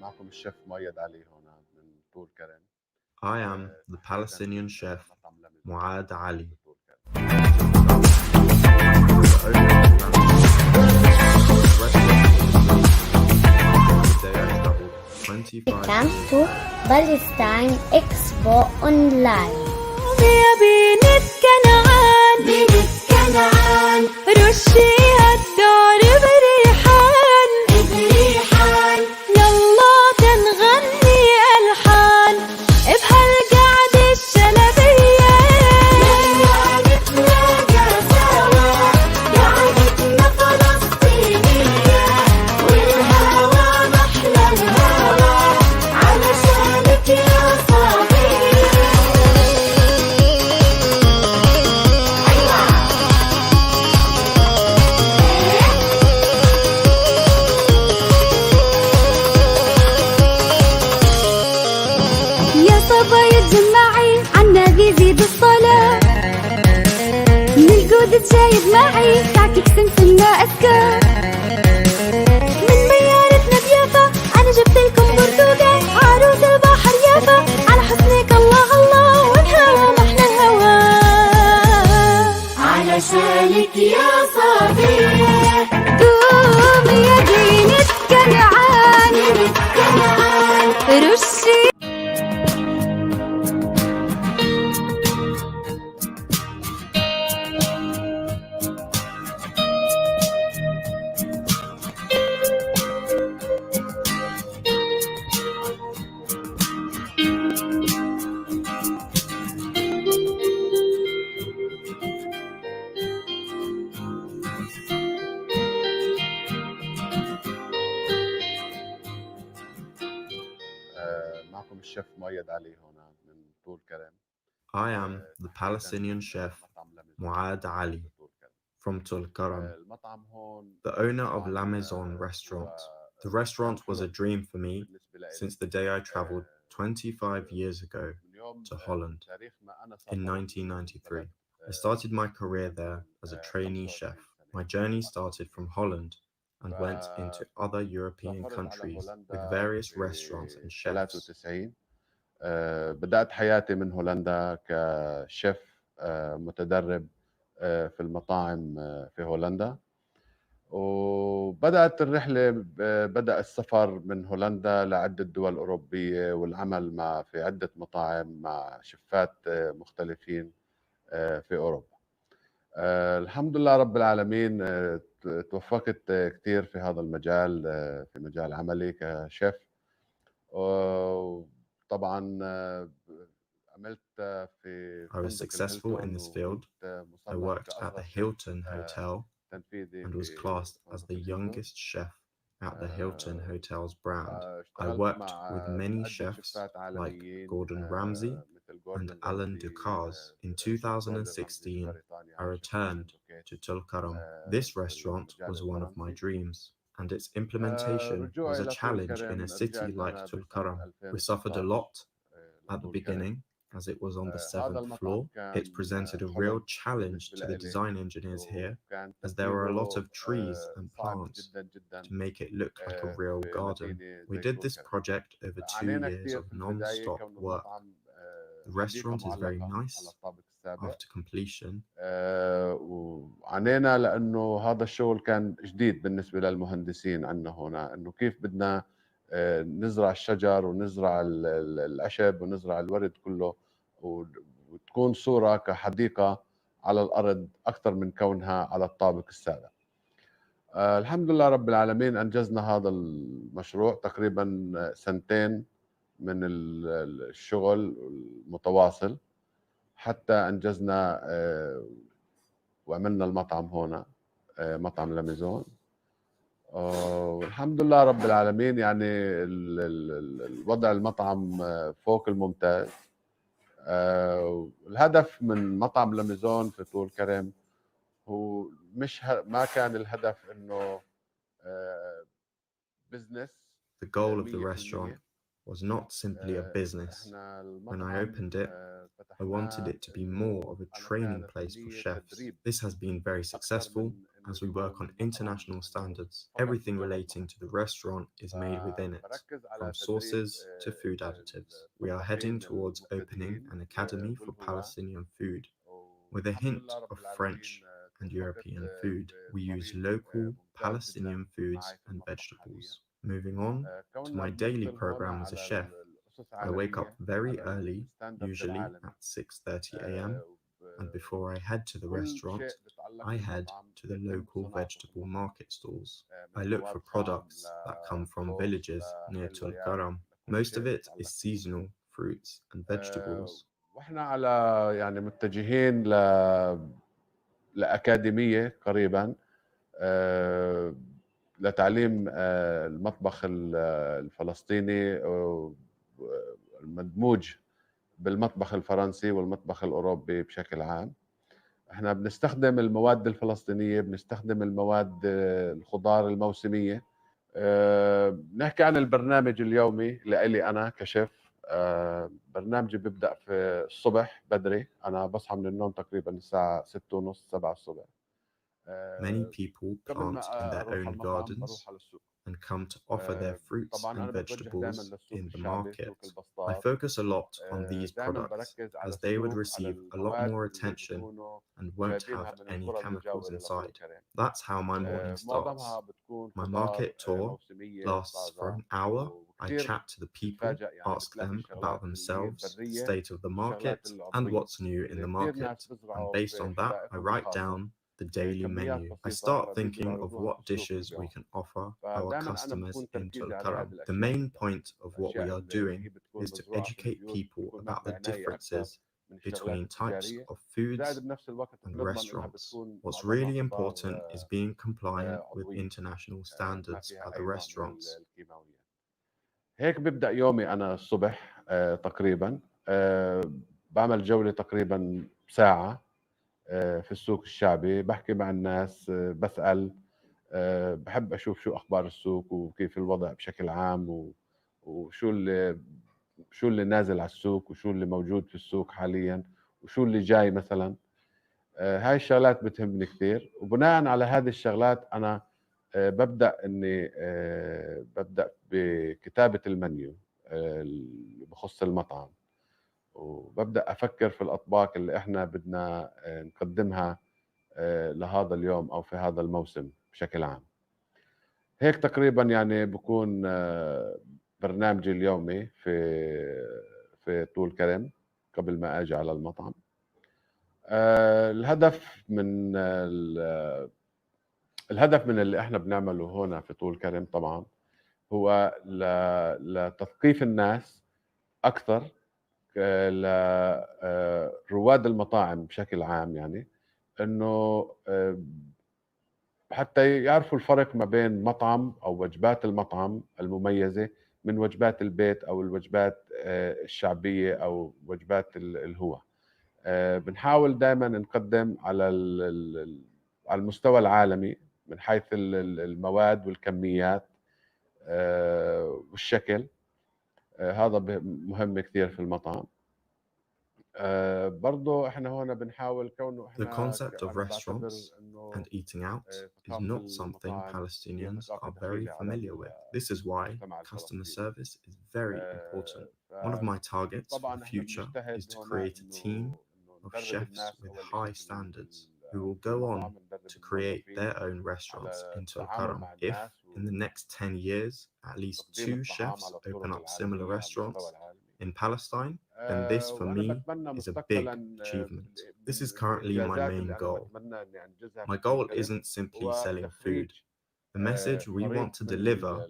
معكم الشيف مؤيد علي هنا من طول كرم. I am the Palestinian chef Muad Ali. Welcome to Palestine Expo Online. يا بنت كنعان بنت كنعان رشيها الدار بريحان بريحان يلا تنغني ألحان بهالقعدة الشلبية يلا نتلاقى سوا قعدتنا فلسطينية والهوى محلى الهوى علشانك يا صبية. جمعي عالنبي زيد الصلاة من الجودة جايب معي كعكك سمسمنا أذكار من ميارتنا بيافا أنا جبت لكم برتقال عروس البحر يافا على حسنك الله الله والهوى محلى الهوى علشانك يا صبية قومي يا دينة كنعان رشي معكم الشيف مؤيد علي هنا من طول كرم. I am the Palestinian chef Muad Ali from Tulkaram, the owner of La Maison restaurant. The restaurant was a dream for me since the day I traveled 25 years ago to Holland in 1993. I started my career there as a trainee chef. My journey started from Holland and went into other European countries with various restaurants and chefs. بدأت حياتي من هولندا كشيف متدرب في المطاعم في هولندا، وبدأت الرحلة بدأ السفر من هولندا لعدة دول أوروبية والعمل في عدة مطاعم مع شيفات مختلفين في أوروبا. الحمد لله رب العالمين توفقت كثير في هذا المجال، في مجال عملي كشيف. طبعا عملت في I was successful in this field. I worked at the Hilton Hotel and was classed as the youngest chef at the Hilton Hotel's brand. I worked with many chefs like Gordon Ramsay and Alan Ducasse. In 2016, I returned to Tulkarm. This restaurant was one of my dreams, and its implementation was a challenge in a city like Tulkarm. We suffered a lot at the beginning, as it was on the 7th floor. It presented a real challenge to the design engineers here, as there were a lot of trees and plants to make it look like a real garden. We did this project over 2 years of non-stop work. The restaurant is very nice after completion. وعنينا لأنه هذا الشغل كان جديد بالنسبة للمهندسين عندنا هنا، إنه كيف بدنا نزرع الشجر ونزرع العشب ونزرع الورد كله، وتكون صورة كحديقة على الأرض أكثر من كونها على الطابق السابق. الحمد لله رب العالمين أنجزنا هذا المشروع تقريبا 2 من الشغل المتواصل حتى أنجزنا وعملنا المطعم هنا، مطعم لاميزون. والحمد لله رب العالمين يعني الوضع المطعم فوق الممتاز. الهدف من مطعم لاميزون في طول كرم هو ما كان الهدف إنه business. The goal of the restaurant was not simply a business. When I opened it, I wanted it to be more of a training place for chefs. This has been very successful as we work on international standards. Everything relating to the restaurant is made within it, from sauces to food additives. We are heading towards opening an academy for Palestinian food. With a hint of French and European food, we use local Palestinian foods and vegetables. Moving on to my daily program as a chef, I wake up very early, usually at 6:30 a.m. and before I head to the restaurant, I head to the local vegetable market stalls. I look for products that come from villages near Tulkarm. Most of it is seasonal fruits and vegetables. واحنا على يعني متجهين لأكاديمية قريبا لتعليم المطبخ الفلسطيني المدموج بالمطبخ الفرنسي والمطبخ الأوروبي بشكل عام. احنا بنستخدم المواد الفلسطينية، بنستخدم المواد الخضار الموسمية. نحكي عن البرنامج اليومي لإلي أنا كشيف. برنامجي بيبدأ في الصبح بدري، أنا بصحى من النوم تقريبا الساعة 6:30 7 الصبح. Many people plant in their own gardens and come to offer their fruits and vegetables in the market. I focus a lot on these products as they would receive a lot more attention and won't have any chemicals inside. That's how my morning starts. My market tour lasts for an hour. I chat to the people, ask them about themselves, the state of the market, and what's new in the market. And based on that, I write down the daily menu. I start thinking of what dishes we can offer our customers in Tulkarm. The main point of what we are doing is to educate people about the differences between types of foods and restaurants. What's really important is being compliant with international standards at the restaurants. هيك ببدأ يومي أنا الصبح تقريبا بعمل جولة تقريبا ساعة في السوق الشعبي، بحكي مع الناس، بسأل، بحب أشوف شو أخبار السوق وكيف الوضع بشكل عام وشو اللي نازل على السوق وشو اللي موجود في السوق حاليا وشو اللي جاي مثلا. هاي الشغلات بتهمني كثير، وبناء على هذه الشغلات أنا ببدأ بكتابة المنيو اللي بخص المطعم، وببدأ أفكر في الأطباق اللي إحنا بدنا نقدمها لهذا اليوم أو في هذا الموسم بشكل عام. هيك تقريبا يعني بكون برنامجي اليومي في طول كرم قبل ما أجي على المطعم. الهدف من اللي إحنا بنعمله هنا في طول كرم طبعا هو لتثقيف الناس أكثر، لرواد المطاعم بشكل عام، يعني انه حتى يعرفوا الفرق ما بين مطعم أو وجبات المطعم المميزة من وجبات البيت أو الوجبات الشعبية أو وجبات الهوى. بنحاول دائما نقدم على على المستوى العالمي من حيث المواد والكميات والشكل. هذا مهم كثير في المطعم. برضه احنا هون بنحاول كونه The احنا concept of انا بعتبر restaurants انه and eating out is ثقافة not something المطاعم هي Palestinians مذاق are very دخيلة على familiar with. This is why المجتمع customer الفلسطيني. service is very important. One of my targets for طبعا the احنا future is بنجتهد to هنا create a team انه of ندرب chefs الناس with اول high شيء standards who will في go on المطعم، ندرب to create الموظفين their own restaurants على into التعامل Al-Karam. مع If الناس in the next 10 years at least وتقديم 2 الطعام chefs على open الطرق up similar العالمية على المستوى restaurants العالمي. in Palestine, then this for وانا me بتمنى is a big مستقبلا achievement. This is من currently my الانجازات main اللي انا goal. بتمنى اني انجزها My في طول goal الكرم isn't simply هو selling تخريج food. The message we فريق want to من deliver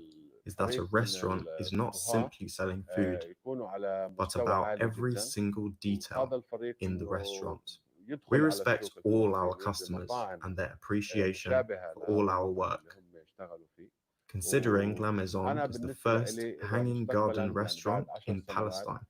is that a فريق من restaurant is not الطهاة simply selling food, يكونوا على but مستوى about عالي every جدا. single detail وهذا الفريق in the انه restaurant. We يدخل على respect السوق all الفلسطيني our ويبني customers مطاعم and their appreciation مشابهة for all لهذا our المطعم work. اللي هم يشتغلوا فيه. Considering La Maison وانا is the بالنسبة first لي إذا hanging garden مستقبلا يعني بعد restaurant 10 in سنوات Palestine.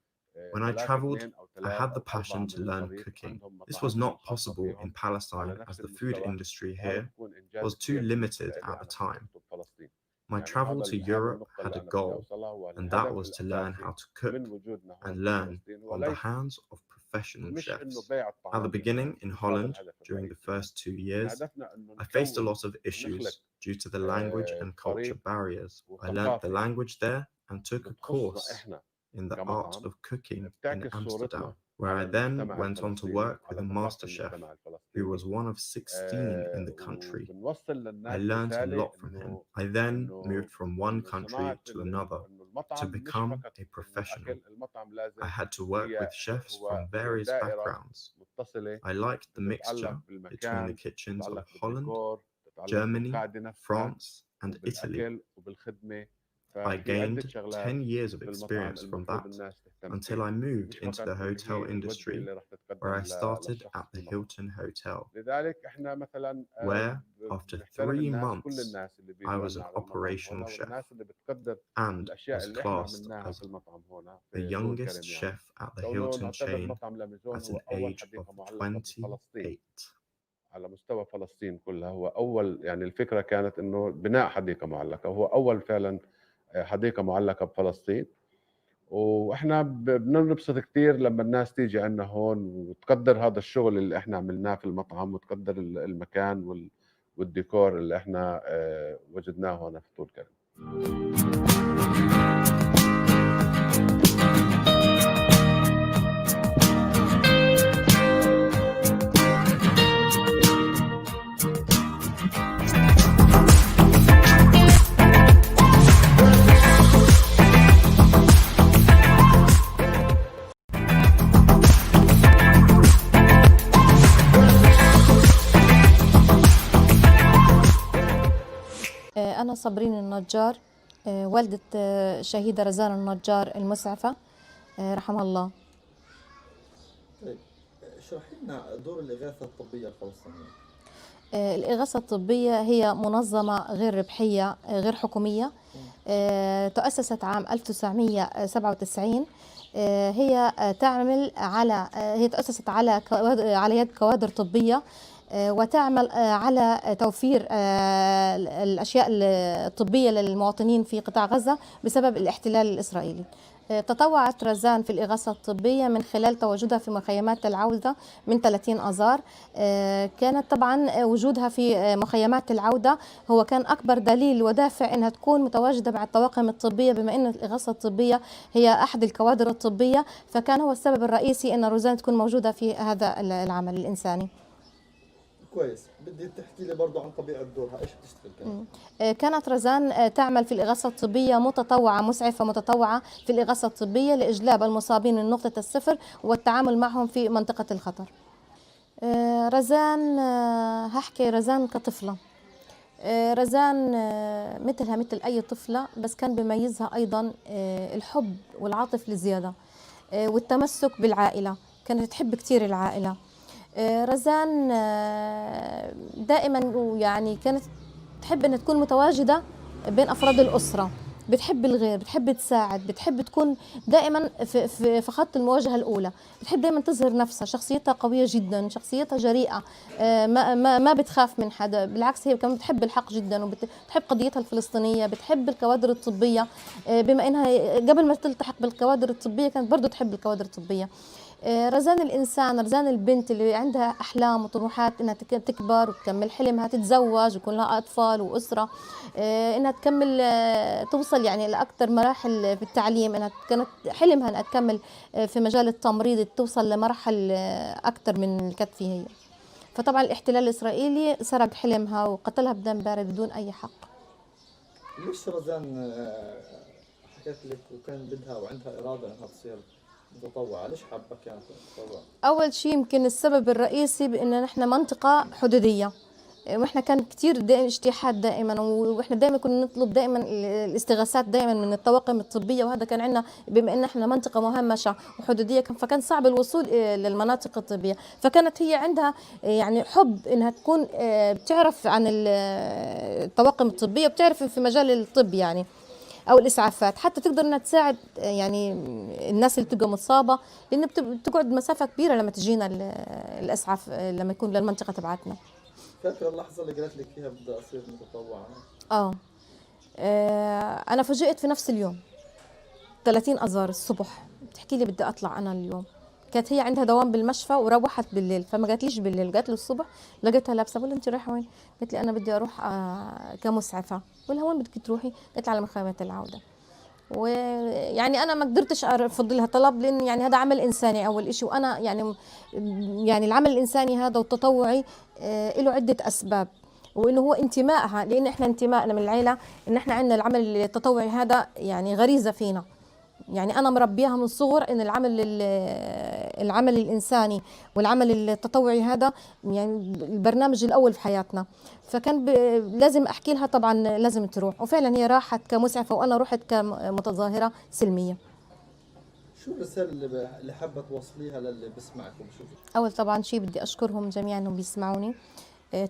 When I 3 traveled, 2 أو I 3 had the أو 4 passion to من learn الفريق cooking. عندهم This was مطاعمهم not الخاصة possible in فيهم Palestine على as نفس the food المستوى. industry وهذا here بيكون إنجاز was too كبير limited بالنسبة لي at the أنا time. كمكتب فلسطين. My يعني travel هذا to هذه Europe النقطة had اللي a أنا بدي goal, أوصلها، هو and that الهدف was to learn الأساسي how to cook من وجودنا and هون learn في فلسطين on the وليس hands of professional مش إنه chefs. بيع At the الطعام beginning in مش هذا Holland, الهدف during the الرئيسي. first 2 years, هدفنا إنه I faced a نكون lot of issues ونخلق due to the language and culture فريق barriers. I learned the وثقافة language there and took a بتخصنا course إحنا in the art كمطعم of cooking in بتعكس Amsterdam, صورتنا where على I then المجتمع went on to الفلسطيني work with على a ثقافة master chef المجتمع who الفلسطيني. was one of 16 in the country. وبنوصل I للناس learned a رسالة lot from him. إنه I then إنه moved from one إنه صناعة country to another إنه to المطعم مش become فقط a إنه professional. الأكل. المطعم لازم I had to work with chefs from هو various دائرة backgrounds. متصلة I liked the بتتعلق mixture between the بالمكان، kitchens of بتتعلق Holland, بالديكور، بتتعلق Germany, بالقاعدة نفسها France, and Italy. وبالأكل وبالخدمة. I ففي عدة gained شغلات 10 years of بالمطعم experience from المفروض that الناس تهتم until فيها، I moved مش into فقط the اللي hotel هي الوجبة industry اللي راح where تتقدم I started للشخص at في the المطعم. Hilton Hotel, لذلك احنا مثلا where after بنحترم 3 الناس، كل months الناس اللي I بيجوا was an عنا على المطعم operational هنا، chef والناس اللي بتقدر and الاشياء was اللي احنا classed عملناها as في المطعم هنا the في طول youngest كرم. يعني chef at the كونه Hilton نعتبر chain مطعم لا ميزون at هو an اول age of حديقة معلقة 28. بفلسطين على مستوى فلسطين كلها. هو اول، يعني الفكرة كانت انه بناء حديقة معلقة، وهو اول فعلا حديقة معلقة بفلسطين. واحنا بننبسط كثير لما الناس تيجي عندنا هون وتقدر هذا الشغل اللي احنا عملناه في المطعم، وتقدر المكان والديكور اللي احنا وجدناه هون في طول كرم. أنا صابرين النجار، والدة شهيدة رزان النجار المسعفة رحمها الله. طيب اشرحي لنا دور الإغاثة الطبية الفلسطينية. الإغاثة الطبية هي منظمة غير ربحية غير حكومية، تؤسست عام 1997. هي تعمل على هي تأسست على يد كوادر طبية، وتعمل على توفير الأشياء الطبية للمواطنين في قطاع غزة بسبب الاحتلال الإسرائيلي. تطوعت رزان في الإغاثة الطبية من خلال تواجدها في مخيمات العودة من 30 آذار. كانت طبعا وجودها في مخيمات العودة هو كان أكبر دليل ودافع أنها تكون متواجدة مع الطواقم الطبية، بما أن الإغاثة الطبية هي أحد الكوادر الطبية، فكان هو السبب الرئيسي أن رزان تكون موجودة في هذا العمل الإنساني. كويس، بدي تحكي لي برضه عن طبيعة دورها، ايش بتشتغل كانت رزان تعمل في الإغاثة الطبية متطوعة، مسعفة متطوعة في الإغاثة الطبية لإجلاب المصابين من نقطة الصفر والتعامل معهم في منطقة الخطر. رزان، هحكي رزان كطفلة. رزان مثلها مثل أي طفلة، بس كان بيميزها أيضا الحب والعاطف الزيادة والتمسك بالعائلة، كانت تحب كتير العائلة. رزان دائما يعني كانت بتحب انها تكون متواجده بين افراد الاسره، بتحب الغير، بتحب تساعد، بتحب تكون دائما في خط المواجهه الاولى، بتحب دائما تظهر نفسها. شخصيتها قويه جدا، شخصيتها جريئه، ما بتخاف من حدا، بالعكس هي كمان بتحب الحق جدا وبتحب قضيتها الفلسطينيه، بتحب الكوادر الطبيه، بما انها قبل ما تلتحق بالكوادر الطبيه كانت برضه تحب الكوادر الطبيه. رزان الإنسان، رزان البنت اللي عندها أحلام وطموحات إنها تكبر وتكمل حلمها، تتزوج ويكون لها أطفال وأسرة، إنها تكمل توصل يعني لأكثر مراحل في التعليم، إنها كانت حلمها إنها تكمل في مجال التمريض، توصل لمراحل أكثر من اللي كانت فيها هي. فطبعا الاحتلال الإسرائيلي سرق حلمها وقتلها بدم بارد بدون أي حق. ليش رزان حكيت لك وكان بدها وعندها إرادة إنها تصير متطوعة؟ ليش حابة كانت تتطوع؟ أول شيء يمكن السبب الرئيسي بأن نحن منطقة حدودية، واحنا كان كثير اجتياحات دائما، واحنا دائما كنا نطلب دائما الاستغاثات دائما من الطواقم الطبيه، وهذا كان عندنا بما ان احنا منطقه مهمشه وحدوديه، فكان صعب الوصول للمناطق الطبيه، فكانت هي عندها يعني حب انها تكون بتعرف عن الطواقم الطبيه، بتعرف في مجال الطب يعني او الاسعافات، حتى تقدر انها تساعد يعني الناس اللي بتبقى مصابه، لان بتقعد مسافه كبيره لما تجينا الاسعاف لما يكون للمنطقه تبعتنا. فاكر اللحظة اللي قالت لك فيها بدي أصير متطوعة؟ أنا فوجئت في نفس اليوم 30 أذار الصبح بتحكي لي بدي أطلع أنا اليوم. كانت هي عندها دوام بالمشفى وروحت بالليل، فما قالتليش بالليل، قالت له الصبح لقيتها لابسه، بقول لها انت رايحه وين؟ قالت لي انا بدي اروح كمسعفه. بقول لها وين بدك تروحي؟ قالت لي على مخيمه العوده. ويعني انا ما قدرتش ارفض لها طلب، لان يعني هذا عمل انساني اول شيء، وانا يعني العمل الانساني هذا والتطوعي له عده اسباب، وانه هو انتمائها، لان احنا انتمائنا من العيله ان احنا عندنا العمل التطوعي هذا يعني غريزه فينا، يعني انا مربيها من صغر ان العمل الانساني والعمل التطوعي هذا يعني البرنامج الاول في حياتنا، فكان لازم احكي لها طبعا لازم تروح، وفعلا هي راحت كمسعفه وانا رحت كمتظاهره سلميه. شو الرسالة اللي حابة توصليها للي بيسمعك وبشوفك؟ اول طبعا شيء بدي اشكرهم جميعا انهم بيسمعوني،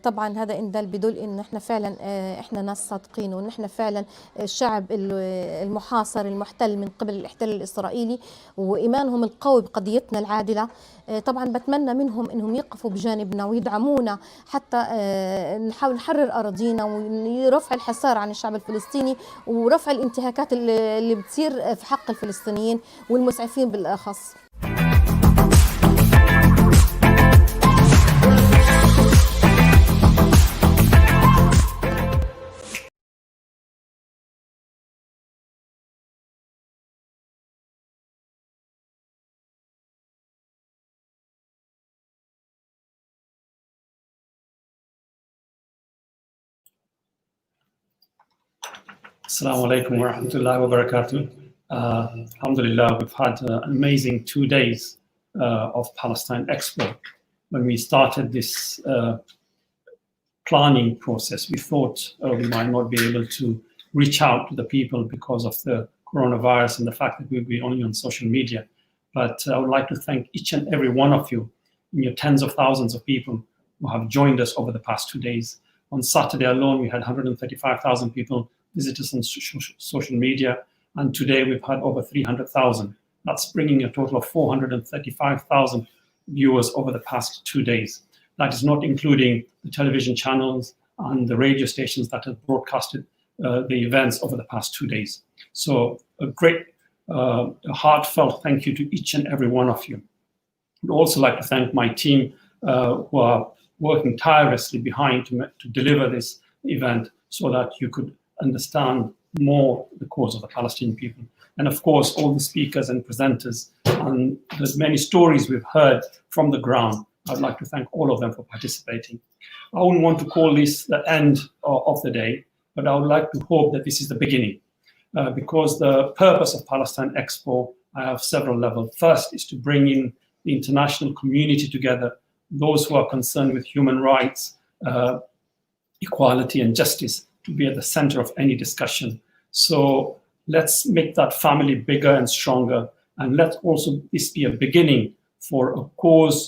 طبعا هذا إن دل بدل ان احنا فعلا احنا ناس صادقين، وان احنا فعلا الشعب المحاصر المحتل من قبل الاحتلال الاسرائيلي، وايمانهم القوي بقضيتنا العادله. طبعا بتمنى منهم انهم يقفوا بجانبنا ويدعمونا حتى نحاول نحرر اراضينا ورفع الحصار عن الشعب الفلسطيني، ورفع الانتهاكات اللي بتصير في حق الفلسطينيين والمسعفين بالاخص. Assalamu alaikum wa rahmatullahi wa barakatuh. Alhamdulillah, we've had an amazing 2 days of Palestine Expo. When we started this planning process, we thought we might not be able to reach out to the people because of the coronavirus and the fact that we'll be only on social media. But I would like to thank each and every one of you, your tens of thousands of people who have joined us over the past 2 days. On Saturday alone, we had 135,000 people visit us on social media, and today we've had over 300,000. That's bringing a total of 435,000 viewers over the past 2 days. That is not including the television channels and the radio stations that have broadcasted the events over the past 2 days. So a great, heartfelt thank you to each and every one of you. I'd also like to thank my team who are working tirelessly behind to deliver this event so that you could understand more the cause of the Palestinian people. And of course, all the speakers and presenters and the many stories we've heard from the ground. I'd like to thank all of them for participating. I wouldn't want to call this the end of the day, but I would like to hope that this is the beginning, because the purpose of Palestine Expo, I have several levels. First is to bring in the international community together, those who are concerned with human rights, equality and justice, to be at the center of any discussion. So let's make that family bigger and stronger, and let also this be a beginning for a cause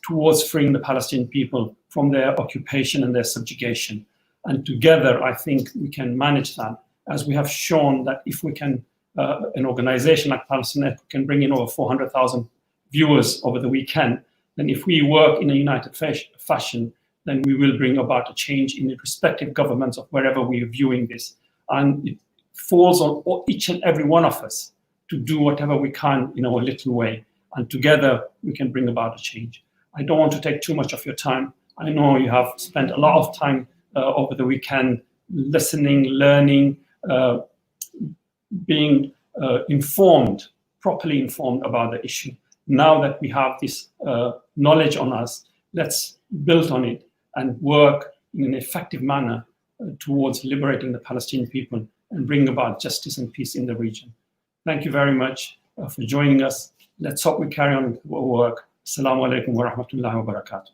towards freeing the Palestinian people from their occupation and their subjugation. And together, I think we can manage that, as we have shown that if we can, an organization like Palestine can bring in over 400,000 viewers over the weekend, then if we work in a united fashion, then we will bring about a change in the respective governments of wherever we are viewing this. And it falls on each and every one of us to do whatever we can in our little way. And together we can bring about a change. I don't want to take too much of your time. I know you have spent a lot of time over the weekend listening, learning, being informed, properly informed about the issue. Now that we have this knowledge on us, let's build on it and work in an effective manner towards liberating the Palestinian people and bring about justice and peace in the region. Thank you very much for joining us. Let's hope we carry on with our work. Assalamu alaikum wa rahmatullahi wa barakatuh.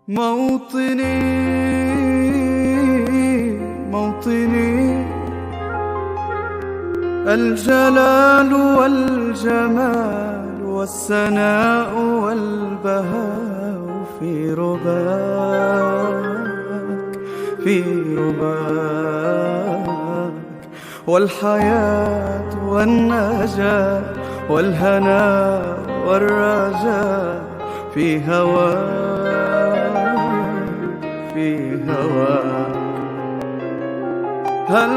موطني موطني الجلال والجمال والسناء والبهاء في رباك في رباك والحياة والنجاة والهناء والرجاء في هواك في هواك هل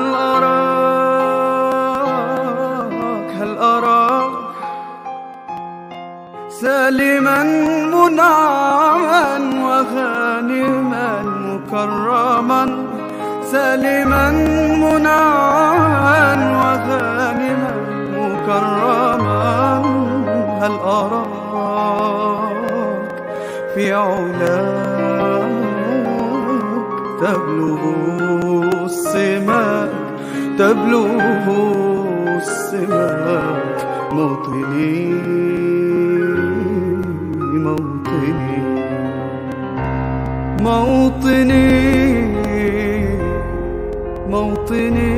أراك سالما منعما وغانما مكرما سالما منعما وغانما مكرما هل أراك في علاك تبلغ السماك تبلغ السماك موطني موطني موطني موطني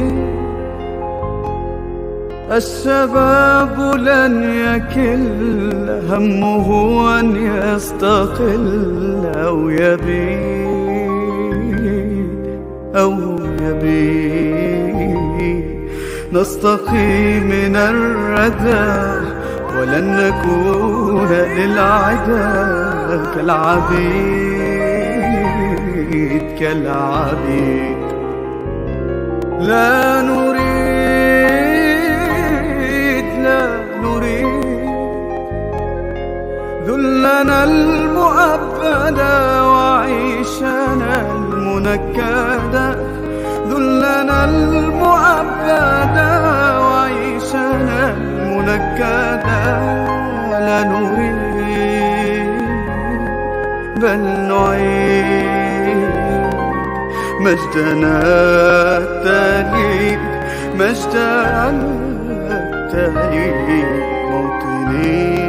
الشباب لن يكل همه أن يستقل أو يبيد نستقي من الردى ولن نكون للعدا كالعبيد لا نريد ذلنا المؤبدا وعيشنا المنكدا ذلنا المؤبدا وعيشنا المنكدا لا نريد بل نعيد مجدنا التاريخ مجدنا التاريخ موطني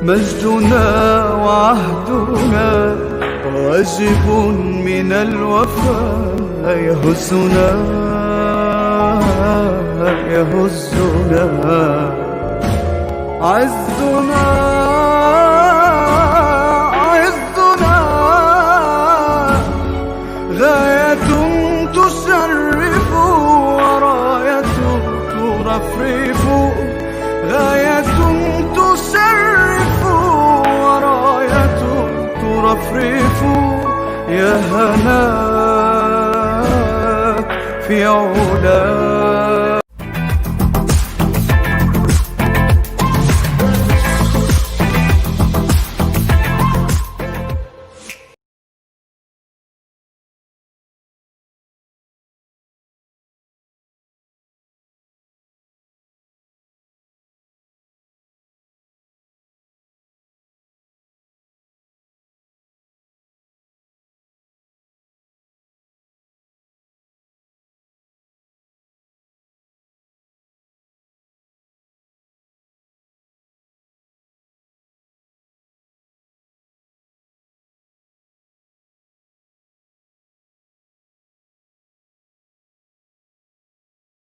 مجدنا وعهدنا واجب من الوفاء يهزنا عزنا غاية تشرف وراية ترفرف غاية تشرف وراية ترفرف يا هنا في عودك